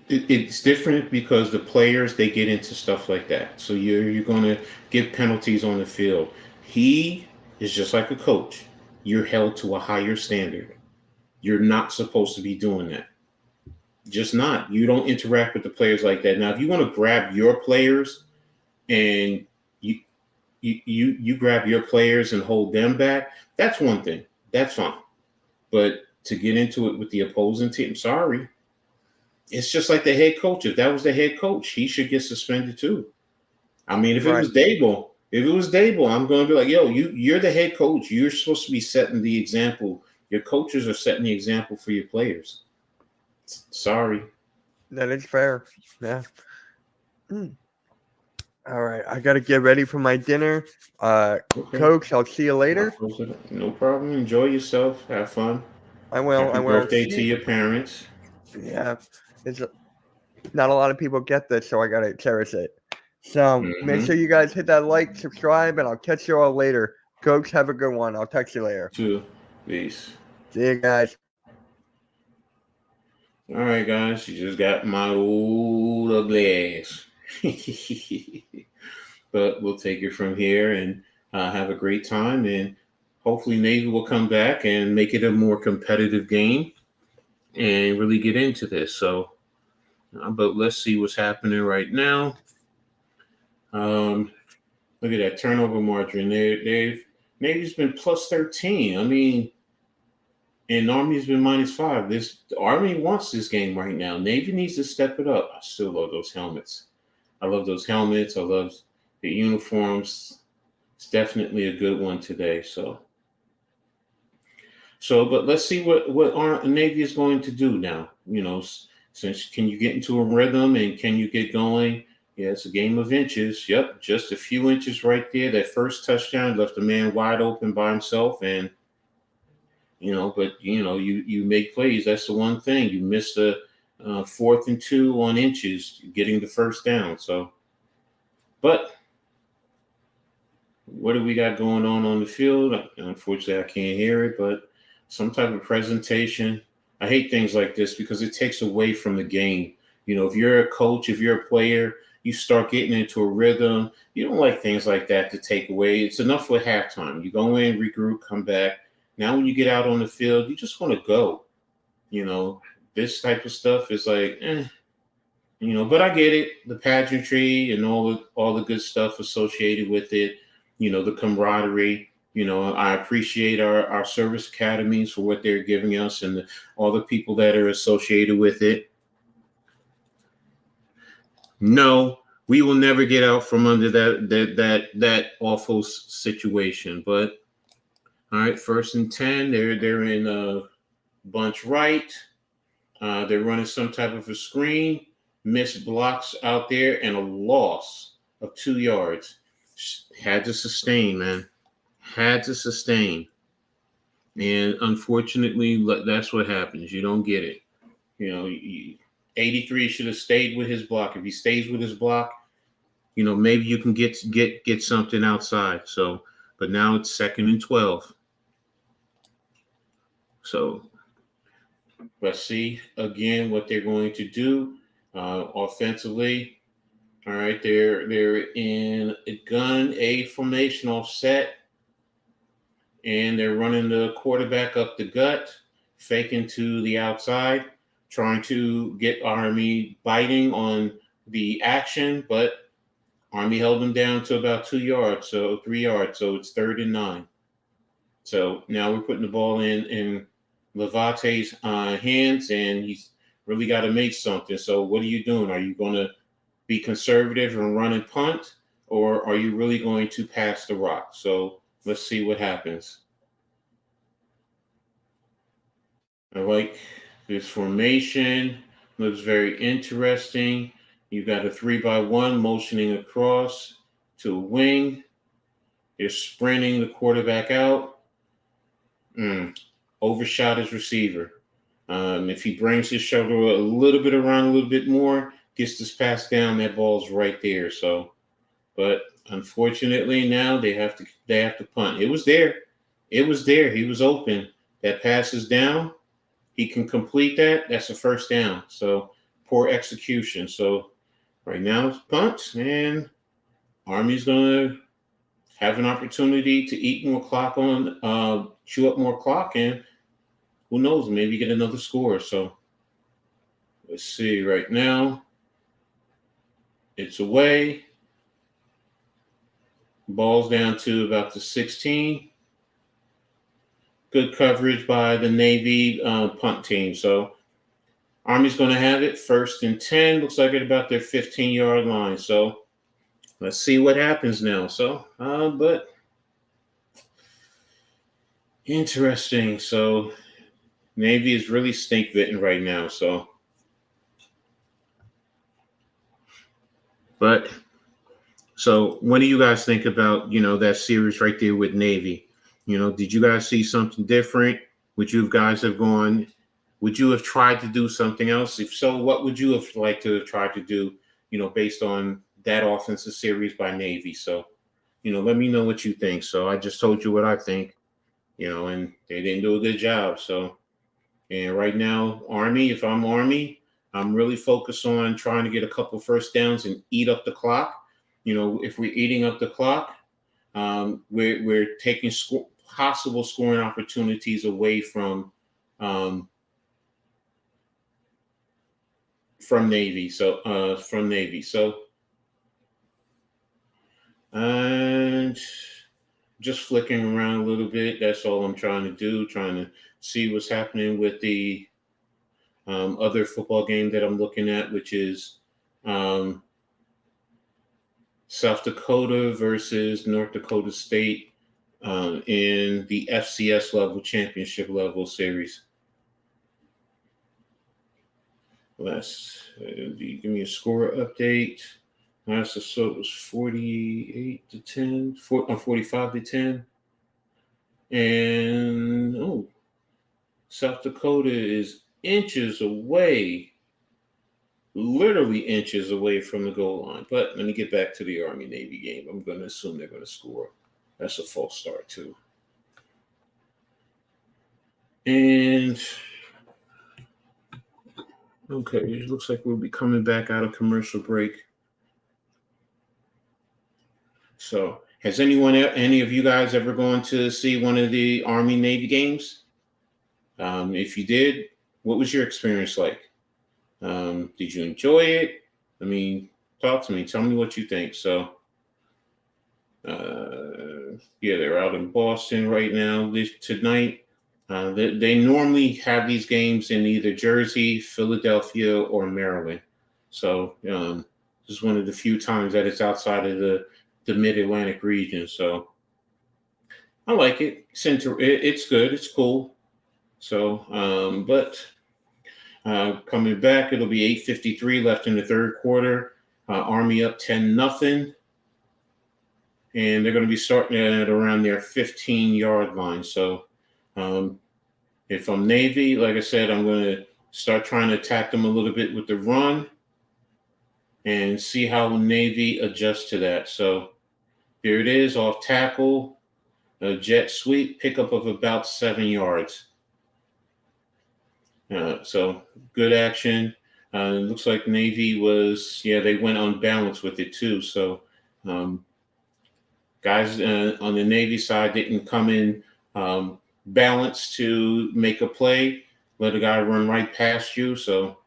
Speaker 4: It's different because the players, they get into stuff like that. So you're going to get penalties on the field. He is just like a coach. You're held to a higher standard. You're not supposed to be doing that. Just not. You don't interact with the players like that. Now, if you want to grab your players and you grab your players and hold them back, that's one thing. That's fine. But to get into it with the opposing team, sorry. It's just like the head coach. If that was the head coach, he should get suspended too. I mean, if it
Speaker 3: Right.
Speaker 4: was Dable, I'm going to be like, yo, you're the head coach. You're supposed to be setting the example. Your coaches are setting the example for your players. Sorry.
Speaker 3: That is fair. Yeah. All right. I got to get ready for my dinner.
Speaker 4: Okay.
Speaker 3: Coach, I'll see you later.
Speaker 4: No problem. Enjoy yourself. Have fun.
Speaker 3: I will.
Speaker 4: Happy birthday to your parents.
Speaker 3: Yeah. Not a lot of people get this, so I got to cherish it. So make sure you guys hit that like, subscribe, and I'll catch you all later. Coach, have a good one. I'll text you later.
Speaker 4: Peace.
Speaker 3: See you guys.
Speaker 4: All right, guys. You just got my old ugly ass. But we'll take it from here and have a great time. And hopefully Navy will come back and make it a more competitive game and really get into this. So, but let's see what's happening right now. Look at that turnover margin. Navy's been plus 13. I mean, and Army's been -5. The Army wants this game right now. Navy needs to step it up. I still love those helmets. I love those helmets. I love the uniforms. It's definitely a good one today. So, but let's see what our Navy is going to do now. You know, since can you get into a rhythm and can you get going? Yeah, it's a game of inches. Yep, just a few inches right there. That first touchdown left the man wide open by himself, and but you make plays. That's the one thing. You missed a 4th and 2 on inches, getting the first down. So, but what do we got going on the field? Unfortunately, I can't hear it, but some type of presentation. I hate things like this because it takes away from the game. If you're a coach, if you're a player, you start getting into a rhythm. You don't like things like that to take away. It's enough with halftime. You go in, regroup, come back. Now, when you get out on the field, you just want to go. This type of stuff is like, but I get it. The pageantry and all the good stuff associated with it. The camaraderie. I appreciate our service academies for what they're giving us and all the people that are associated with it. No, we will never get out from under that awful situation. But all right, 1st and 10. They're in a bunch right. They're running some type of a screen. Missed blocks out there and a loss of 2 yards. Had to sustain, man. Had to sustain. And unfortunately, that's what happens. You don't get it. 83 should have stayed with his block. If he stays with his block, maybe you can get something outside. So, but now it's 2nd and 12. So let's see again what they're going to do offensively. All right, they're in a gun A formation offset, and they're running the quarterback up the gut, faking to the outside, trying to get Army biting on the action, but Army held them down to about 2 yards, so 3 yards, so it's 3rd and 9. So now we're putting the ball in Lavate's hands, and he's really got to make something. So what are you doing? Are you going to be conservative and run and punt, or are you really going to pass the rock? So let's see what happens. I like this formation. Looks very interesting. You've got a 3-by-1 motioning across to a wing. They're sprinting the quarterback out. Overshot his receiver. If he brings his shoulder a little bit around a little bit more, gets this pass down, that ball's right there. So, but unfortunately now they have to punt. It was there. He was open. That pass is down. He can complete that. That's a 1st down. So poor execution. So right now it's punt, and Army's going to have an opportunity to eat more clock chew up more clock, and who knows, maybe get another score. So let's see. Right now, it's away. Ball's down to about the 16. Good coverage by the Navy punt team. So Army's going to have it 1st and 10. Looks like at about their 15-yard line. So let's see what happens now. So, but interesting. So Navy is really stink-bitten right now. So, but so what do you guys think about, that series right there with Navy? Did you guys see something different? Would you guys have gone? Would you have tried to do something else? If so, what would you have liked to have tried to do, based on that offensive series by Navy? So, let me know what you think. So I just told you what I think, and they didn't do a good job. So, and right now, Army, if I'm Army, I'm really focused on trying to get a couple 1st downs and eat up the clock. If we're eating up the clock, we're taking possible scoring opportunities away from Navy. So and just flicking around a little bit. That's all I'm trying to do. Trying to see what's happening with the other football game that I'm looking at, which is South Dakota versus North Dakota State in the FCS level, championship level series. Give me a score update. So it was 48-10, 45-10. And South Dakota is inches away, literally inches away from the goal line. But let me get back to the Army-Navy game. I'm going to assume they're going to score. That's a false start, too. And, okay, it looks like we'll be coming back out of commercial break So, has any of you guys ever gone to see one of the Army Navy games? If you did, what was your experience like? Did you enjoy it? I mean, talk to me. Tell me what you think. So, yeah, they're out in Boston right now. Tonight, they normally have these games in either Jersey, Philadelphia, or Maryland. So, this is one of the few times that it's outside of the Mid Atlantic region. So, I like it. It's good. It's cool. So, but coming back, it'll be 8:53 left in the third quarter. Army up 10-0. And they're going to be starting at around their 15-yard line. So if I'm Navy, like I said, I'm going to start trying to attack them a little bit with the run and see how Navy adjusts to that. So there it is, off tackle, a jet sweep, pickup of about 7 yards. So good action. It looks like Navy they went unbalanced with it too. So guys on the Navy side didn't come in balanced to make a play, let a guy run right past you. So,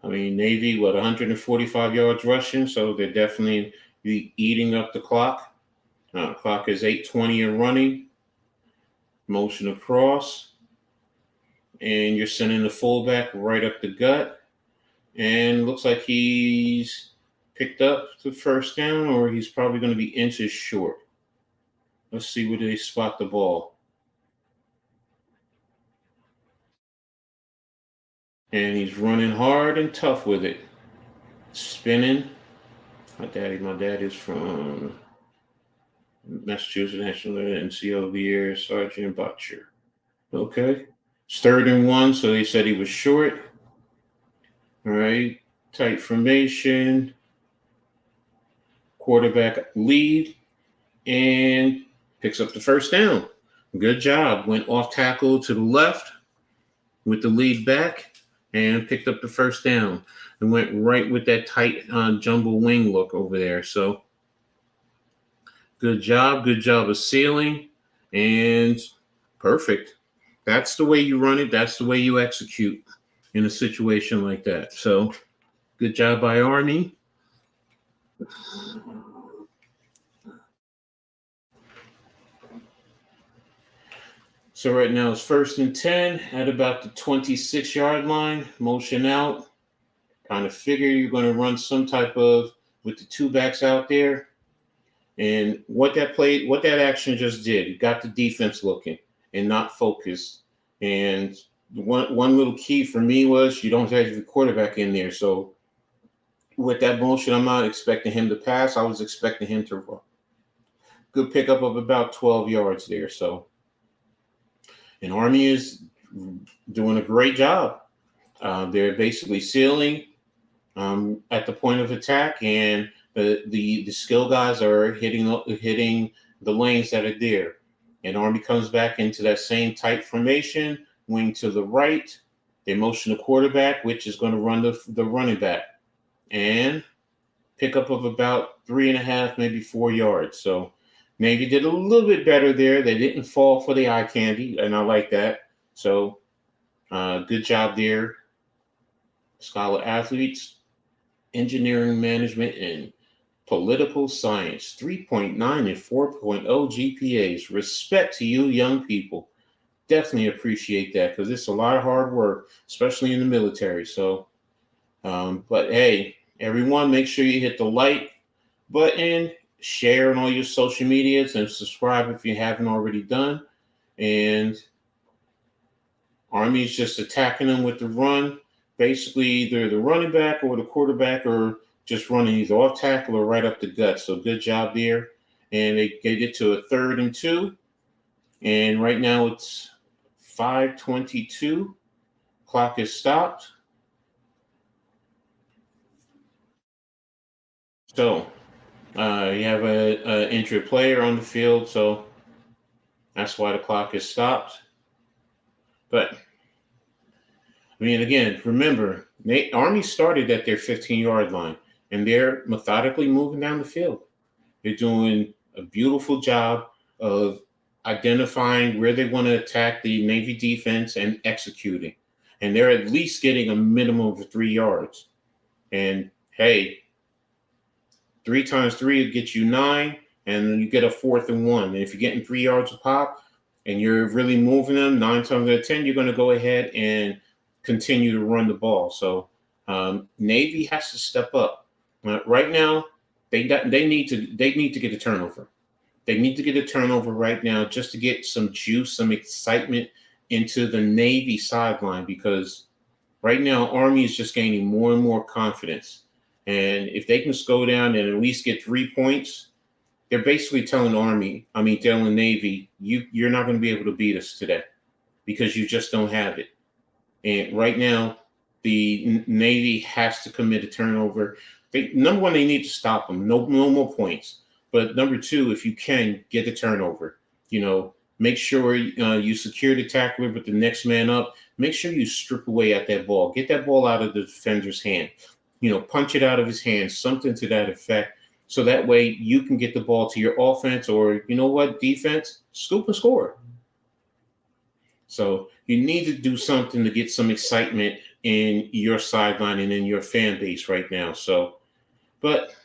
Speaker 4: I mean, Navy, 145 yards rushing, so they're definitely eating up the clock. Clock is 8:20 and running. Motion across. And you're sending the fullback right up the gut. And looks like he's picked up the first down, or he's probably going to be inches short. Let's see where they spot the ball. And he's running hard and tough with it. Spinning. My dad is from Massachusetts National NCO of the Year, Sergeant Butcher. Okay. It's 3rd and 1, so they said he was short. All right. Tight formation. Quarterback lead. And picks up the first down. Good job. Went off tackle to the left with the lead back and picked up the first down. And went right with that tight jumbo wing look over there. So good job. Good job of sealing. And perfect. That's the way you run it. That's the way you execute in a situation like that. So good job by Army. So right now it's 1st and 10 at about the 26-yard line. Motion out. Kind of figure you're going to run some type of with the two backs out there. And what that action just did, it got the defense looking and not focused. And one little key for me was you don't have the quarterback in there. So with that motion, I'm not expecting him to pass. I was expecting him to run. Good pickup of about 12 yards there. So, and Army is doing a great job. They're basically sealing at the point of attack, and the skill guys are hitting the lanes that are there. And Army comes back into that same tight formation, wing to the right. They motion the quarterback, which is going to run the running back. And pickup of about 3.5, maybe 4 yards. So Navy did a little bit better there. They didn't fall for the eye candy, and I like that. So good job there. Scholar athletes, engineering management, and political science, 3.9 and 4.0 GPAs. Respect to you young people. Definitely appreciate that because it's a lot of hard work, especially in the military. So, but hey, everyone, make sure you hit the like button, share on all your social medias, and subscribe if you haven't already done. And Army's just attacking them with the run. Basically, either the running back or the quarterback are just running either off tackle or right up the gut. So good job there. And they get to a 3rd and 2. And right now it's 5:22. Clock is stopped. So you have an injured player on the field. So that's why the clock is stopped. But I mean, again, remember, Army started at their 15-yard line, and they're methodically moving down the field. They're doing a beautiful job of identifying where they want to attack the Navy defense and executing. And they're at least getting a minimum of 3 yards. And hey, 3 times 3 will get you 9, and then you get a 4th and 1. And if you're getting 3 yards a pop and you're really moving them 9 times out of 10, you're going to go ahead and continue to run the ball. So Navy has to step up. Right now, they need to get a turnover. They need to get a turnover right now just to get some juice, some excitement into the Navy sideline, because right now Army is just gaining more and more confidence. And if they can go down and at least get 3 points, they're basically telling Navy, you're not going to be able to beat us today because you just don't have it. And right now, the Navy has to commit a turnover. Number one, they need to stop them. No more points. But number two, if you can, get the turnover. Make sure you secure the tackler with the next man up. Make sure you strip away at that ball. Get that ball out of the defender's hand. Punch it out of his hand, something to that effect. So that way you can get the ball to your offense, or defense, scoop and score. So you need to do something to get some excitement in your sideline and in your fan base right now. But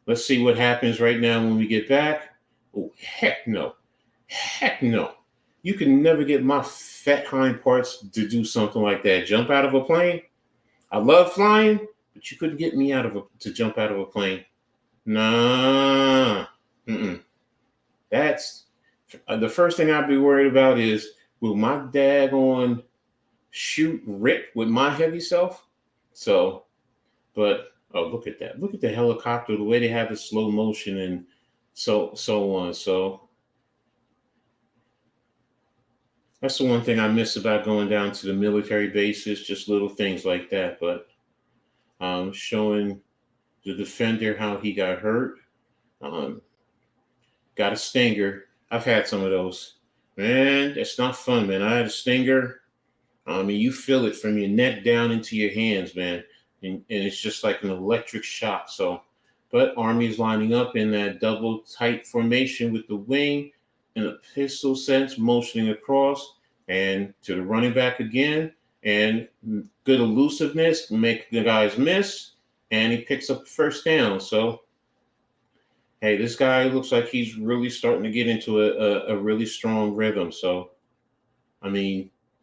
Speaker 4: let's see what happens right now when we get back. Oh, heck no. Heck no. You can never get my fat hind parts to do something like that. Jump out of a plane. I love flying, but you couldn't get me to jump out of a plane. Nah. That's the first thing I'd be worried about is, will my daggone chute rip with my heavy self? But look at that. Look at the helicopter, the way they have the slow motion and so on. So that's the one thing I miss about going down to the military bases, just little things like that. But showing the defender how he got hurt. Got a stinger. I've had some of those. Man, that's not fun, man. I had a stinger. You feel it from your neck down into your hands, man. And it's just like an electric shock. But Army's lining up in that double tight formation with the wing in a pistol sense, motioning across and to the running back again. And good elusiveness, make the guys miss. And he picks up the first down. So, hey, this guy looks like he's really starting to get into a really strong rhythm. So,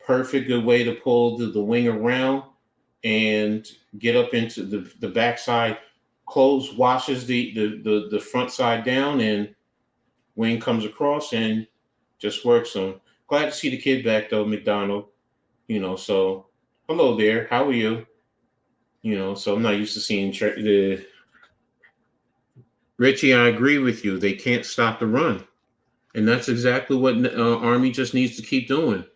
Speaker 4: perfect good way to pull the wing around and get up into the backside, close, washes the front side down, and wing comes across and just works on. Glad to see the kid back, though, McDonald. So hello there. How are you? So I'm not used to seeing the Richie. I agree with you. They can't stop the run, and that's exactly what Army just needs to keep doing.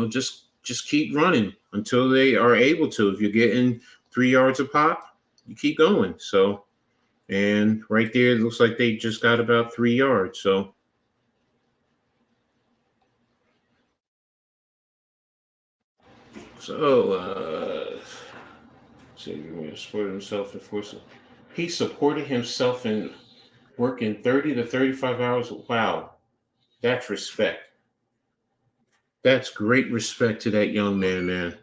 Speaker 4: Just keep running until they are able to. If you're getting 3 yards a pop, you keep going. So, and right there, it looks like they just got about 3 yards. So he supported himself in working 30 to 35 hours. Wow, that's respect. That's great respect to that young man.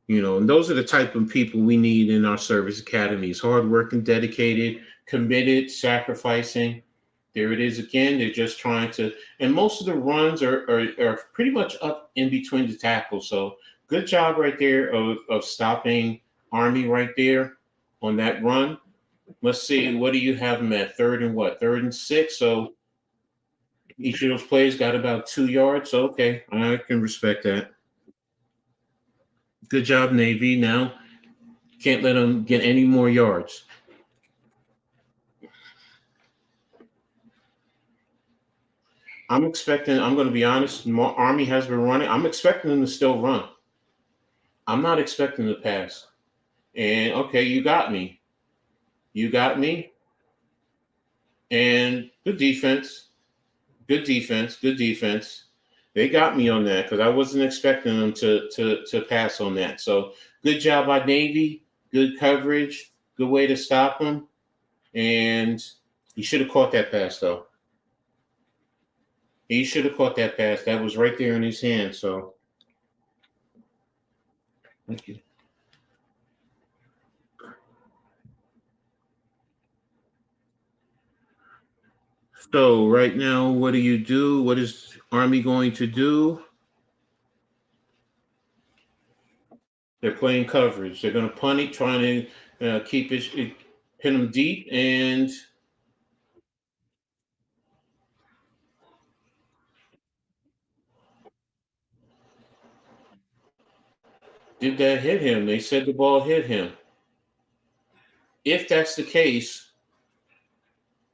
Speaker 4: And those are the type of people we need in our service academies: hardworking, dedicated, committed, sacrificing. There it is again. They're just trying to, and most of the runs are pretty much up in between the tackles. So good job right there of stopping Army right there on that run. Let's see, what do you have them at? Third and 6. So each of those plays got about 2 yards. So, okay, I can respect that. Good job, Navy. Now, can't let them get any more yards. I'm going to be honest, Army has been running. I'm expecting them to still run. I'm not expecting them to pass. And, okay, you got me. And good defense. Good defense. They got me on that because I wasn't expecting them to pass on that. So good job by Navy. Good coverage. good way to stop him. And he should have caught that pass, though. He should have caught that pass. That was right there in his hand. So, thank you. So right now, what do you do? What is Army going to do? They're playing coverage. They're going to punt it, trying to keep it, pin them deep, and did that hit him? They said the ball hit him. If that's the case,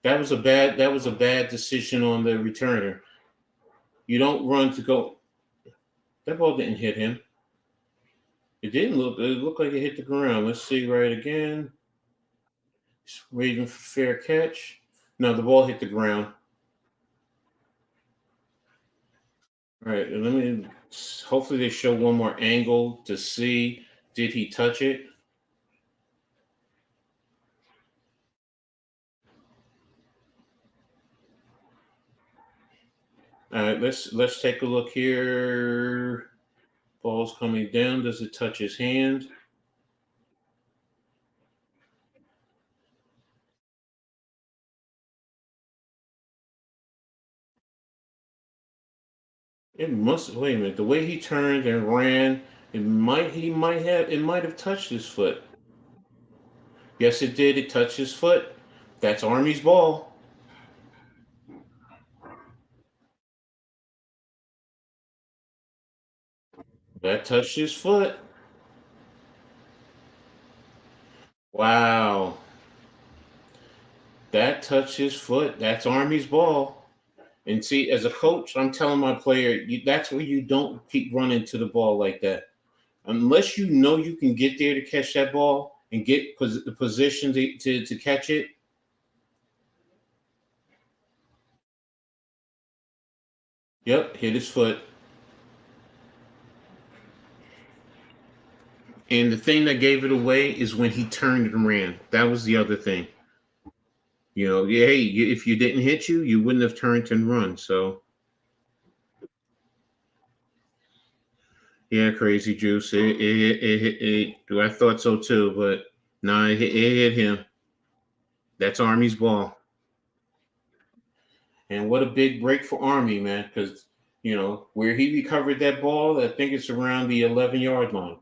Speaker 4: that was a bad decision on the returner. You don't run to go. That ball didn't hit him. It didn't look. It looked like it hit the ground. Let's see right again. He's waiting for fair catch. No, the ball hit the ground. All right, let me. Hopefully, they show one more angle to see did he touch it. All right, let's take a look here. Ball's coming down. Does it touch his hand? It must. Wait a minute. The way he turned and ran, it might have touched his foot. Yes, it did. It touched his foot. That's Army's ball. That touched his foot. Wow. That touched his foot. That's Army's ball. And see, as a coach, I'm telling my player, that's where you don't keep running to the ball like that. Unless you know you can get there to catch that ball and get the position to catch it. Yep, hit his foot. And the thing that gave it away is when he turned and ran. That was the other thing. You know, hey, if you didn't hit you wouldn't have turned and run. So, yeah, crazy juice. I thought so too, but no, it hit him. That's Army's ball. And what a big break for Army, man, because, you know, where he recovered that ball, I think it's around the 11-yard line.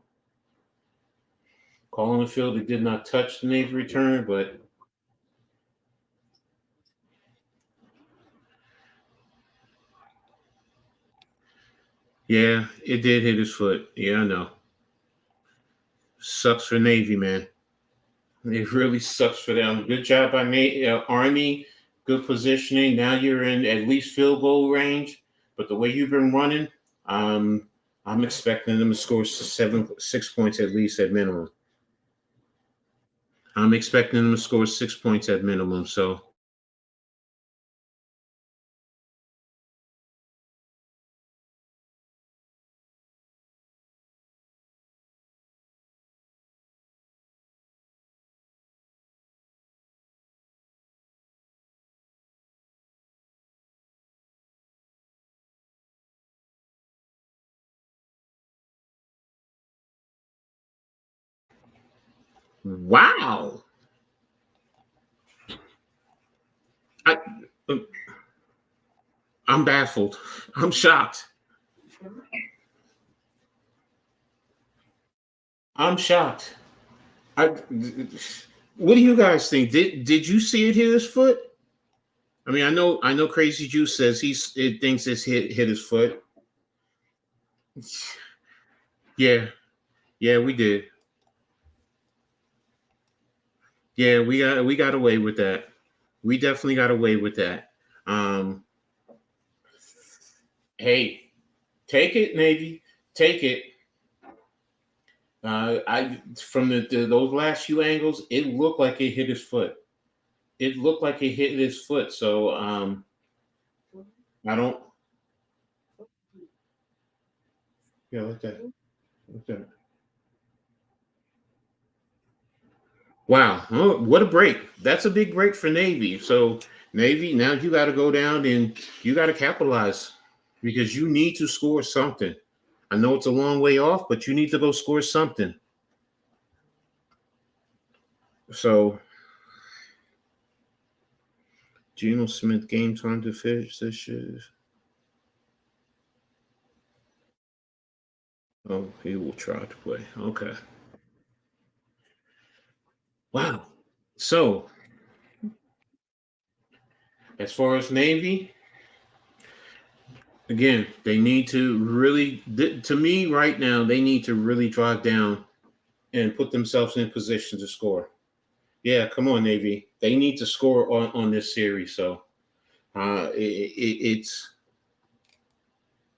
Speaker 4: Calling the field, it did not touch the Navy return, but yeah, it did hit his foot. Yeah, I know. Sucks for Navy, man. It really sucks for them. Good job by Army. Good positioning. Now you're in at least field goal range. But the way you've been running, I'm expecting them to score 6 points at least at minimum. I'm expecting them to score 6 points at minimum. So. Wow. I'm baffled. I'm shocked. I'm shocked. What do you guys think? Did you see it hit his foot? I mean, I know. Crazy Juice says it thinks it's hit his foot. Yeah, yeah, we did. Yeah, we got away with that. We definitely got away with that. Um, hey, take it, Navy, take it. I from those last few angles, it looked like it hit his foot. It looked like it hit his foot. So I don't. Yeah, like that. Like that. Wow, oh, what a break. That's a big break for Navy. So, Navy, now you got to go down and you got to capitalize because you need to score something. I know it's a long way off, but you need to go score something. So, Geno Smith game time to finish this year. Oh, he will try to play. Okay. Wow. So, as far as Navy, again, they need to really, to me right now, they need to really drive down and put themselves in position to score. Yeah, come on, Navy. They need to score on this series. So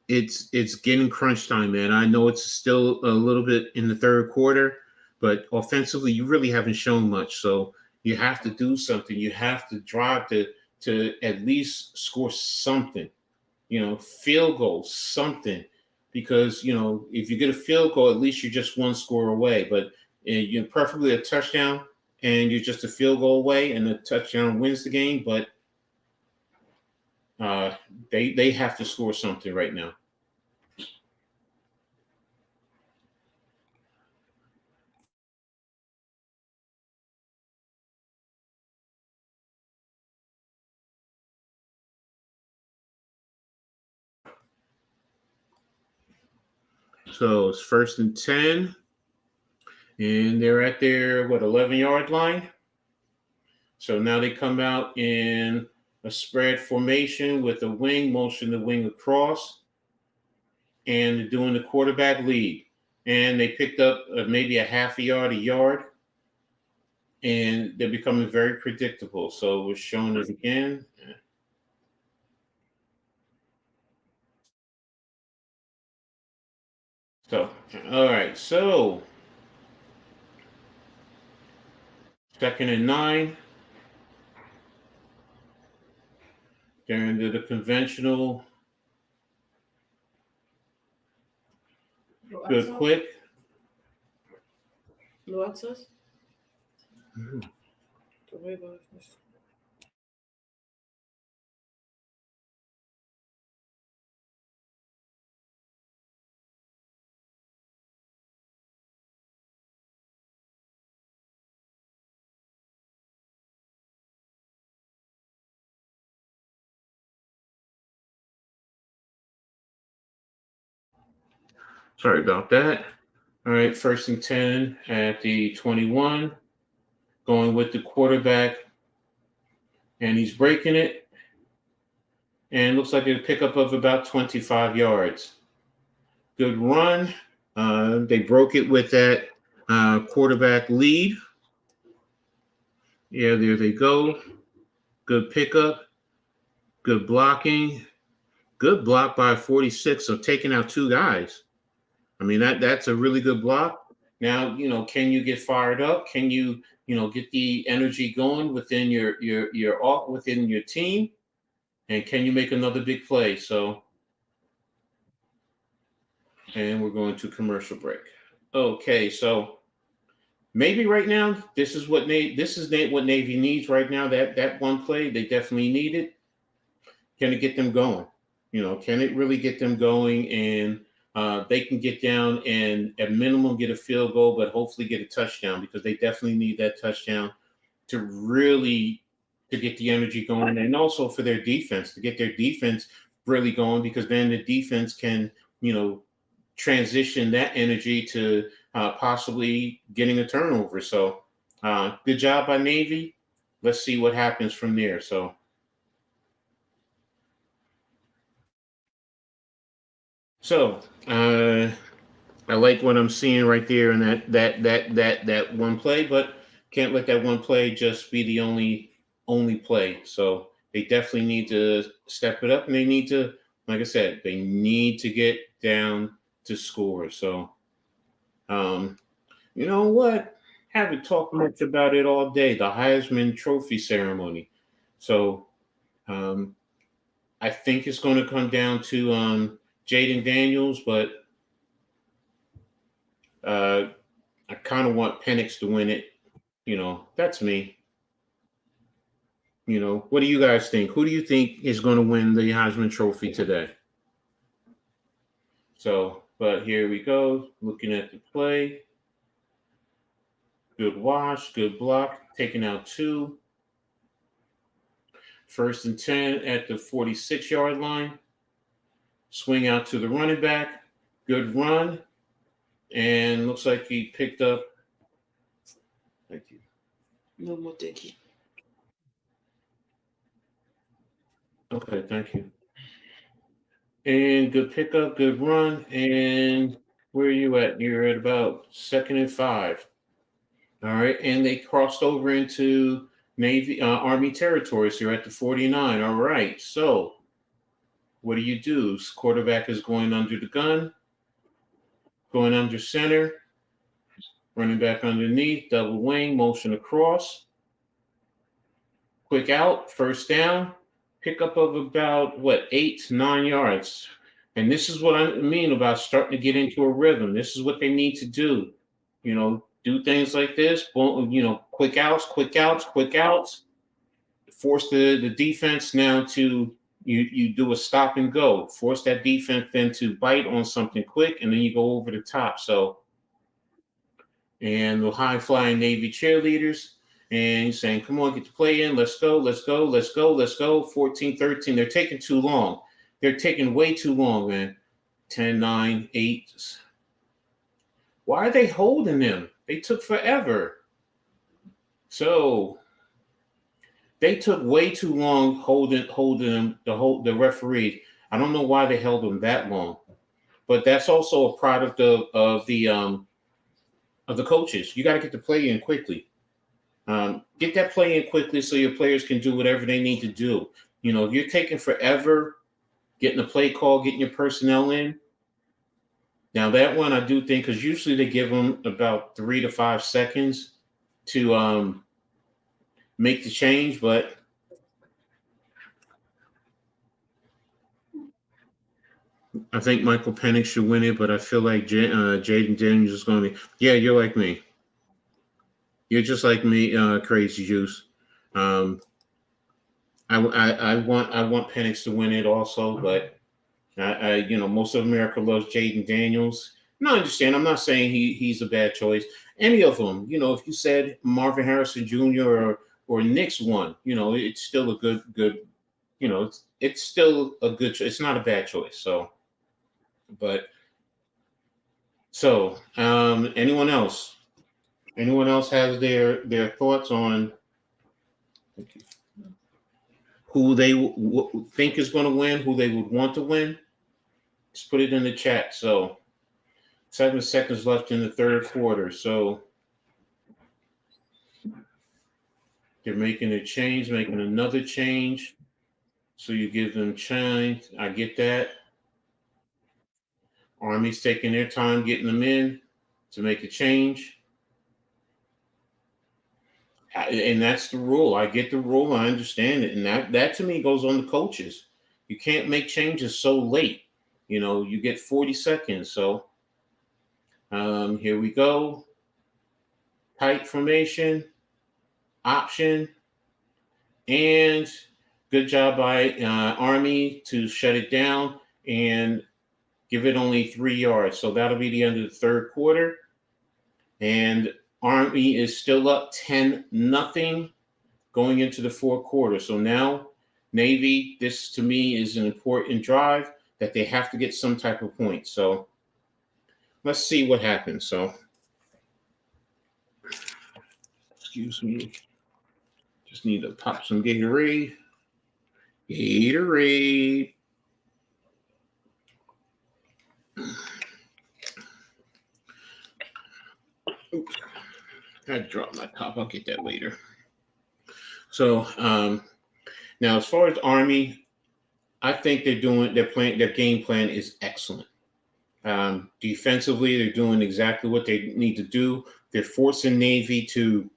Speaker 4: it's getting crunch time, man. I know it's still a little bit in the third quarter, but offensively, you really haven't shown much. So you have to do something. You have to drive to at least score something. Field goal, something. Because if you get a field goal, at least you're just one score away. But you're preferably a touchdown, and you're just a field goal away, and the touchdown wins the game. But uh, they have to score something right now. So it's 1st and 10, and they're at their 11-yard line. So now they come out in a spread formation with a wing, motion the wing across, and they're doing the quarterback lead. And they picked up maybe a half a yard, and they're becoming very predictable. So we're showing it again. So, all right. So 2nd and 9. They're into the conventional. Good quick.
Speaker 5: Loaxas?
Speaker 4: Sorry about that. All right, 1st and 10 at the 21, going with the quarterback, and he's breaking it, and looks like a pickup of about 25 yards. Good run. They broke it with that quarterback lead. Yeah, there they go. Good pickup. Good blocking. Good block by 46, so taking out two guys. I mean, that's a really good block. Now, can you get fired up? Can you, get the energy going within within your team? And can you make another big play? So, and we're going to commercial break. Okay, so maybe right now this is what what Navy needs right now. That one play they definitely need it. Can it get them going? Can it really get them going? And they can get down and at minimum get a field goal, but hopefully get a touchdown because they definitely need that touchdown to really to get the energy going, and also for their defense to get their defense really going because then the defense can transition that energy to possibly getting a turnover. So good job by Navy. Let's see what happens from there. So I like what I'm seeing right there in that one play, but can't let that one play just be the only play. So they definitely need to step it up, and they need to, like I said, they need to get down to score. So, you know what? Haven't talked much about it all day. The Heisman Trophy ceremony. So, um, I think it's going to come down to Jaden Daniels, but uh, I kind of want Penix to win it. That's me. What do you guys think? Who do you think is going to win the Heisman Trophy today? So, but here we go. Looking at the play. Good wash, good block, taking out 2. 1st and 10 at the 46-yard line. Swing out to the running back. Good run. And looks like he picked up. Thank you.
Speaker 5: No more, thank you.
Speaker 4: Okay, thank you. And good pickup, good run. And where are you at? You're at about 2nd and 5. All right. And they crossed over into Army territory. So you're at the 49. All right. So what do? Quarterback is going under the gun, going under center, running back underneath, double wing, motion across. Quick out, 1st down, pickup of about 8 to 9 yards. And this is what I mean about starting to get into a rhythm. This is what they need to do. Do things like this. Quick outs. Force the defense now to you do a stop and go. Force that defense then to bite on something quick, and then you go over the top. So, and the high flying Navy cheerleaders. And saying, come on, get the play in. Let's go. 14-13. They're taking too long. They're taking way too long, man. 10-9, 8. Why are they holding them? They took forever. So they took way too long holding them, the referee. I don't know why they held them that long. But that's also a product of the coaches. You got to get the play in quickly. Get that play in quickly so your players can do whatever they need to do. If you're taking forever getting a play call, getting your personnel in. Now that one I do think, because usually they give them about 3 to 5 seconds to make the change, but I think Michael Penix should win it, but I feel like Jaden Daniels is going to be. Yeah, you're like me. You're just like me, Crazy Juice. I want Penix to win it also, but most of America loves Jaden Daniels. And I understand. I'm not saying he's a bad choice. Any of them, if you said Marvin Harrison Jr. or Knicks won, it's still a good. It's still a good choice. It's not a bad choice. Anyone else? Anyone else has their thoughts on who they think is going to win, who they would want to win? Just put it in the chat. So 7 seconds left in the 3rd quarter. So they're making a change, making another change. So you give them change. I get that. Army's taking their time getting them in to make a change. And that's the rule. I get the rule. I understand it. And that to me goes on the coaches. You can't make changes so late. You get 40 seconds. So here we go. Tight formation, option, and good job by Army to shut it down and give it only 3 yards. So that'll be the end of the 3rd quarter. And Army is still up 10-0 going into the 4th quarter. So now Navy, this to me is an important drive that they have to get some type of point. So let's see what happens. So, excuse me. Just need to pop some Gatorade. Gatorade. Oops. I dropped my top. I'll get that later. So now, as far as Army, I think their game plan is excellent. Defensively, they're doing exactly what they need to do. They're forcing Navy to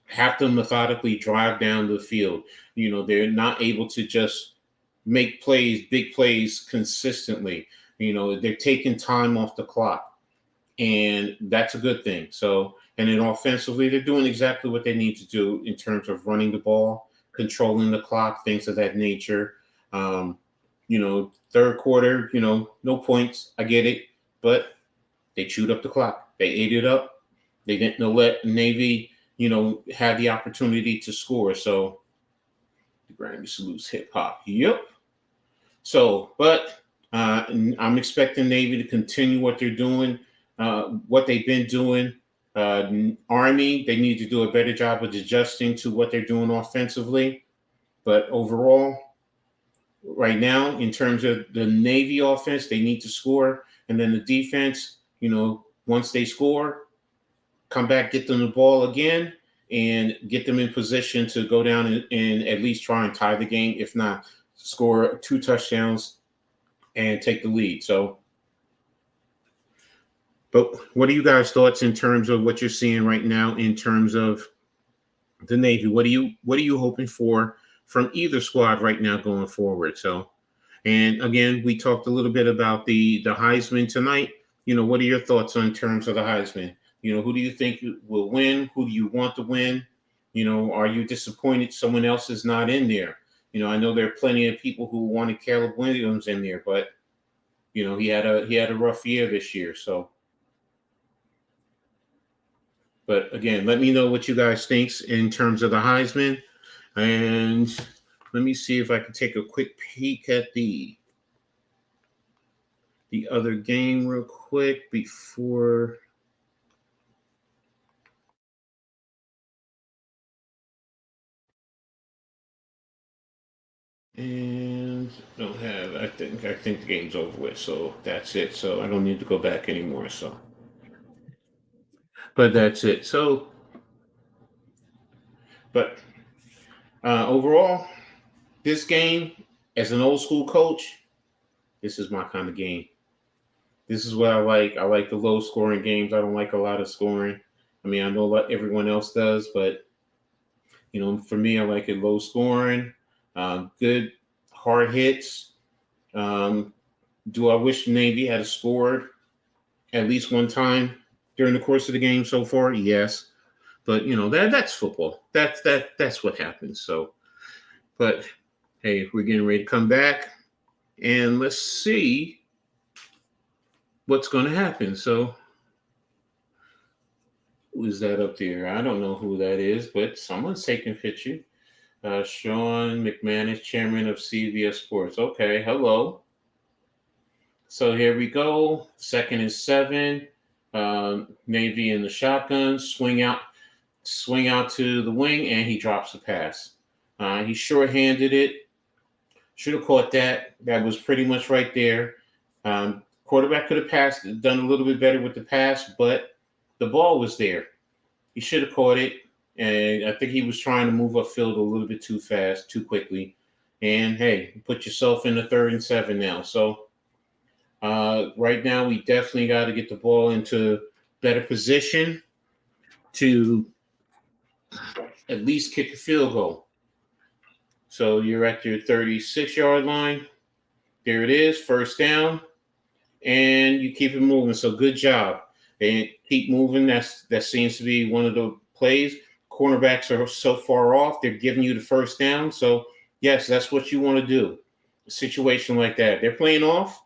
Speaker 4: have to methodically drive down the field. They're not able to just make plays, big plays consistently. They're taking time off the clock, and that's a good thing. So And then offensively, they're doing exactly what they need to do in terms of running the ball, controlling the clock, things of that nature. Third quarter, no points. I get it. But they chewed up the clock. They ate it up. They didn't let Navy, have the opportunity to score. So the Grammy salutes hip hop. Yep. So, but I'm expecting Navy to continue what they're doing, what they've been doing. Army, they need to do a better job of adjusting to what they're doing offensively. But overall, right now, in terms of the Navy offense, they need to score. And then the defense, once they score, come back, get them the ball again, and get them in position to go down and at least try and tie the game. If not, score 2 touchdowns and take the lead. So, but what are you guys' thoughts in terms of what you're seeing right now in terms of the Navy? What are you hoping for from either squad right now going forward? So, and again, we talked a little bit about the Heisman tonight. What are your thoughts on terms of the Heisman? Who do you think will win? Who do you want to win? Are you disappointed someone else is not in there? I know there are plenty of people who wanted Caleb Williams in there, but he had a rough year this year. So, but again, let me know what you guys think in terms of the Heisman, and let me see if I can take a quick peek at the other game real quick before. And don't have. I think the game's over with, so that's it. So I don't need to go back anymore. So, but that's it. So, but overall, this game, as an old school coach, this is my kind of game. This is what I like. I like the low scoring games. I don't like a lot of scoring. I mean, I know what everyone else does, but for me, I like it low scoring, good hard hits. Do I wish the Navy had scored at least one time during the course of the game so far? Yes, but that's football. That's what happens. So, but hey, we're getting ready to come back, and let's see what's going to happen. So, who is that up there? I don't know who that is, but someone's taking a picture. Sean McManus, chairman of CBS Sports. Okay, hello. So here we go. 2nd and 7. Navy in the shotgun. Swing out to the wing, and he drops the pass. He short-handed it. Should have caught that. That was pretty much right there. Quarterback could have done a little bit better with the pass, but the ball was there. He should have caught it. And I think he was trying to move upfield a little bit too fast, too quickly. And hey, you put yourself in the 3rd and 7 now. So right now, we definitely got to get the ball into better position to at least kick a field goal. So you're at your 36-yard line. There it is, 1st down. And you keep it moving. So good job. And keep moving. That seems to be one of the plays. Cornerbacks are so far off, they're giving you the 1st down. So, yes, that's what you want to do. A situation like that. They're playing off.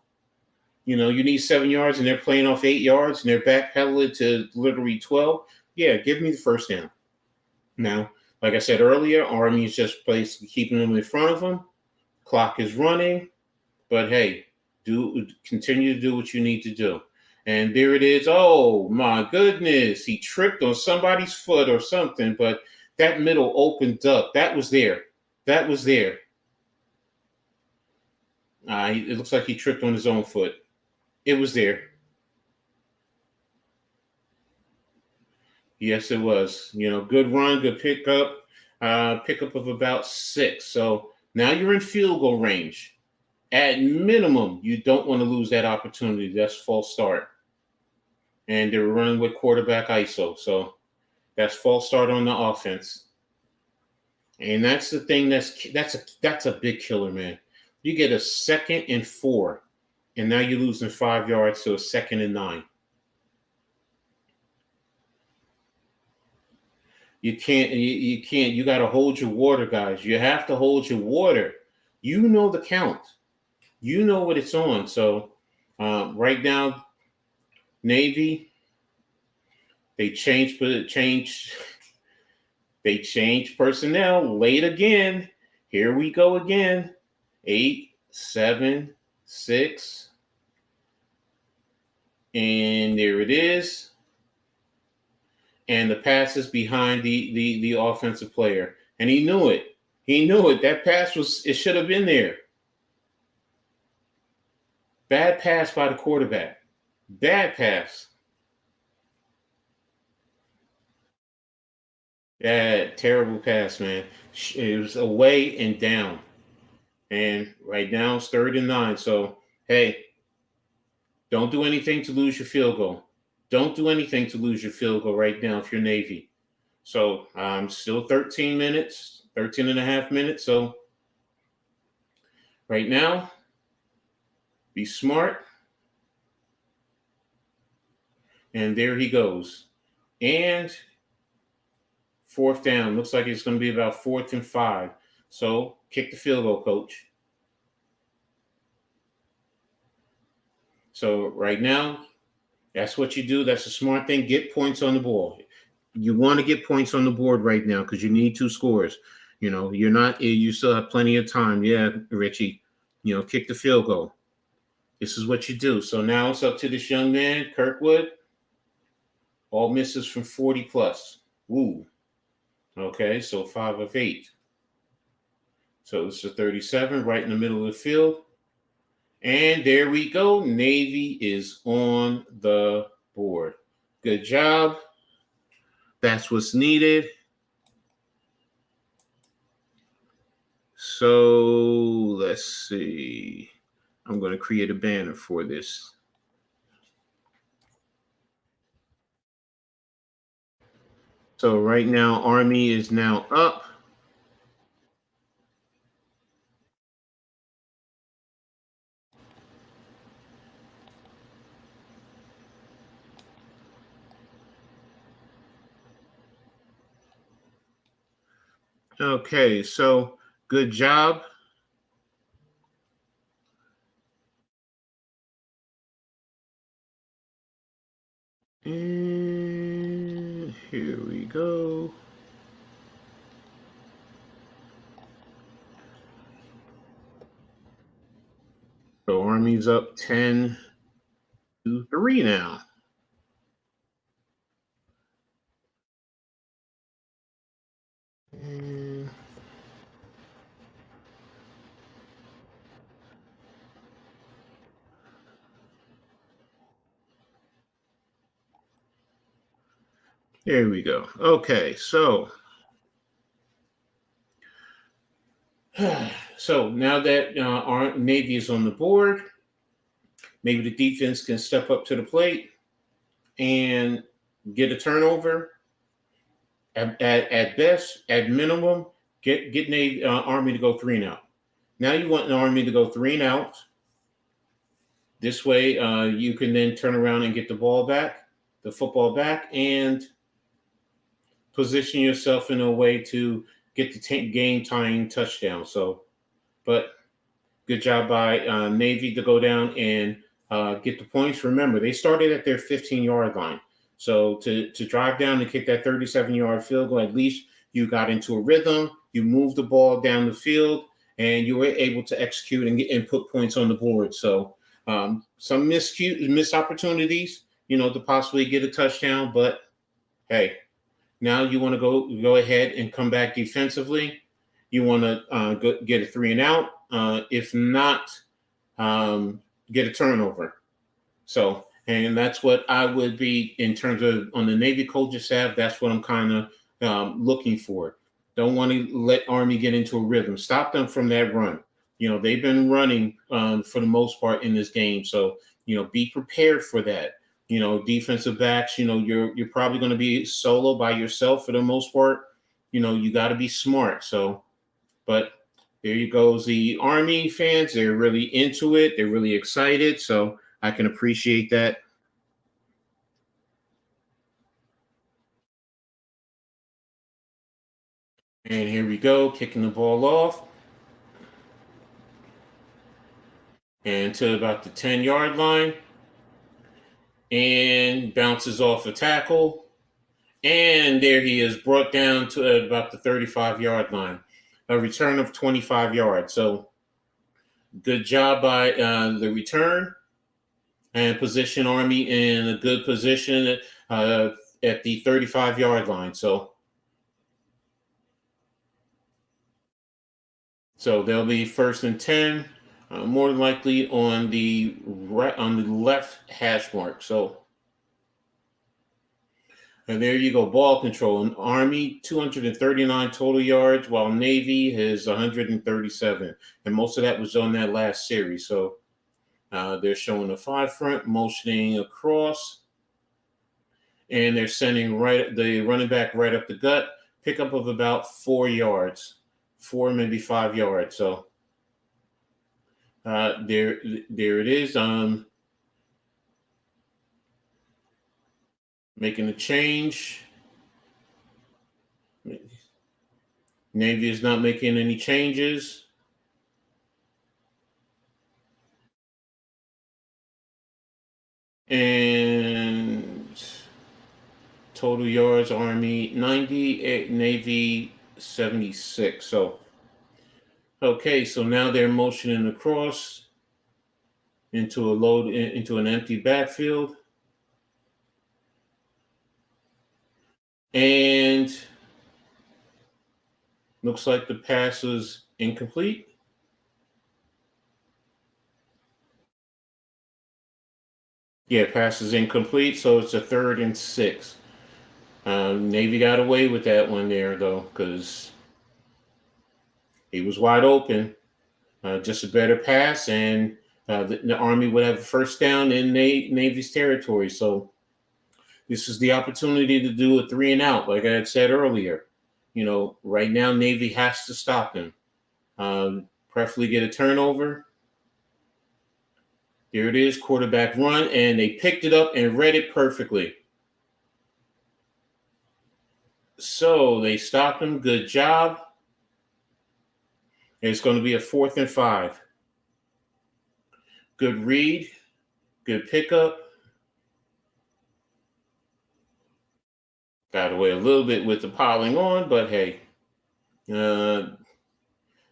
Speaker 4: You need 7 yards, and they're playing off 8 yards, and they're backpedaling to literally 12. Yeah, give me the 1st down. Now, like I said earlier, Army is just keeping them in front of them. Clock is running. But, hey, continue to do what you need to do. And there it is. Oh, my goodness. He tripped on somebody's foot or something, but that middle opened up. That was there. It looks like he tripped on his own foot. It was there. Yes, it was. Good run, good pickup. Pickup of about 6. So now you're in field goal range. At minimum, you don't want to lose that opportunity. That's false start. And they're running with quarterback ISO. So that's false start on the offense. And that's the thing that's a big killer, man. You get a 2nd and 4, and now you're losing 5 yards to a 2nd and 9. You got to hold your water, guys. You have to hold your water. You know the count. You know what it's on. So right now, Navy, they changed personnel late again. Here we go again. 8, 7, 6. And there it is. And the pass is behind the offensive player. And he knew it. He knew it. That pass it should have been there. Bad pass by the quarterback. Bad pass. Yeah, terrible pass, man. It was away and down. And right now it's 3rd and 9. So, hey, don't do anything to lose your field goal. Don't do anything to lose your field goal right now if you're Navy. So, still 13 minutes, 13 and a half minutes. So, right now, be smart. And there he goes. And 4th down. Looks like it's going to be about 4th and 5. So, kick the field goal, coach. So, right now, that's what you do. That's a smart thing. Get points on the ball. You want to get points on the board right now because you need 2 scores. You still have plenty of time. Yeah, Richie, kick the field goal. This is what you do. So now it's up to this young man, Kirkwood. All misses from 40 plus. Woo. Okay, so 5 of 8. So it's a 37 right in the middle of the field. And there we go. Navy is on the board. Good job. That's what's needed. So let's see. I'm going to create a banner for this. So right now, Army is now up. Okay, so good job. And here we go. So Army's up 10-3 now. And there we go. Okay, so now that our Navy is on the board, maybe the defense can step up to the plate and get a turnover. At best, at minimum, get Navy Army to go 3 and out. Now you want an Army to go 3 and out. This way, you can then turn around and get the football back, and position yourself in a way to get the game-tying touchdown. So, but good job by Navy to go down and get the points. Remember, they started at their 15-yard line. So to drive down and kick that 37-yard field goal, at least you got into a rhythm, you moved the ball down the field, and you were able to execute and put points on the board. So some missed opportunities, to possibly get a touchdown. But, hey, now you want to go ahead and come back defensively. You want to get a 3 and out. If not, get a turnover. So, and that's what I would be in terms of on the Navy coaching staff. That's what I'm kind of looking for. Don't want to let Army get into a rhythm. Stop them from that run. They've been running for the most part in this game. So, be prepared for that. Defensive backs, you're probably going to be solo by yourself for the most part. You got to be smart. So, but there you go. The Army fans, they're really into it. They're really excited. So I can appreciate that. And here we go, kicking the ball off. And to about the 10-yard line. And bounces off the tackle. And there he is, brought down to about the 35-yard line. A return of 25 yards. So good job by the return, and position Army in a good position at the 35-yard line. So they'll be 1st and 10, more than likely on the left hash mark. So, and there you go, ball control. And Army 239 total yards, while Navy has 137, and most of that was on that last series. So they're showing the 5 front, motioning across, and they're sending the running back right up the gut. Pickup of about 4 yards, 4 maybe 5 yards. So there it is. Making a change. Navy is not making any changes. And total yards, Army 90, Navy 76. So, okay, so now they're motioning across into an empty backfield. And looks like the pass was incomplete. Yeah, pass is incomplete, so it's a 3rd and 6. Navy got away with that one there, though, because he was wide open. Just a better pass, and the Army would have a 1st down in Navy's territory. So this is the opportunity to do a 3 and out, like I had said earlier. Right now, Navy has to stop him. Preferably get a turnover. There it is, quarterback run, and they picked it up and read it perfectly. So they stopped him. Good job. It's going to be a 4th and 5. Good read. Good pickup. Got away a little bit with the piling on, but hey.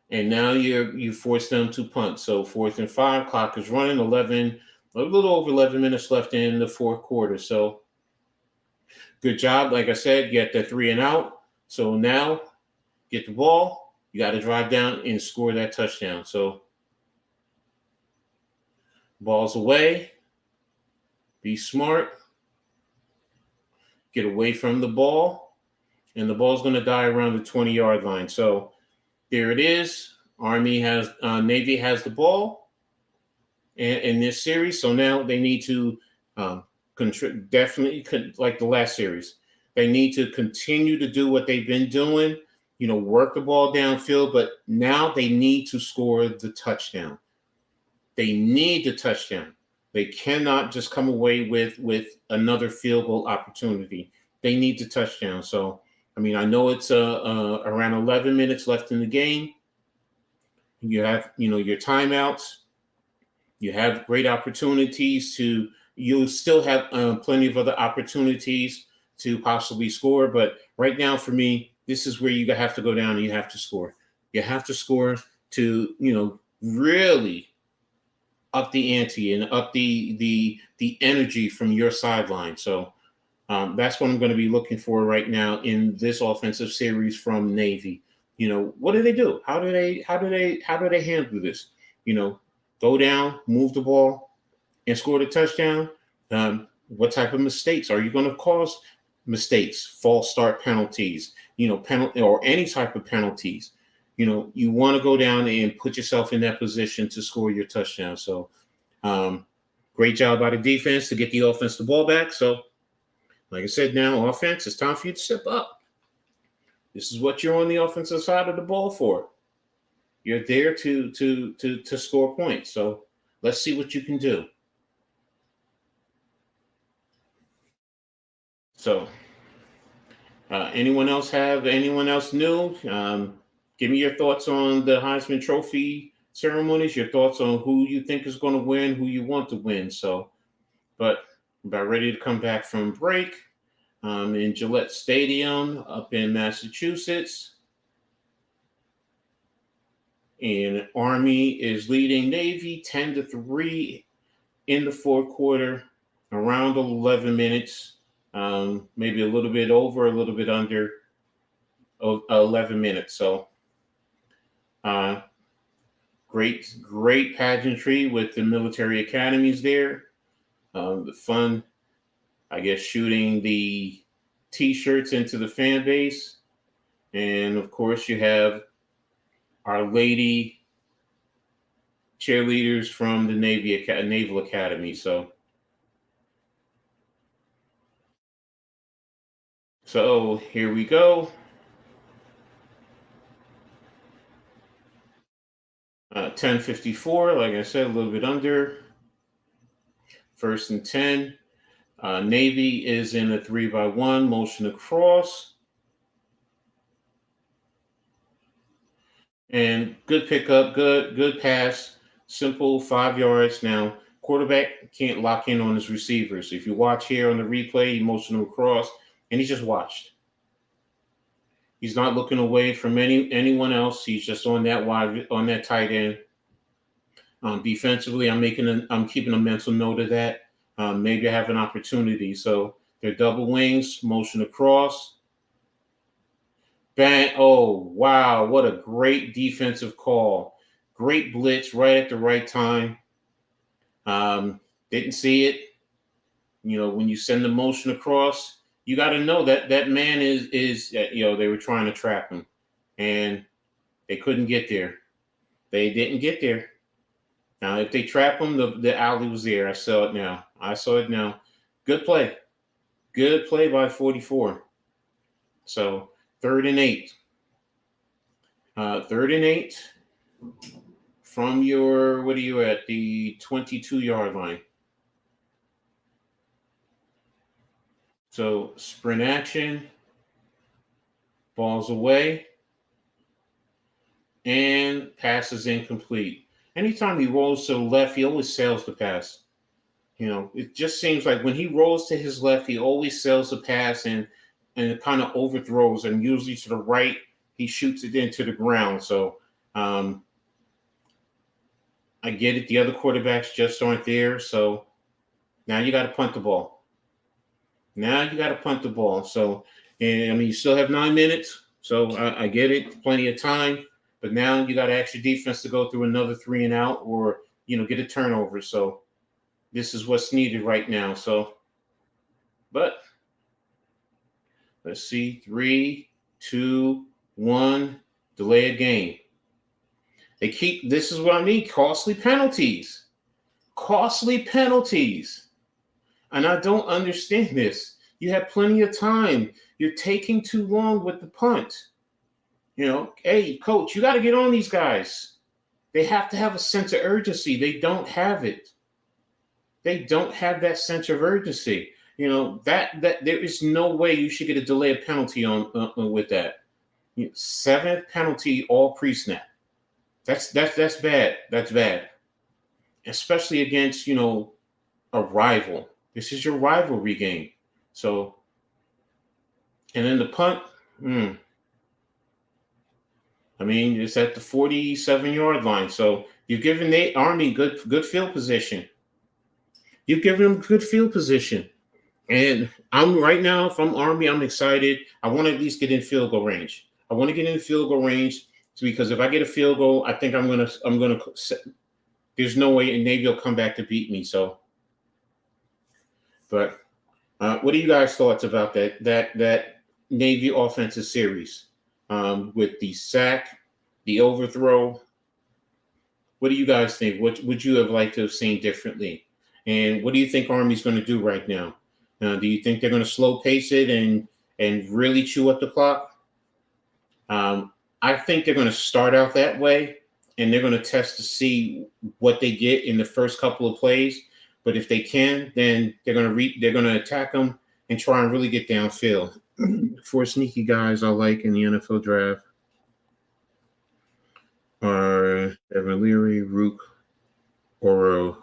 Speaker 4: And now you force them to punt. So 4th and 5, clock is running, a little over 11 minutes left in the 4th quarter. So good job. Like I said, get the 3 and out. So now get the ball. You got to drive down and score that touchdown. So ball's away. Be smart. Get away from the ball. And the ball's going to die around the 20-yard line. So there it is. Navy has the ball in this series. So now they need to definitely, like the last series, they need to continue to do what they've been doing, work the ball downfield, but now they need to score the touchdown. They need the touchdown. They cannot just come away with another field goal opportunity. They need the touchdown. So, I know it's around 11 minutes left in the game. You have, your timeouts. You have great opportunities you'll still have plenty of other opportunities to possibly score. But right now, for me, this is where you have to go down and you have to score. You have to score to, really up the ante and up the energy from your sideline. So that's what I'm going to be looking for right now in this offensive series from Navy. What do they do? How do they handle this? Go down, move the ball, and score the touchdown. What type of mistakes are you going to cause? Mistakes, false start penalties, penalty or any type of penalties. You want to go down and put yourself in that position to score your touchdown. So, great job by the defense to get the offense the ball back. So, like I said, now offense, it's time for you to step up. This is what you're on the offensive side of the ball for. You're there to score points. So let's see what you can do. So Anyone else have anyone else new? Give me your thoughts on the Heisman Trophy ceremonies. Your thoughts on who you think is going to win, who you want to win. So, but about ready to come back from break. In Gillette Stadium up in Massachusetts. And Army is leading Navy 10-3 in the fourth quarter, around 11 minutes, maybe a little bit over, a little bit under 11 minutes. So great pageantry with the military academies there. The fun, I guess, shooting the T-shirts into the fan base. And, of course, you have our lady cheerleaders from the Naval Academy. So here we go. 10:54, like I said, a little bit under. 1st and 10. Navy is in a 3-by-1 motion across. And good pickup, good pass, simple 5 yards. Now, quarterback can't lock in on his receivers. If you watch here on the replay, he motioned him across, and he just watched. He's not looking away from anyone else. He's just on that tight end. Defensively, I'm keeping a mental note of that. Maybe I have an opportunity. So they're double wings, motion across. Bang. Oh, wow. What a great defensive call. Great blitz right at the right time. Didn't see it. When you send the motion across, you got to know that that man is they were trying to trap him, and they couldn't get there. They didn't get there. Now, if they trap him, the alley was there. I saw it now. Good play. Good play by 44. So 3rd and 8. 3rd and 8 from your, what are you at? The 22-yard line. So sprint action. Ball's away. And pass is incomplete. Anytime he rolls to the left, he always sails the pass. It just seems like when he rolls to his left, he always sails the pass and it kind of overthrows. And usually to the right, he shoots it into the ground. So I get it. The other quarterbacks just aren't there. So now you got to punt the ball. So, you still have 9 minutes. So I get it. Plenty of time. But now you got to ask your defense to go through another 3 and out or, get a turnover. So this is what's needed right now. So, but let's see. 3, 2, 1, delay a game. This is what I mean. Costly penalties. And I don't understand this. You have plenty of time. You're taking too long with the punt. Hey, coach, you got to get on these guys. They have to have a sense of urgency. They don't have it. They don't have that sense of urgency. That there is no way you should get a delay of penalty on with that. 7th penalty all pre-snap. That's bad. That's bad. Especially against, a rival. This is your rivalry game. So, and then the punt, it's at the 47-yard line. So you've given the Army good field position. And I'm right now, if I'm Army, I'm excited. I want to at least get in field goal range. Because if I get a field goal, I think I'm gonna. There's no way Navy will come back to beat me. So, but what are you guys' thoughts about that Navy offensive series? With the sack, the overthrow. What do you guys think? What would you have liked to have seen differently? And what do you think Army's going to do right now? Do you think they're going to slow pace it and really chew up the clock? I think they're going to start out that way, and they're going to test to see what they get in the first couple of plays. But if they can, then they're going to attack them and try and really get downfield. four sneaky guys I like in the NFL draft are Evan Leary, Rook, Horo,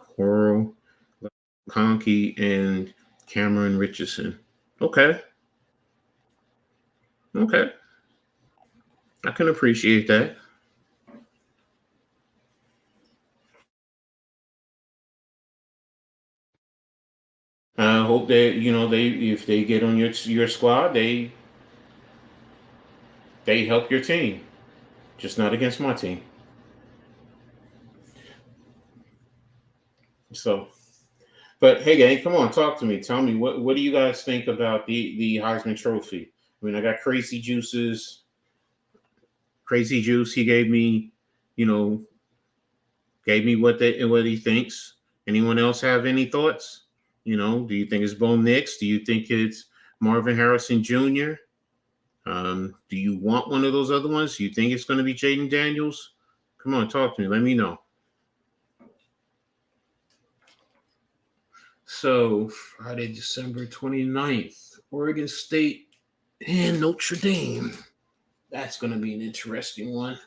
Speaker 4: Conkey, and Cameron Richardson. Okay. I can appreciate that. I hope that they if they get on your squad, they help your team, just not against my team. So, but hey, gang, come on, talk to me. Tell me what do you guys think about the Heisman Trophy? I mean, I got Crazy Juice. He gave me, what he thinks. Anyone else have any thoughts? Do you think it's Bo Nix? Do you think it's Marvin Harrison Jr.? Do you want one of those other ones? Do you think it's going to be Jaden Daniels? Come on, talk to me. Let me know. So, Friday, December 29th, Oregon State and Notre Dame. That's going to be an interesting one.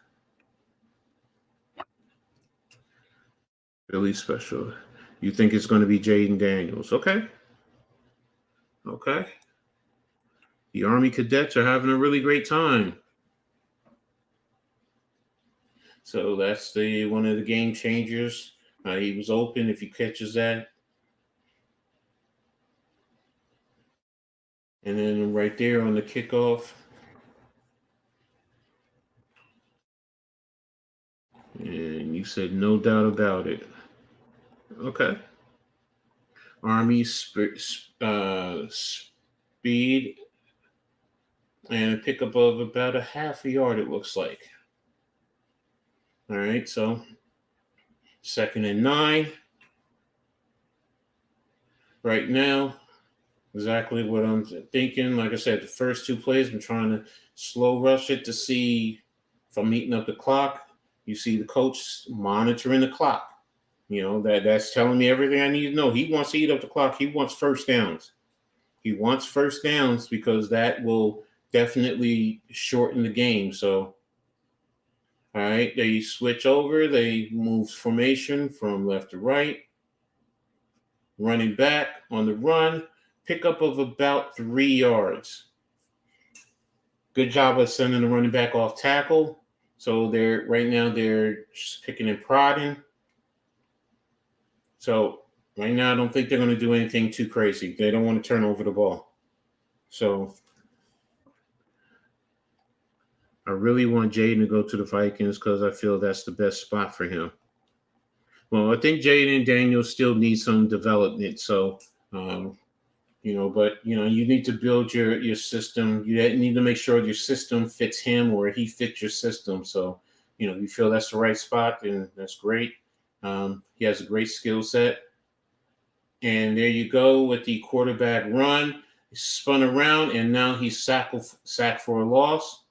Speaker 4: Really special. You think it's going to be Jaden Daniels? Okay. The Army cadets are having a really great time. So that's one of the game changers. He was open if he catches that. And then right there on the kickoff. And you said no doubt about it. Okay. Army speed and a pickup of about a half a yard, it looks like. All right, so 2nd and 9. Right now, exactly what I'm thinking. Like I said, the first 2 plays, I'm trying to slow rush it to see if I'm eating up the clock. You see the coach monitoring the clock. That's telling me everything I need to know. He wants to eat up the clock. He wants first downs. He wants first downs because that will definitely shorten the game. So, all right, they switch over. They move formation from left to right. Running back on the run. Pickup of about 3 yards. Good job of sending the running back off tackle. So they're just picking and prodding. So right now, I don't think they're going to do anything too crazy. They don't want to turn over the ball. So I really want Jaden to go to the Vikings because I feel that's the best spot for him. Well, I think Jaden Daniels still needs some development. So, but you need to build your system. You need to make sure your system fits him or he fits your system. So, you feel that's the right spot, and that's great. He has a great skill set. And there you go with the quarterback run. He spun around, and now he's sacked for a loss.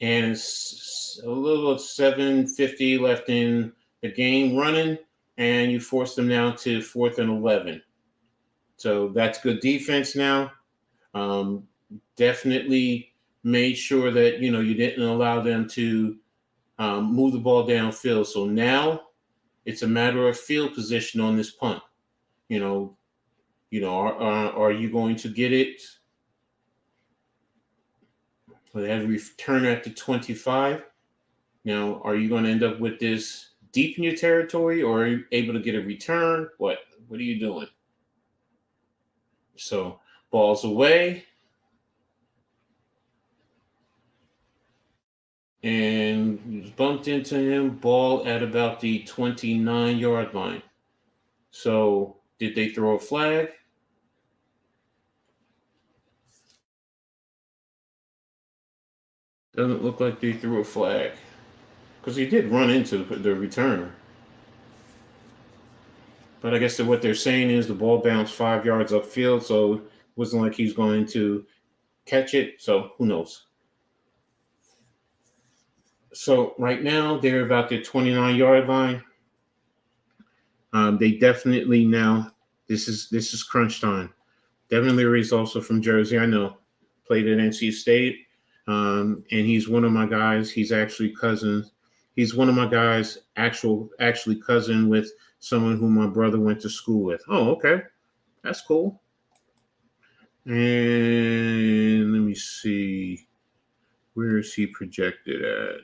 Speaker 4: And it's a little 7:50 left in the game running, and you force them now to 4th and 11. So that's good defense now. Definitely made sure that, you didn't allow them to move the ball downfield. So now it's a matter of field position on this punt. Are you going to get it? They have a return at the 25. Now, are you going to end up with this deep in your territory, or are you able to get a return? What are you doing? So, ball's away. And bumped into him, ball at about the 29-yard line. So, did they throw a flag? Doesn't look like they threw a flag. Because he did run into the returner. But I guess that what they're saying is the ball bounced 5 yards upfield, so it wasn't like he's going to catch it. So, who knows? So, right now, they're about the 29-yard line. They definitely now, this is crunch time. Devin Leary is also from Jersey, I know. played at NC State, and he's one of my guys. He's actually cousins. He's one of my guys, actually cousin with someone who my brother went to school with. Oh, okay, that's cool. And let me see, where is he projected at?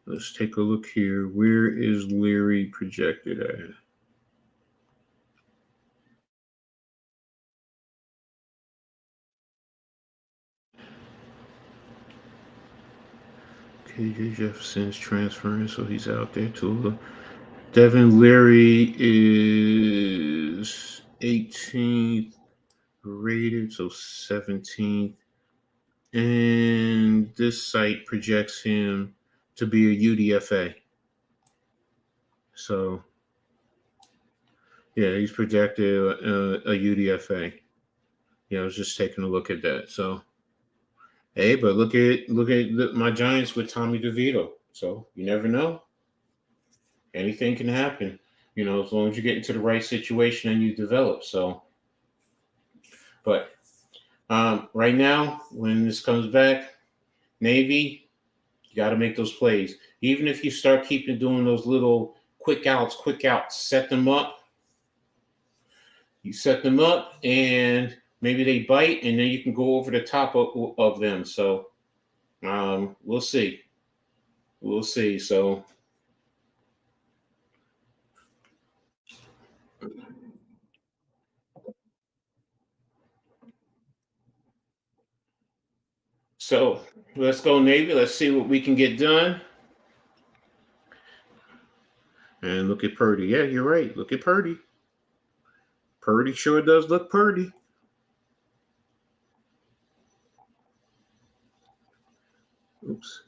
Speaker 4: Let's take a look here. Where is Leary projected at? KJ Jefferson's transferring, so he's out there too. Devin Leary is 18th rated, so 17th. And this site projects him to be a UDFA. So, yeah, he's projected a UDFA. Yeah, I was just taking a look at that. So, hey, but look at my Giants with Tommy DeVito. So you never know. Anything can happen, as long as you get into the right situation and you develop. So, but right now, when this comes back, Navy, you got to make those plays. Even if you start doing those little quick outs, set them up. You set them up, and maybe they bite, and then you can go over the top of them. So we'll see. So let's go, Navy. Let's see what we can get done. And look at Purdy. Yeah, you're right. Look at Purdy. Purdy sure does look Purdy. Oops.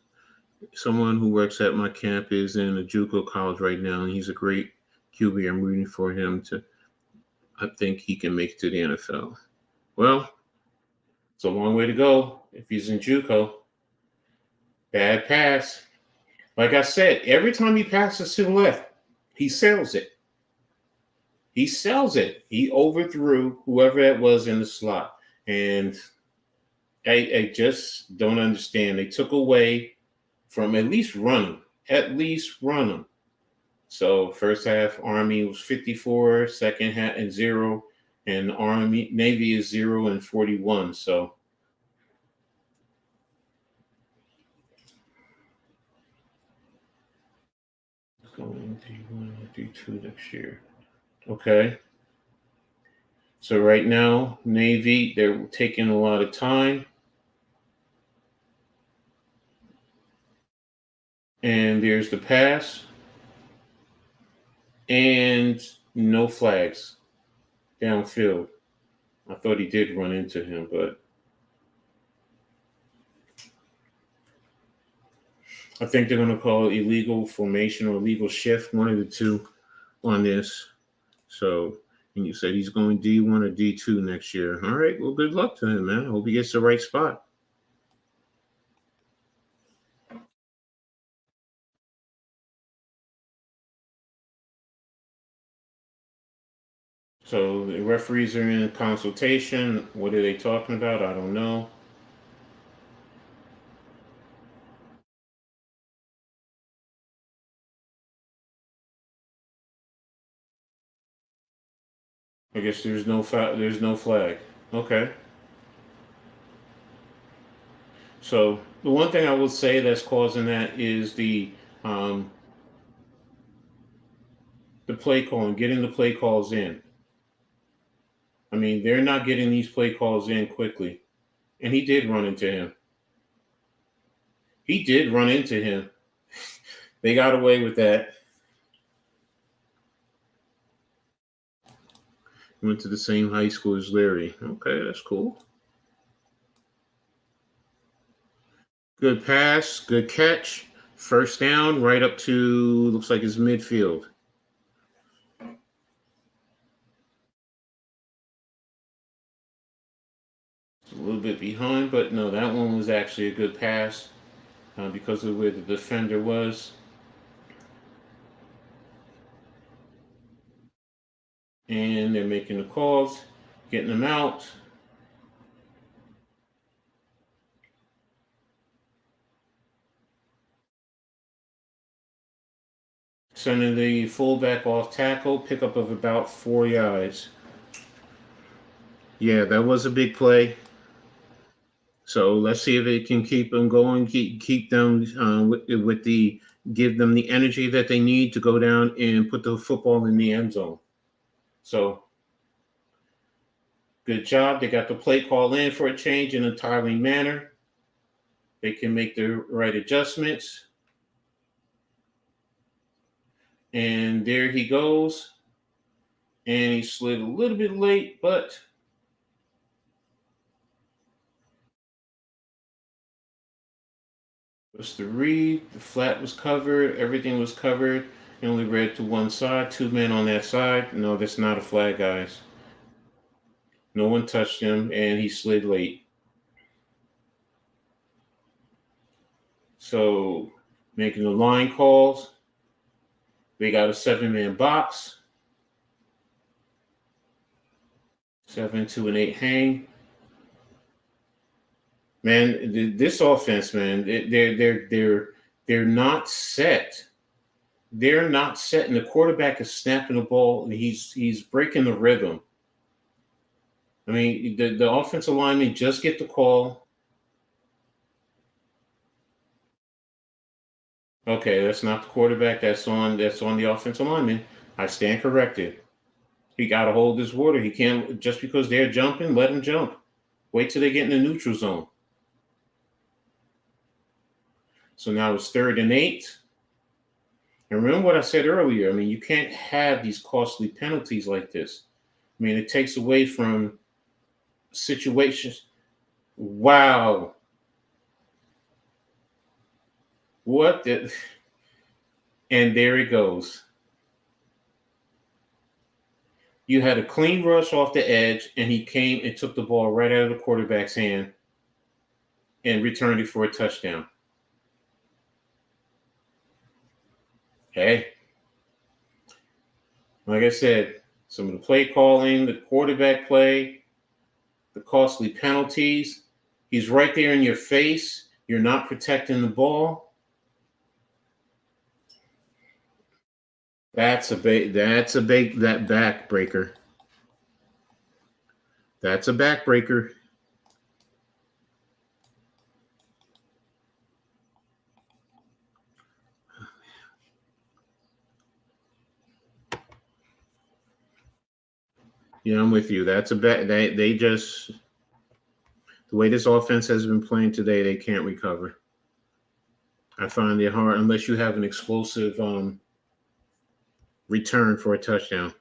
Speaker 4: Someone who works at my camp is in a JUCO college right now, and he's a great QB. I'm rooting for him I think he can make it to the NFL. Well, it's a long way to go if he's in JUCO. Bad pass. Like I said, every time he passes to the left, he sells it. He overthrew whoever that was in the slot. And I just don't understand. They took away from at least run him. So first half, Army was 54, second half and 0, and Navy is 0 and 41. So going D1 D2 next year. Okay. So right now, Navy, they're taking a lot of time. And there's the pass. And no flags downfield. I thought he did run into him, but I think they're going to call it illegal formation or illegal shift, one of the two on this. So, and you said he's going D1 or D2 next year. All right, well, good luck to him, man. I hope he gets the right spot. So the referees are in consultation. What are they talking about? I don't know. I guess there's no flag. Okay. So the one thing I will say that's causing that is the play calling, getting the play calls in. I mean, they're not getting these play calls in quickly. And he did run into him. They got away with that. Went to the same high school as Larry. Okay, that's cool. Good pass, good catch. First down, right up to, looks like it's midfield. A little bit behind, but no, that one was actually a good pass because of where the defender was. And they're making the calls, getting them out. Sending the fullback off tackle, pickup of about 4 yards. Yeah, that was a big play. So let's see if it can keep them going, keep them with the give them the energy that they need to go down and put the football in the end zone. So good job. They got the play call in for a change in a timely manner. They can make the right adjustments. And there he goes. And he slid a little bit late, but was the read. The flat was covered. Everything was covered. He only read to one side. 2 men on that side. No, that's not a flag, guys. No one touched him, and he slid late. So making the line calls. They got a 7-man box. 7 to an 8 hang. Man, this offense, man, they're not set. They're not set, and the quarterback is snapping the ball, and he's breaking the rhythm. I mean, the offensive lineman just get the call. Okay, that's not the quarterback. That's on the offensive lineman. I stand corrected. He got to hold his water. He can't, just because they're jumping, let him jump. Wait till they get in the neutral zone. So now it's 3rd and 8. And remember what I said earlier. I mean, you can't have these costly penalties like this. I mean, it takes away from situations. Wow. What the? And there it goes. You had a clean rush off the edge, and he came and took the ball right out of the quarterback's hand and returned it for a touchdown. Hey, like I said, some of the play calling, the quarterback play, the costly penalties, he's right there in your face. You're not protecting the ball. That's a backbreaker. That's a backbreaker. Yeah, I'm with you. That's a bet. They just, the way this offense has been playing today, they can't recover. I find it hard unless you have an explosive return for a touchdown.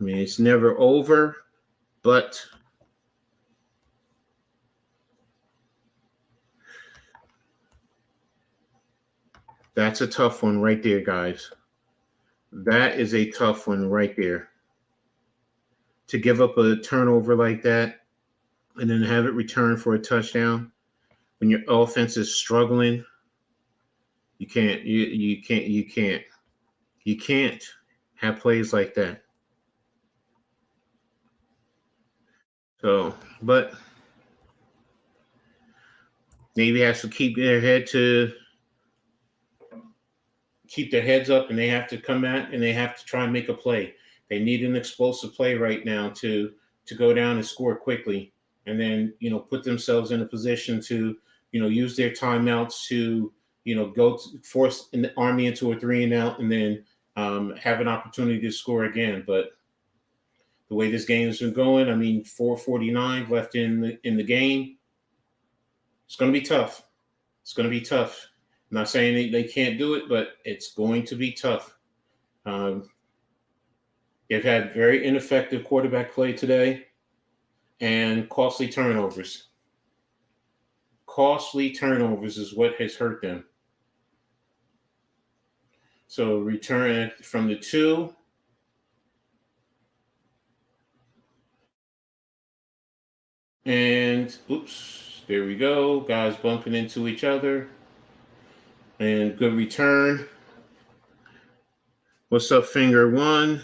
Speaker 4: I mean, it's never over, but that's a tough one right there, guys. That is a tough one right there. To give up a turnover like that and then have it return for a touchdown when your offense is struggling, you can't have plays like that. So, but Navy has to keep their heads up, and they have to come out and they have to try and make a play. They need an explosive play right now to go down and score quickly, and then put themselves in a position to use their timeouts to go force the Army into a 3-and-out, and then have an opportunity to score again. But the way this game has been going, I mean, 4:49 left in the game. It's going to be tough. It's going to be tough. I'm not saying they can't do it, but it's going to be tough. They've had very ineffective quarterback play today and costly turnovers. Costly turnovers is what has hurt them. So return from the 2. And, oops, there we go. Guys bumping into each other. And good return. What's up, finger 1?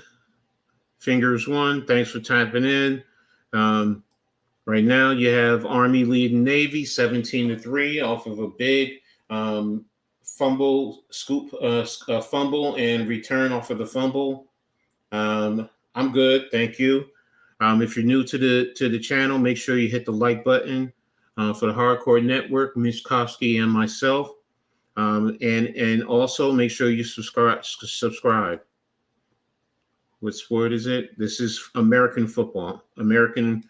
Speaker 4: Fingers one, thanks for tapping in. Right now, you have Army leading Navy 17-3 off of a big fumble, fumble and return off of the fumble. I'm good, thank you. If you're new to the channel, make sure you hit the like button for the Hardcore Network, Mishkovsky and myself, and also make sure you subscribe. What sport is it? This is American football, American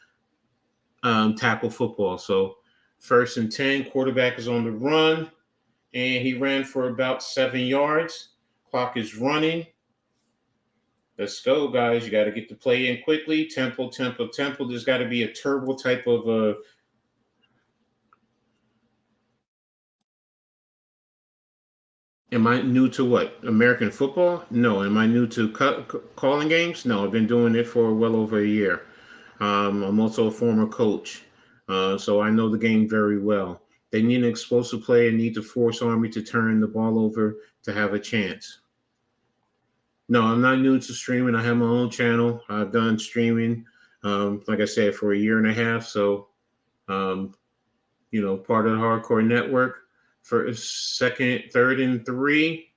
Speaker 4: tackle football. So 1st and 10, quarterback is on the run, and he ran for about 7 yards. Clock is running. Let's go, guys. You got to get the play in quickly. Tempo. There's got to be a turbo type of Am I new to what? American football? No. Am I new to calling games? No, I've been doing it for well over a year. I'm also a former coach, so I know the game very well. They need an explosive play and need to force Army to turn the ball over to have a chance. No, I'm not new to streaming. I have my own channel. I've done streaming, like I said, for a year and a half. So, part of the Hardcore Network. For 2nd, 3rd, and 3,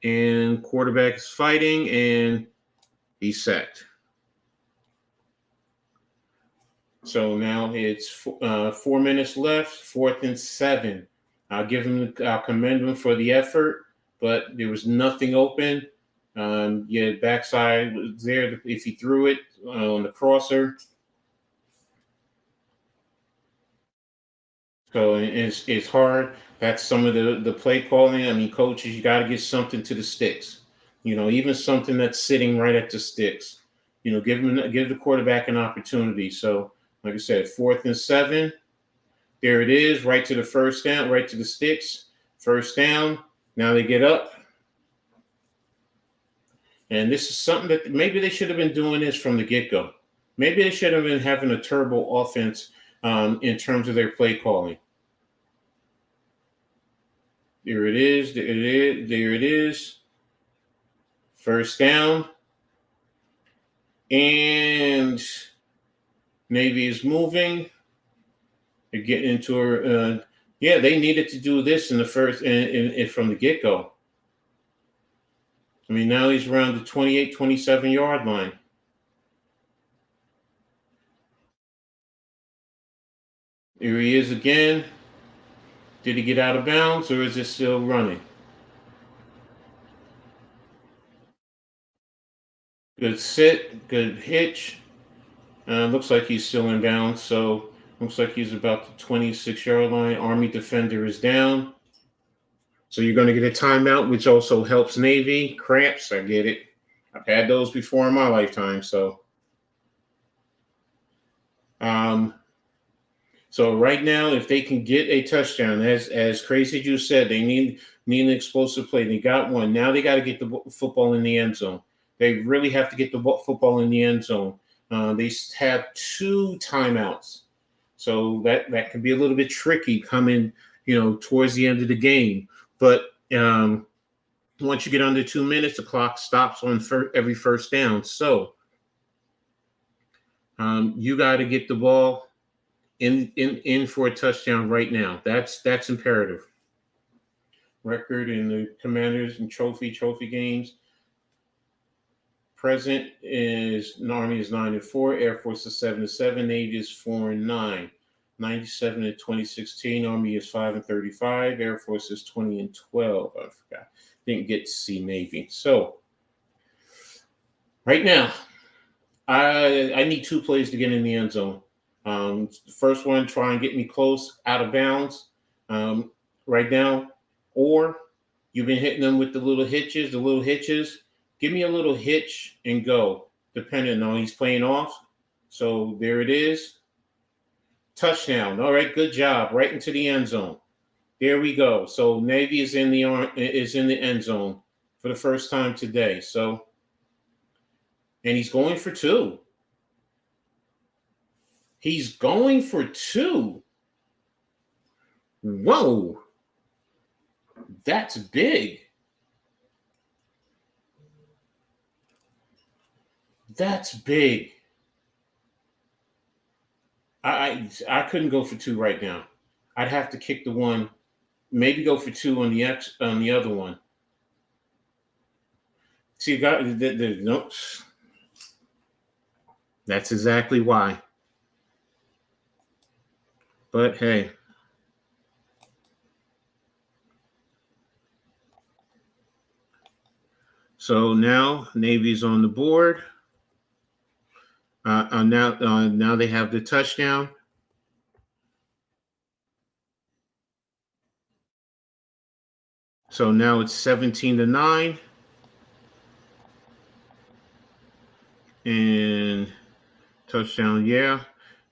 Speaker 4: and quarterback is fighting, and he's sacked. So now it's 4 minutes left, 4th and 7. I'll commend him for the effort, but there was nothing open. Backside was there if he threw it on the crosser. So it's hard. That's some of the play calling. I mean, coaches, you got to get something to the sticks. Even something that's sitting right at the sticks. Give the quarterback an opportunity. So, like I said, 4th and 7. There it is, right to the first down, right to the sticks. First down. Now they get up. And this is something that maybe they should have been doing this from the get-go. Maybe they should have been having a turbo offense in terms of their play calling. There it is. There it is. First down. And Navy is moving. They're getting into they needed to do this in the first and from the get-go. I mean, now he's around the 28, 27-yard line. Here he is again. Did he get out of bounds, or is it still running? Good sit, good hitch. Looks like he's still in bounds, so looks like he's about the 26-yard line. Army defender is down. So you're going to get a timeout, which also helps Navy. Cramps, I get it. I've had those before in my lifetime, so. So right now, if they can get a touchdown, as Crazy Jew said, they need an explosive play. They got one. Now they got to get the football in the end zone. They really have to get the football in the end zone. They have 2 timeouts, so that can be a little bit tricky coming, towards the end of the game. But once you get under 2 minutes, the clock stops on every first down. So you got to get the ball in for a touchdown right now. That's imperative. Record in the Commanders and trophy games. Present is Army is 9-4, Air Force is 7-7, Navy is 4-9. 97 in 2016, Army is 5-35, Air Force is 20-12. I forgot. Didn't get to see Navy. So right now, I need 2 plays to get in the end zone. The first one, try and get me close, out of bounds right now. Or you've been hitting them with the little hitches. Give me a little hitch and go, depending on he's playing off. So there it is. Touchdown. All right, good job. Right into the end zone. There we go. So Navy is in the end zone for the first time today. So, and he's going for 2. He's going for 2. Whoa. That's big. That's big. I couldn't go for 2 right now. I'd have to kick the one, maybe go for 2 on the other one. See, you got no. That's exactly why. But hey. So now Navy's on the board. Now they have the touchdown. So now it's 17-9. And touchdown, yeah.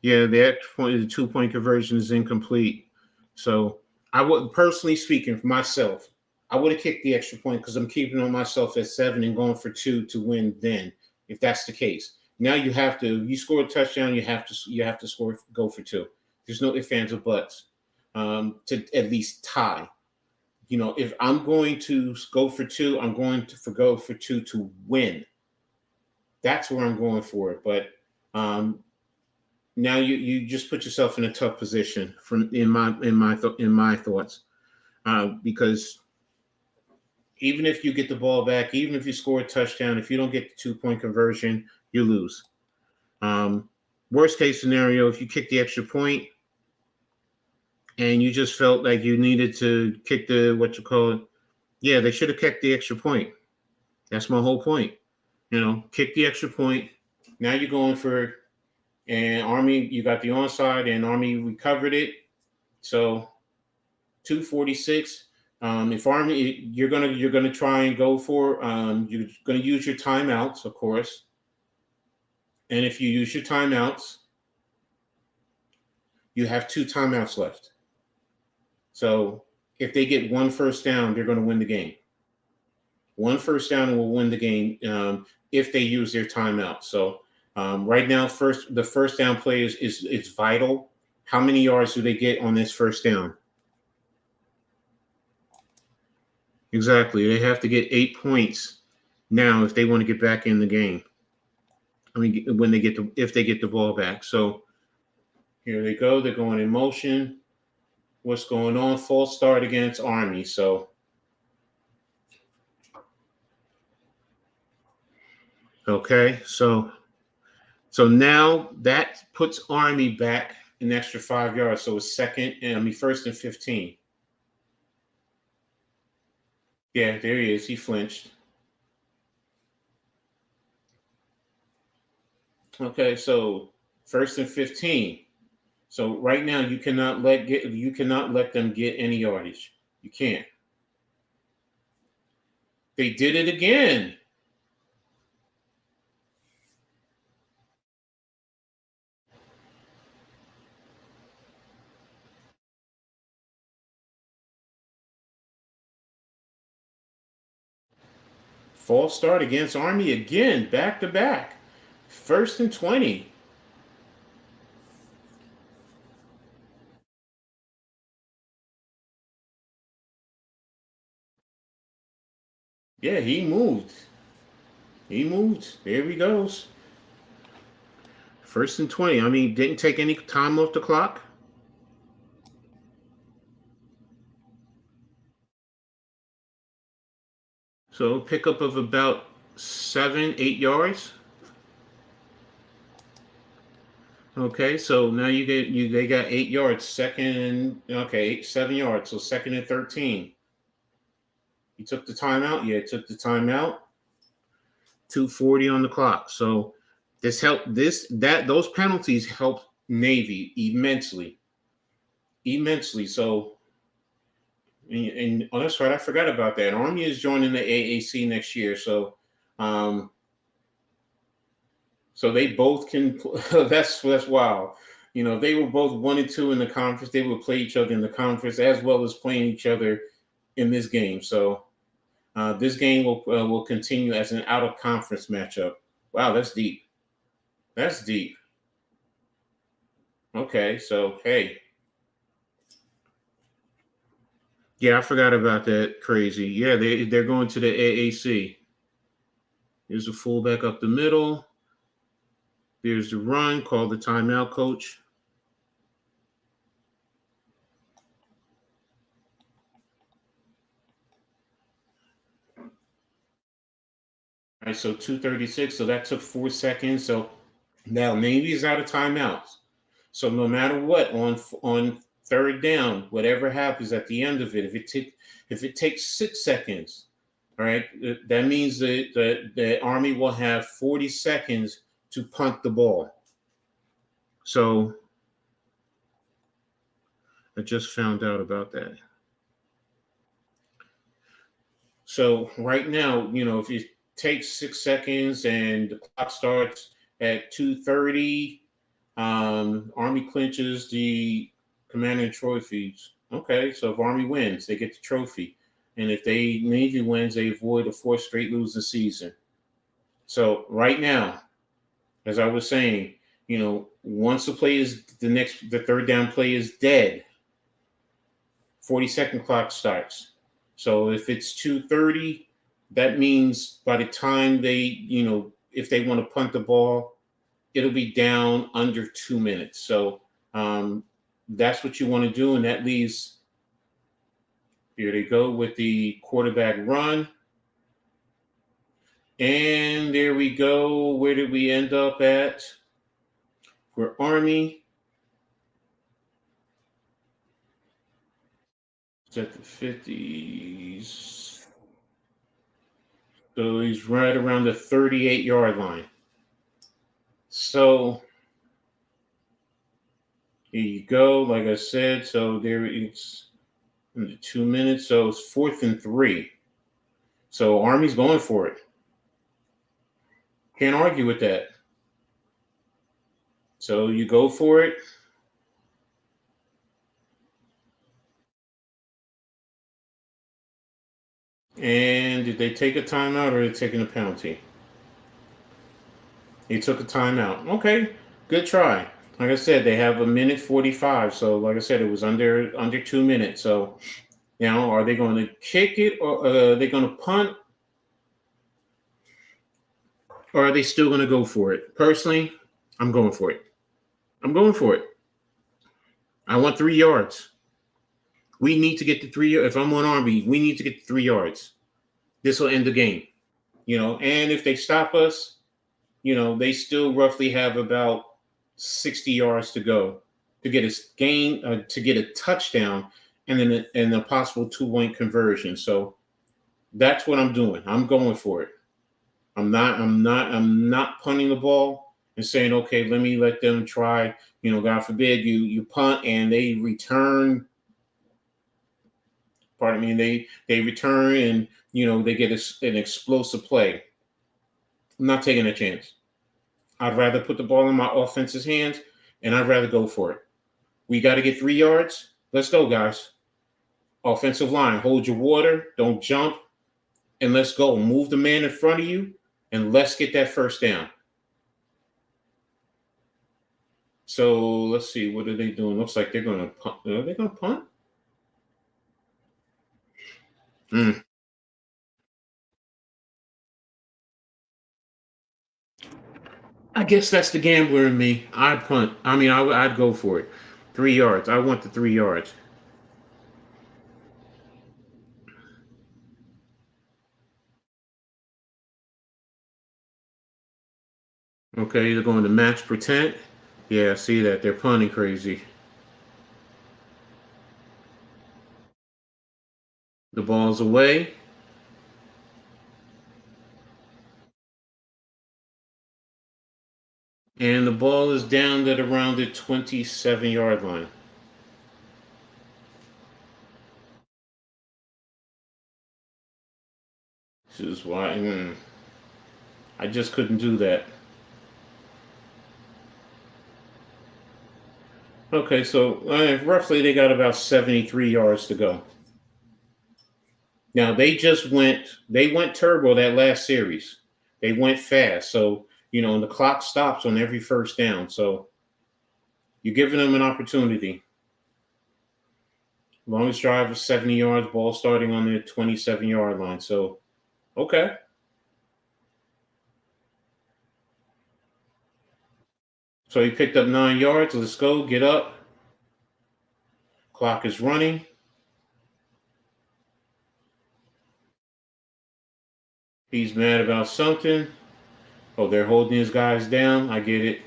Speaker 4: The 2-point conversion is incomplete. So I would, personally speaking, for myself, I would have kicked the extra point because I'm keeping on myself at 7 and going for 2 to win. Then, if that's the case, now you have to. You score a touchdown, you have to go for 2. There's no ifs, ands, or buts to at least tie. If I'm going to go for 2, I'm going to go for 2 to win. That's where I'm going for it. But now you just put yourself in a tough position in my thoughts, because even if you get the ball back, even if you score a touchdown, if you don't get the 2-point conversion, you lose. Worst case scenario, if you kick the extra point and you just felt like you needed to kick yeah, they should have kicked the extra point. That's my whole point. Kick the extra point. Now you're going for, and Army, you got the onside, and Army recovered it. So 2:46. If Army, you're gonna try and go for, you're gonna use your timeouts, of course. And if you use your timeouts, you have 2 timeouts left. So if they get 1 first down, they're going to win the game. 1 first down will win the game if they use their timeout. So right now, the first down play is vital. How many yards do they get on this first down? Exactly. They have to get 8 points now if they want to get back in the game. I mean, if they get the ball back. So here they go. They're going in motion. What's going on? False start against Army. So okay, so now that puts Army back an extra 5 yards. So it's first and 15. Yeah, there he is. He flinched. Okay, so first and 15. So right now you cannot let them get any yardage. You can't. They did it again. False start against Army again, back to back. First and 20. Yeah, he moved. There he goes. First and 20. I mean, didn't take any time off the clock. So pickup of about 7-8 yards. Okay, so now they got 8 yards. 7 yards. So 2nd and 13. He took the timeout. Yeah, took the timeout. 2:40 on the clock. So those penalties helped Navy immensely. So, and oh, that's right, I forgot about that. Army is joining the AAC next year, so they both can. That's wild. They were both 1 and 2 in the conference. They will play each other in the conference as well as playing each other in this game. So this game will continue as an out of conference matchup. Wow, that's deep. Okay, so hey. Yeah, I forgot about that. Crazy. Yeah, they're going to the AAC. Here's a fullback up the middle. There's the run. Call the timeout, coach. All right, so 2:36. So that took 4 seconds. So now Navy's out of timeouts. So no matter what, on third down, whatever happens at the end of it, if it takes 6 seconds, all right, that means that the Army will have 40 seconds to punt the ball. So I just found out about that. So right now, if it takes 6 seconds and the clock starts at 2:30, Army clinches the commanding trophies. Okay, so if Army wins, they get the trophy. And if Navy wins, they avoid a 4th straight losing season. So right now, as I was saying, once the third down play is dead, 40-second clock starts. So if it's 2:30, that means by the time if they want to punt the ball, it'll be down under 2 minutes. So that's what you want to do. And that leaves, here they go with the quarterback run. And there we go. Where did we end up at? For Army. It's at the 50s. So he's right around the 38-yard line. So here you go. Like I said, so there it's in the 2 minutes. So it's 4th and 3. So Army's going for it. Can't argue with that. So you go for it. And did they take a timeout or are they taking a penalty? They took a timeout. Okay, good try. Like I said, they have 1:45. So like I said, it was under 2 minutes. So now, are they going to kick it or are they going to punt? Or are they still going to go for it? Personally, I'm going for it. I'm going for it. I want 3 yards. We need to get the 3 yards. If I'm on Army, we need to get the 3 yards. This will end the game. And if they stop us, they still roughly have about 60 yards to go to get to get a touchdown and then a possible 2-point conversion. So that's what I'm doing. I'm going for it. I'm not punting the ball and saying, okay, let them try. God forbid you punt and they return. Pardon me. They return and they get an explosive play. I'm not taking a chance. I'd rather put the ball in my offense's hands and I'd rather go for it. We got to get 3 yards. Let's go, guys. Offensive line, hold your water. Don't jump. And let's go. Move the man in front of you. And let's get that first down. So let's see. What are they doing? Looks like they're going to punt. Are they going to punt? I guess that's the gambler in me. I'd punt. I'd go for it. 3 yards. I want the 3 yards. Okay, they're going to match pretend. Yeah, I see that. They're punting crazy. The ball's away. And the ball is down at around the 27-yard line. This is why I just couldn't do that. Okay, so roughly they got about 73 yards to go. Now they went turbo that last series. They went fast. So, and the clock stops on every first down. So you're giving them an opportunity. Longest drive is 70 yards, ball starting on the 27-yard line. So, okay. So he picked up 9 yards. Let's go. Get up. Clock is running. He's mad about something. Oh, they're holding his guys down. I get it.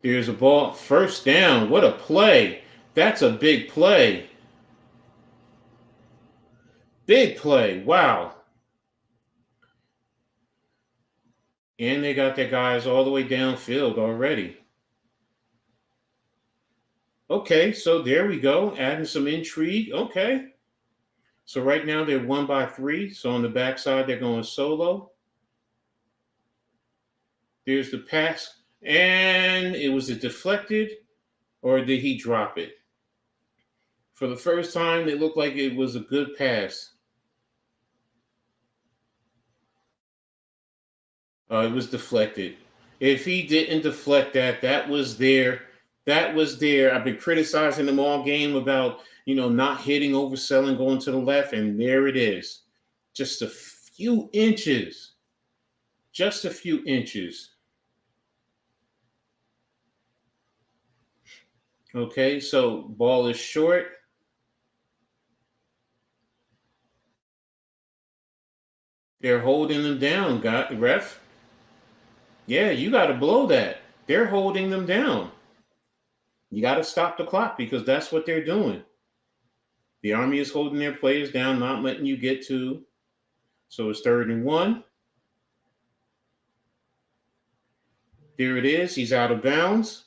Speaker 4: There's a ball. First down. What a play. That's a big play. Big play. Wow. And they got their guys all the way downfield already. Okay, so there we go. Adding some intrigue. Okay. So right now they're 1 by 3. So on the backside, they're going solo. There's the pass. And was it deflected or did he drop it? For the first time, it looked like it was a good pass. It was deflected. If he didn't deflect that, that was there. That was there. I've been criticizing them all game about, not hitting, overselling, going to the left, and there it is. Just a few inches. Just a few inches. Okay, so ball is short. They're holding them down, ref. Yeah, you got to blow that. They're holding them down. You got to stop the clock because that's what they're doing. The Army is holding their players down, not letting you get to. So it's 3rd and 1. There it is. He's out of bounds.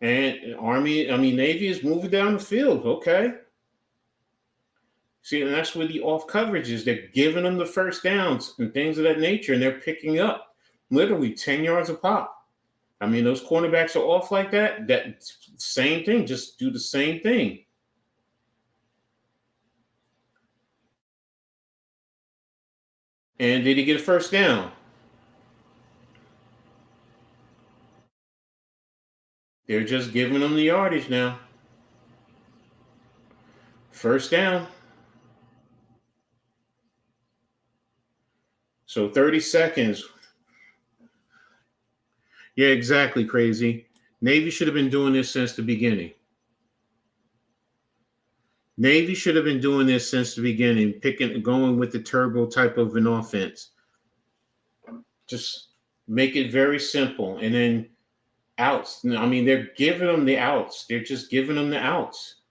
Speaker 4: And Navy is moving down the field. Okay. See, and that's where the off coverage is. They're giving them the first downs and things of that nature, and they're picking up literally 10 yards a pop. Those cornerbacks are off like that. That same thing. Just do the same thing. And did he get a first down? They're just giving them the yardage now. First down. So 30 seconds. Yeah, exactly, Crazy. Navy should have been doing this since the beginning. Navy should have been doing this since the beginning, going with the turbo type of an offense. Just make it very simple. And then outs. They're giving them the outs. They're just giving them the outs.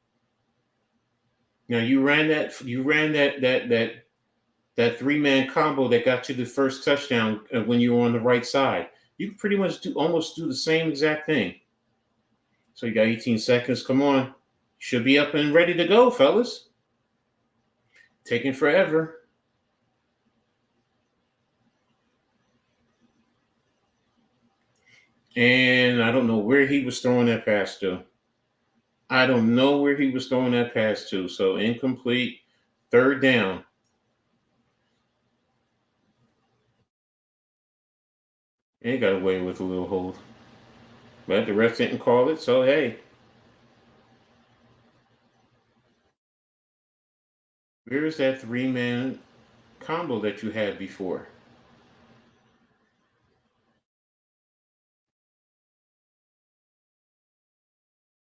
Speaker 4: Now you ran that 3-man combo that got you the first touchdown when you were on the right side. You can pretty much almost do the same exact thing. So you got 18 seconds. Come on. Should be up and ready to go, fellas. Taking forever. And I don't know where he was throwing that pass to. So incomplete. 3rd down. And he got away with a little hold. But the ref didn't call it, so hey. Where's that 3-man combo that you had before?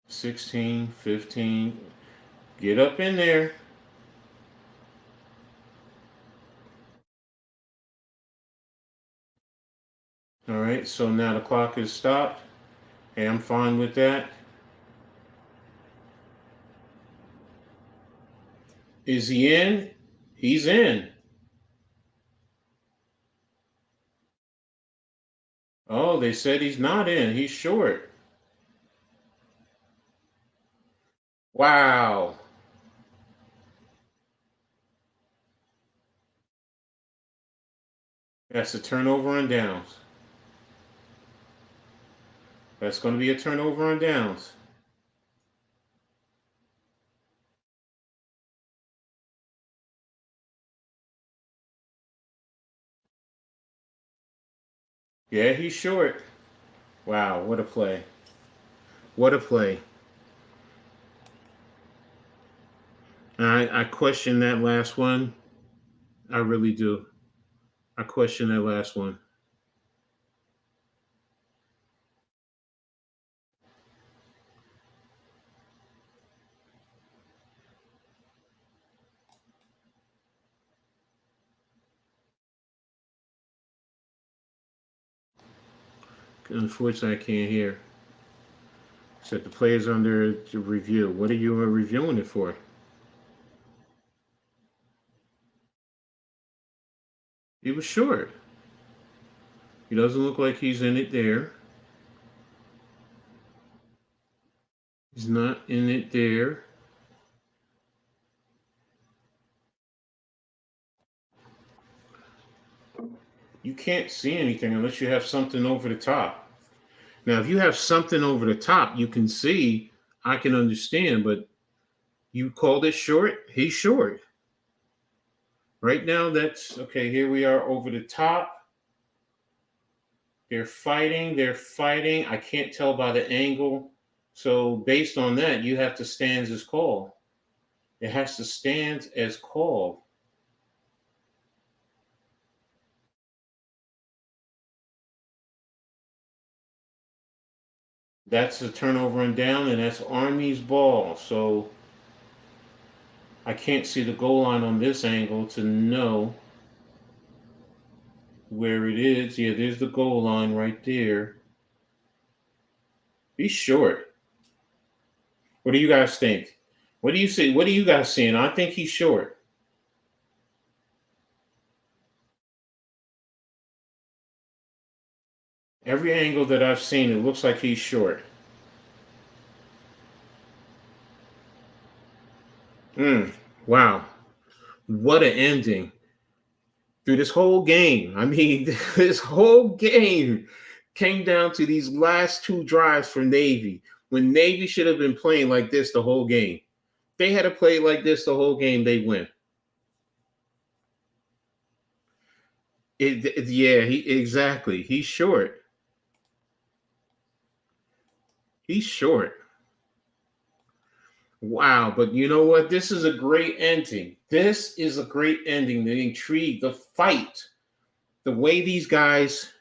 Speaker 4: $16, $15. Get up in there. All right, so now the clock is stopped. Hey, I'm fine with that. Is he in? He's in. Oh, they said he's not in. He's short. Wow. That's a turnover on downs. That's going to be a turnover on downs. Yeah, he's short. Wow, what a play. What a play. I question that last one. I really do. I question that last one. Unfortunately, I can't hear. Said the players under review. What are you reviewing it for? He was short. He doesn't look like he's in it there. He's not in it there. You can't see anything unless you have something over the top. Now, if you have something over the top, you can see, I can understand, but you called it short, he's short. Right now, that's okay. Here we are over the top. They're fighting. They're fighting. I can't tell by the angle. So based on that, you have to stand as called. It has to stand as called. That's a turnover and down, and that's Army's ball. So I can't see the goal line on this angle to know where it is. Yeah, there's the goal line right there. He's short. What do you guys think? What do you see? What are you guys seeing? I think he's short. Every angle that I've seen, it looks like he's short. Wow. What an ending through this whole game. I mean, this whole game came down to these last two drives for Navy when Navy should have been playing like this the whole game. They had to play like this the whole game, they win. Yeah, exactly. He's short. He's short. Wow, but you know what? This is a great ending. This is a great ending. The intrigue, the fight, the way these guys.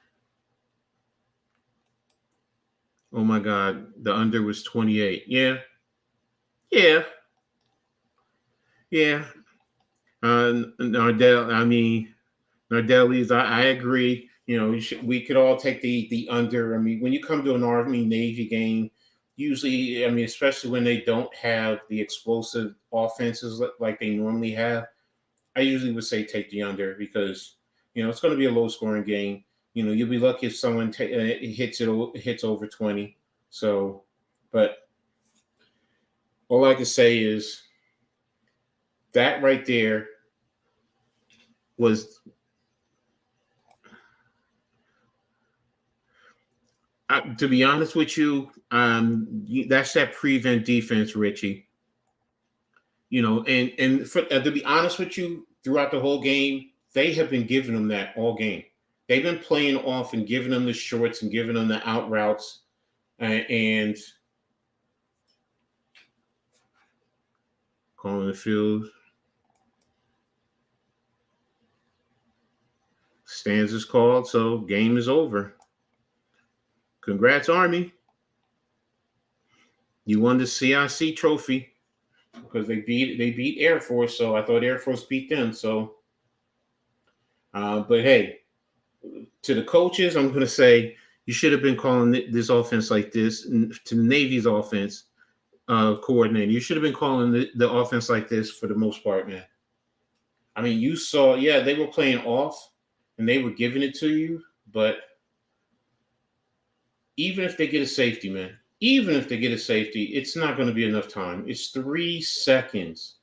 Speaker 4: Oh my God, the under was 28. Yeah, yeah, yeah. Nardell, I mean, Nardelli's. I agree. You know, we could all take the under. I mean, when you come to an Army Navy game, usually, I mean, especially when they don't have the explosive offenses like they normally have, I usually would say take the under because it's going to be a low scoring game. You'll be lucky if someone hits over 20. So, but all I can say is that right there was to be honest with you, that's that prevent defense, Richie. To be honest with you, throughout the whole game, they have been giving them that all game. They've been playing off and giving them the shorts and giving them the out routes, and calling the field. Stands is called, so game is over. Congrats, Army. You won the CIC trophy because they beat Air Force, so I thought Air Force beat them. So, but hey, to the coaches, I'm going to say you should have been calling this offense like this. To the Navy's offense coordinator, you should have been calling the offense like this for the most part, man. I mean, you saw, yeah, they were playing off and they were giving it to you, but even if they get a safety, man, even if they get a safety, it's not going to be enough time. It's 3 seconds,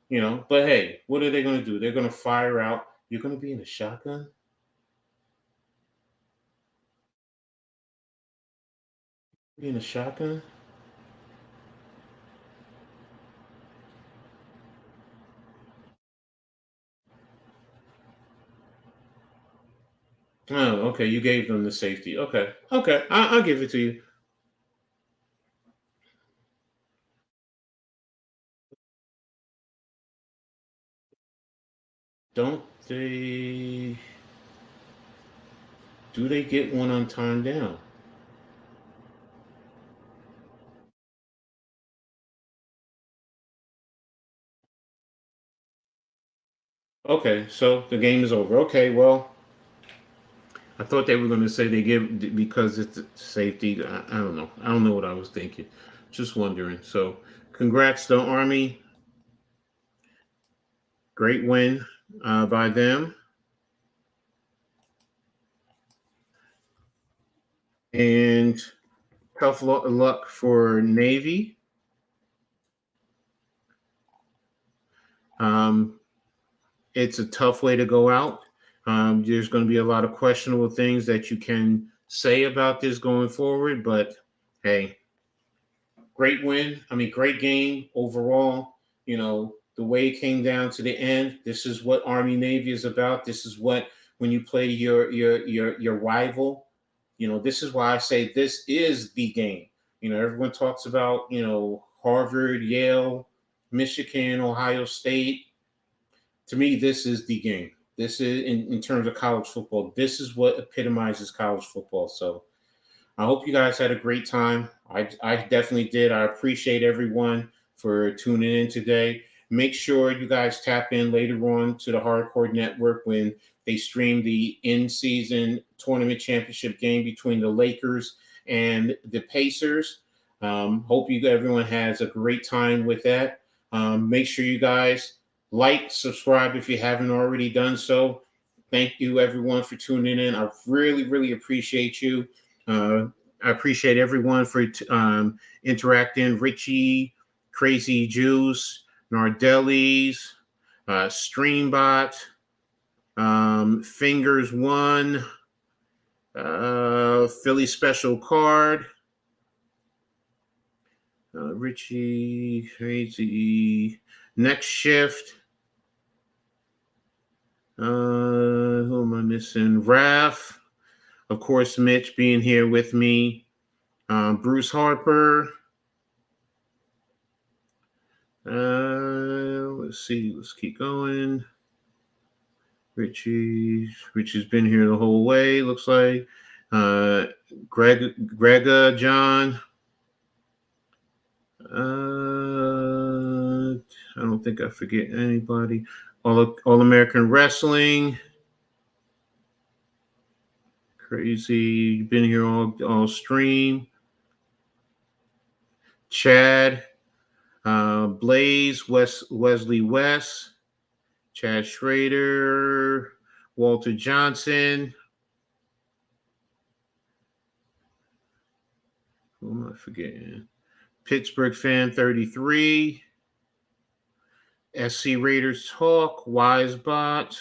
Speaker 4: But hey, what are they going to do? They're going to fire out. You're going to be in a shotgun? Be in a shotgun? Oh, okay. You gave them the safety. Okay. Okay. I'll give it to you. Don't they get one on time down? Okay, so the game is over. Okay, well, I thought they were going to say they give because it's safety. I don't know. I don't know what I was thinking. Just wondering. So, congrats to Army. Great win by them. And tough luck for Navy. Um, it's a tough way to go out. There's going to be a lot of questionable things that you can say about this going forward, but hey, great win. I mean, great game overall. You know, the way it came down to the end. This is what Army Navy is about. This is what when you play your rival. You know, this is why I say this is the game. You know, everyone talks about Harvard, Yale, Michigan, Ohio State. To me, this is the game. This is in terms of college football. This is what epitomizes college football. So I hope you guys had a great time. I definitely did. I appreciate everyone for tuning in today. Make sure you guys tap in later on to the Hardcore Network when they stream the in-season tournament championship game between the Lakers and the Pacers. Hope everyone has a great time with that. Make sure you guys like, subscribe if you haven't already done so. Thank you, everyone, for tuning in. I really, really appreciate you. I appreciate everyone for interacting. Richie, Crazy Juice, Nardelli's, Streambot, Fingers One, Philly Special Card, Richie, Crazy, Next Shift. Who am I missing? Raph. Of course, Mitch being here with me. Bruce Harper. Let's see. Let's keep going. Richie's been here the whole way, looks like. Grega John. I don't think I forget anybody. All American Wrestling. Crazy, been here all stream. Chad, Blaze, Wesley West, Chad Schrader, Walter Johnson. Who am I forgetting? Pittsburgh Fan 33. SC Raiders Talk, Wisebot.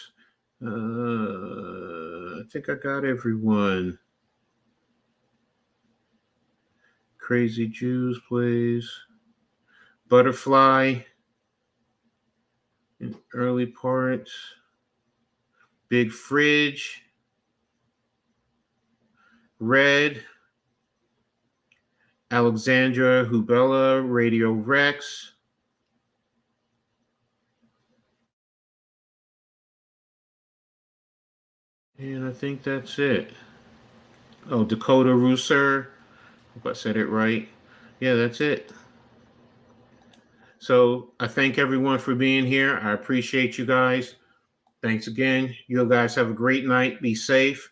Speaker 4: I think I got everyone. Crazy Jews plays. Butterfly in early parts. Big Fridge. Red. Alexandra Hubella, Radio Rex. And I think that's it. Oh, Dakota Rooser. Hope I said it right. Yeah, that's it. So I thank everyone for being here. I appreciate you guys. Thanks again. You guys have a great night. Be safe.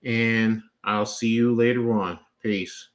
Speaker 4: And I'll see you later on. Peace.